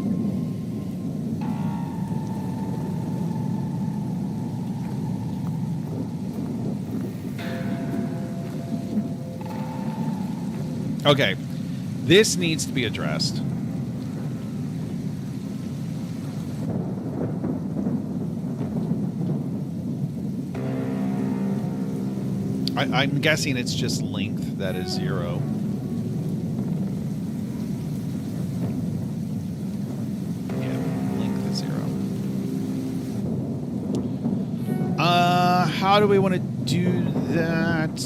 Okay, this needs to be addressed. I'm guessing it's just length that is 0. Yeah, length is 0. How do we want to do that?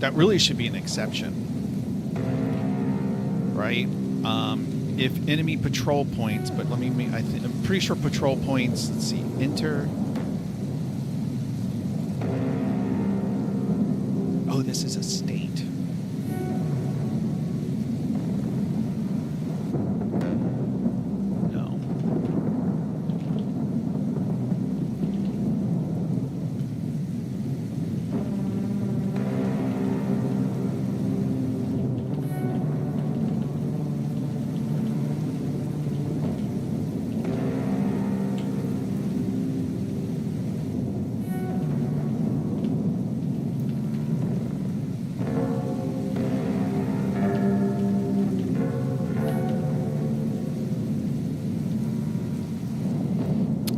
That really should be an exception, right? If enemy patrol points, but let me, I'm pretty sure patrol points, let's see, enter. Oh, this is a state. No.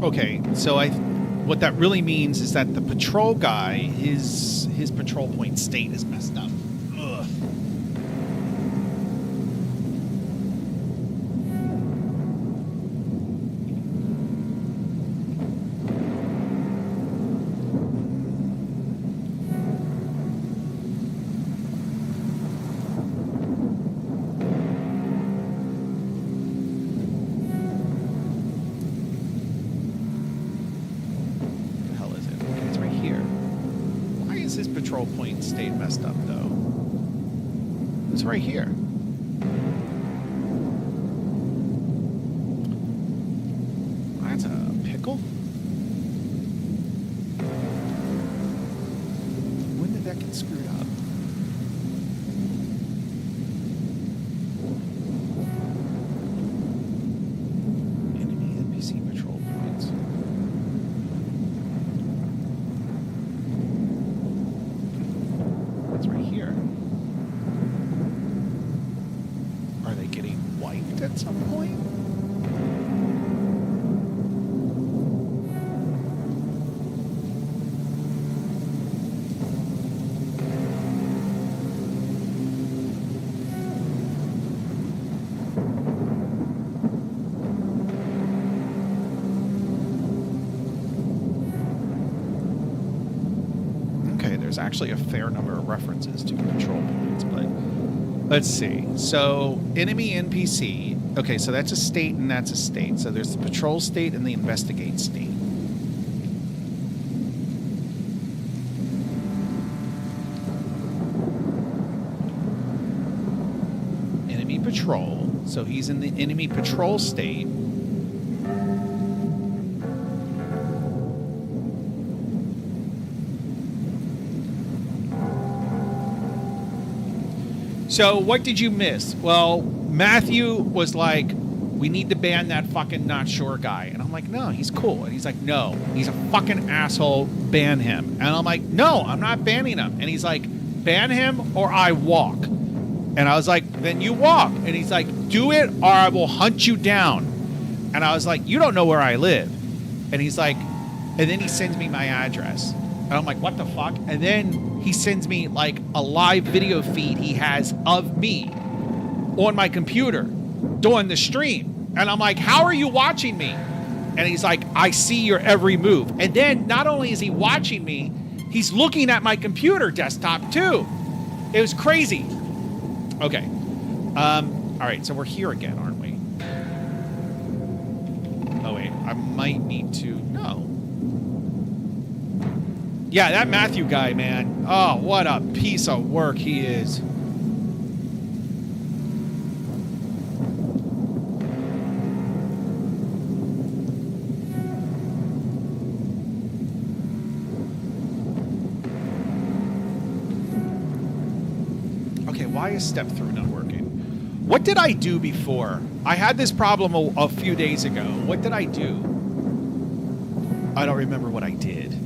Okay, so what that really means is that the patrol guy, his patrol point state is messed up. Ugh. His patrol point stayed messed up, though. It's right here. That's a pickle? When did that get screwed up? Enemy NPC patrol points. Are they getting wiped at some point? actually a fair number of references to control points, but let's see. So, enemy NPC. Okay, so that's a state and that's a state. So there's the patrol state and the investigate state. Enemy patrol. So he's in the enemy patrol state. So what did you miss? Well, Matthew was like, we need to ban that fucking not sure guy. And I'm like, no, he's cool. And he's like, no, he's a fucking asshole. Ban him. And I'm like, no, I'm not banning him. And he's like, ban him or I walk. And I was like, then you walk. And he's like, do it or I will hunt you down. And I was like, you don't know where I live. And he's like, and then he sends me my address. And I'm like, what the fuck? And then he sends me like a live video feed he has of me on my computer doing the stream. And I'm like, how are you watching me? And he's like, I see your every move. And then not only is he watching me, he's looking at my computer desktop too. It was crazy. Okay. All right, so we're here again, aren't we? Oh, wait. I might need to... No. Yeah, that Matthew guy, man. Oh, what a piece of work he is. Okay, why is step through not working? What did I do before? I had this problem a few days ago. What did I do? I don't remember what I did.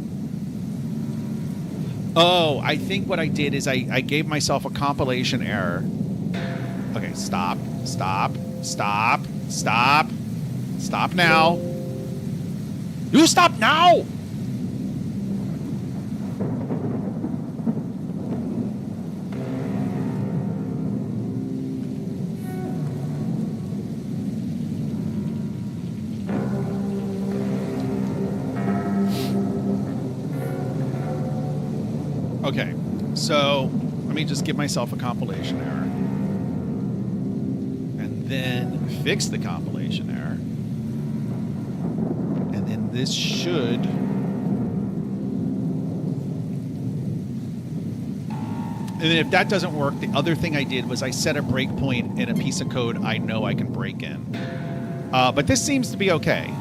Oh, I think what I did is I gave myself a compilation error. Okay, stop, stop, stop, stop, stop now. You stop now! Okay, so let me just give myself a compilation error. And then fix the compilation error. And then this should... And then if that doesn't work, the other thing I did was I set a breakpoint in a piece of code I know I can break in. But this seems to be okay.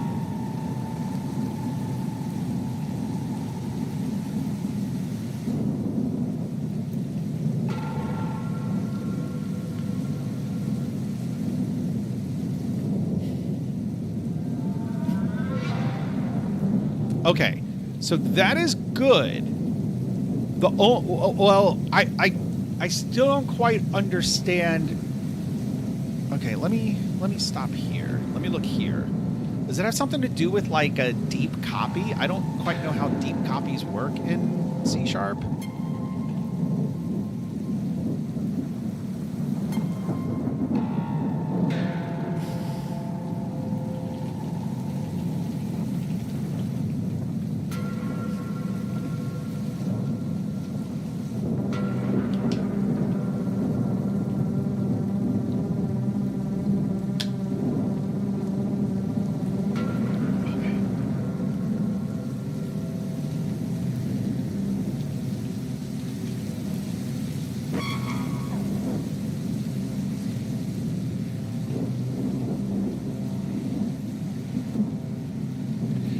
Okay, so that is good. Well, I still don't quite understand. Okay, let me stop here. Let me look here. Does it have something to do with like a deep copy? I don't quite know how deep copies work in C#.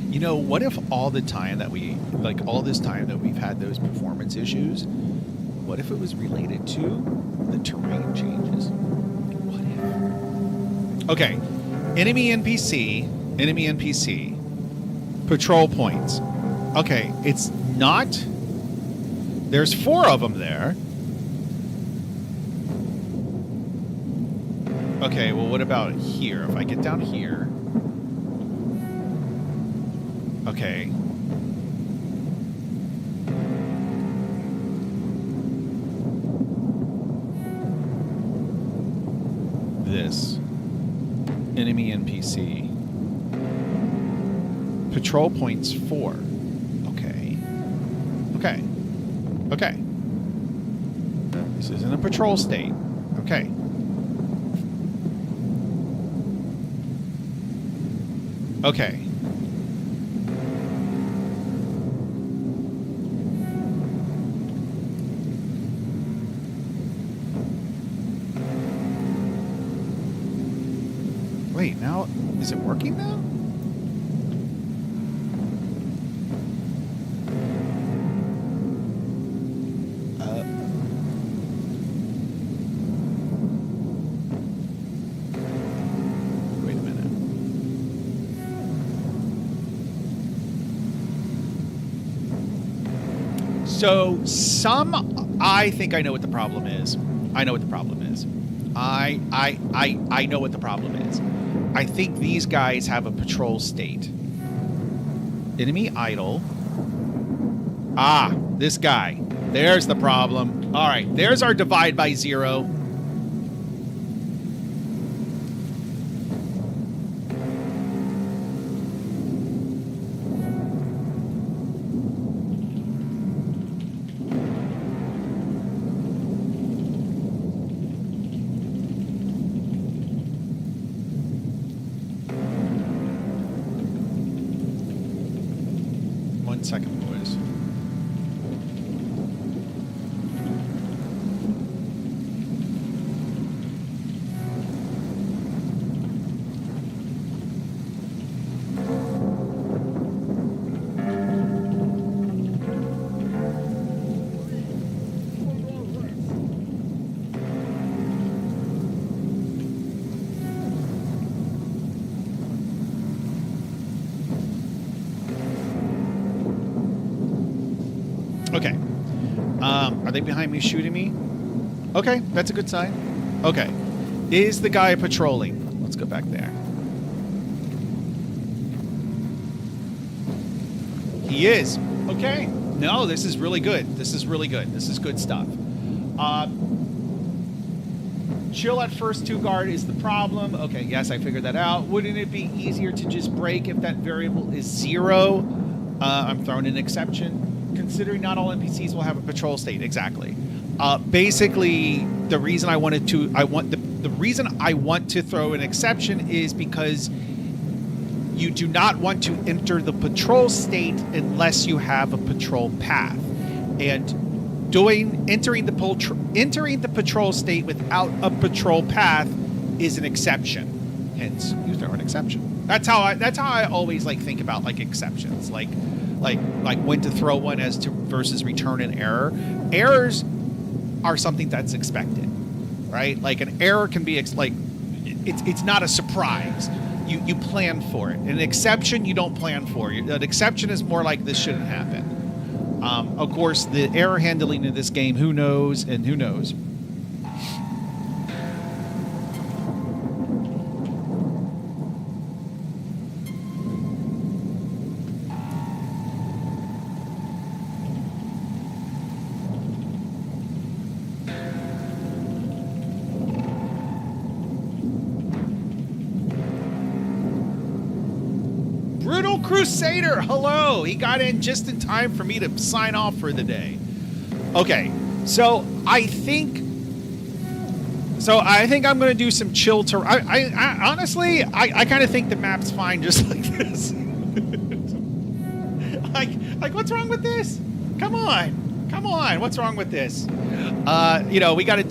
You know, what if all the time that all this time that we've had those performance issues, what if it was related to the terrain changes? What if? Okay, enemy NPC, patrol points. Okay, it's not, there's 4 of them there. Okay, well, what about here? If I get down here, okay. This. Enemy NPC. Patrol points 4. Okay. Okay. Okay. This isn't a patrol state. Okay. Okay. Wait, now, is it working now? Wait a minute. So, I think I know what the problem is. I know what the problem is. I know what the problem is. I think these guys have a patrol state. Enemy idle. Ah, this guy. There's the problem. All right, there's our divide by 0. One second, boys. Okay. Are they behind me shooting me? Okay, that's a good sign. Okay. Is the guy patrolling? Let's go back there. He is. Okay. No, this is really good. This is really good. This is good stuff. Chill at first 2 guard is the problem. Okay, yes, I figured that out. Wouldn't it be easier to just break if that variable is 0? I'm throwing an exception. Considering not all NPCs will have a patrol state. Exactly. Basically, the reason I want to throw an exception is because you do not want to enter the patrol state unless you have a patrol path, and entering the patrol state without a patrol path is an exception. Hence, you throw an exception. That's how I always think about exceptions, like when to throw one as to versus return an error. Errors are something that's expected, right? Like an error can be it's not a surprise. You plan for it. An exception you don't plan for. An exception is more like this shouldn't happen. Of course, the error handling in this game, who knows and who knows. Brutal Crusader, hello. He got in just in time for me to sign off for the day. Okay, so I think I'm going to do some chill to. I honestly, I kind of think the map's fine just like this. like what's wrong with this? Come on, what's wrong with this? We got to,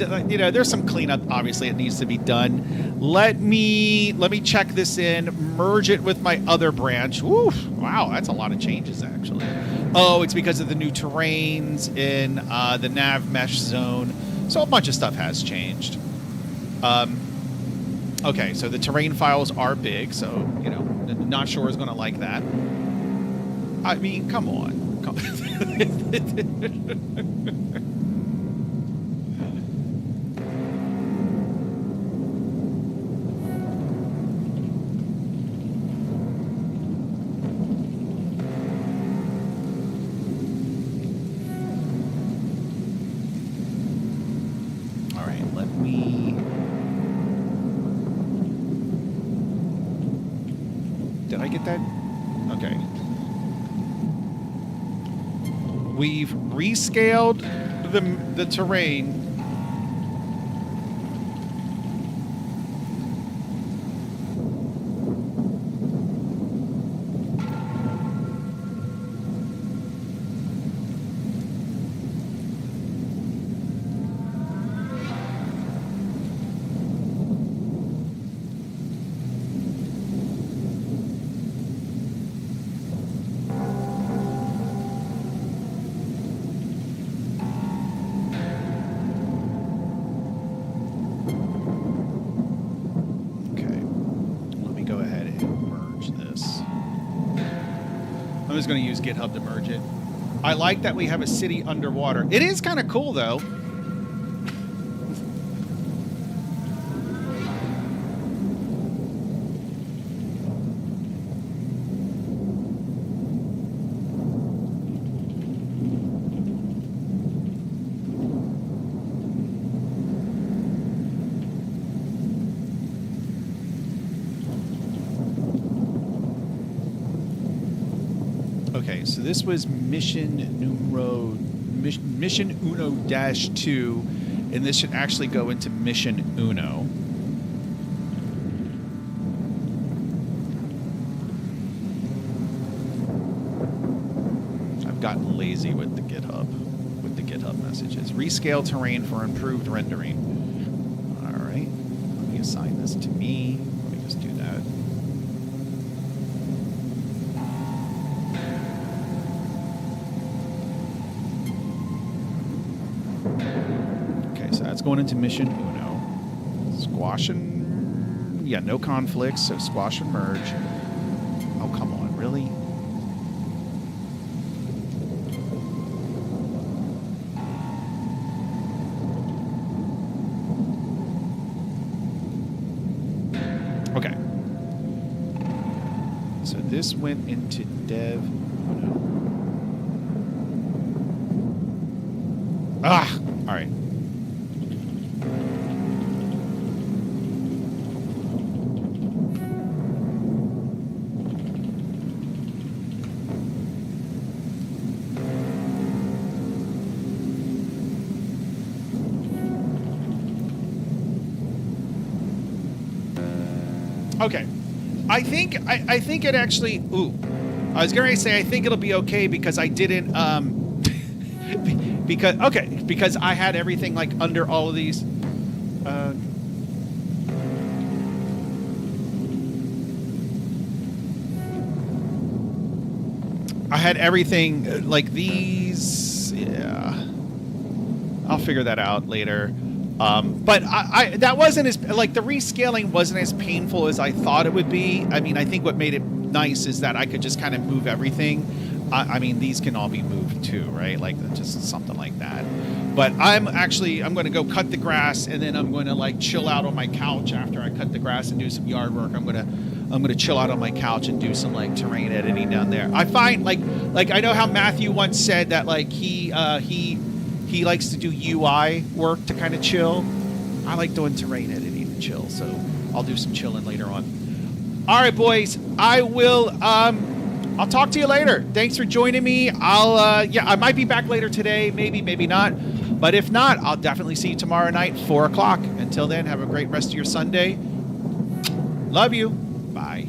there's some cleanup. Obviously, it needs to be done. Let me check this in, merge it with my other branch. Oof, wow, that's a lot of changes actually. Oh, it's because of the new terrains in the nav mesh zone. So a bunch of stuff has changed. Okay, so the terrain files are big, so not sure is going to like that. I mean, come on. All right, let me. Did I get that? Okay. We've rescaled the terrain. I'm just going to use GitHub to merge it. I like that we have a city underwater. It is kind of cool, though. Okay, so this was mission Uno-2, and this should actually go into mission Uno. I've gotten lazy with the GitHub messages. Rescale terrain for improved rendering. All right, let me assign this to me. Let me just do that. So that's going into mission Uno. Squash and... yeah, no conflicts, so squash and merge. Oh, come on, really? Okay. So this went into dev Uno. Ah! All right. Okay, I think it actually. Ooh, I was going to say I think it'll be okay because I didn't. Because I had everything like under all of these. I had everything like these. Yeah, I'll figure that out later. But I that wasn't as, like, the rescaling wasn't as painful as I thought it would be. I mean, I think what made it nice is that I could just kind of move everything. I mean, these can all be moved too, right? Like just something like that. But I'm going to go cut the grass, and then I'm going to like chill out on my couch after I cut the grass and do some yard work. I'm going to chill out on my couch and do some like terrain editing down there. I find like I know how Matthew once said that like he likes to do UI work to kind of chill. I like doing terrain editing to chill, so I'll do some chilling later on. All right, boys, I'll talk to you later. Thanks for joining me. I might be back later today, maybe not. But if not, I'll definitely see you tomorrow night, 4 o'clock. Until then, have a great rest of your Sunday. Love you. Bye.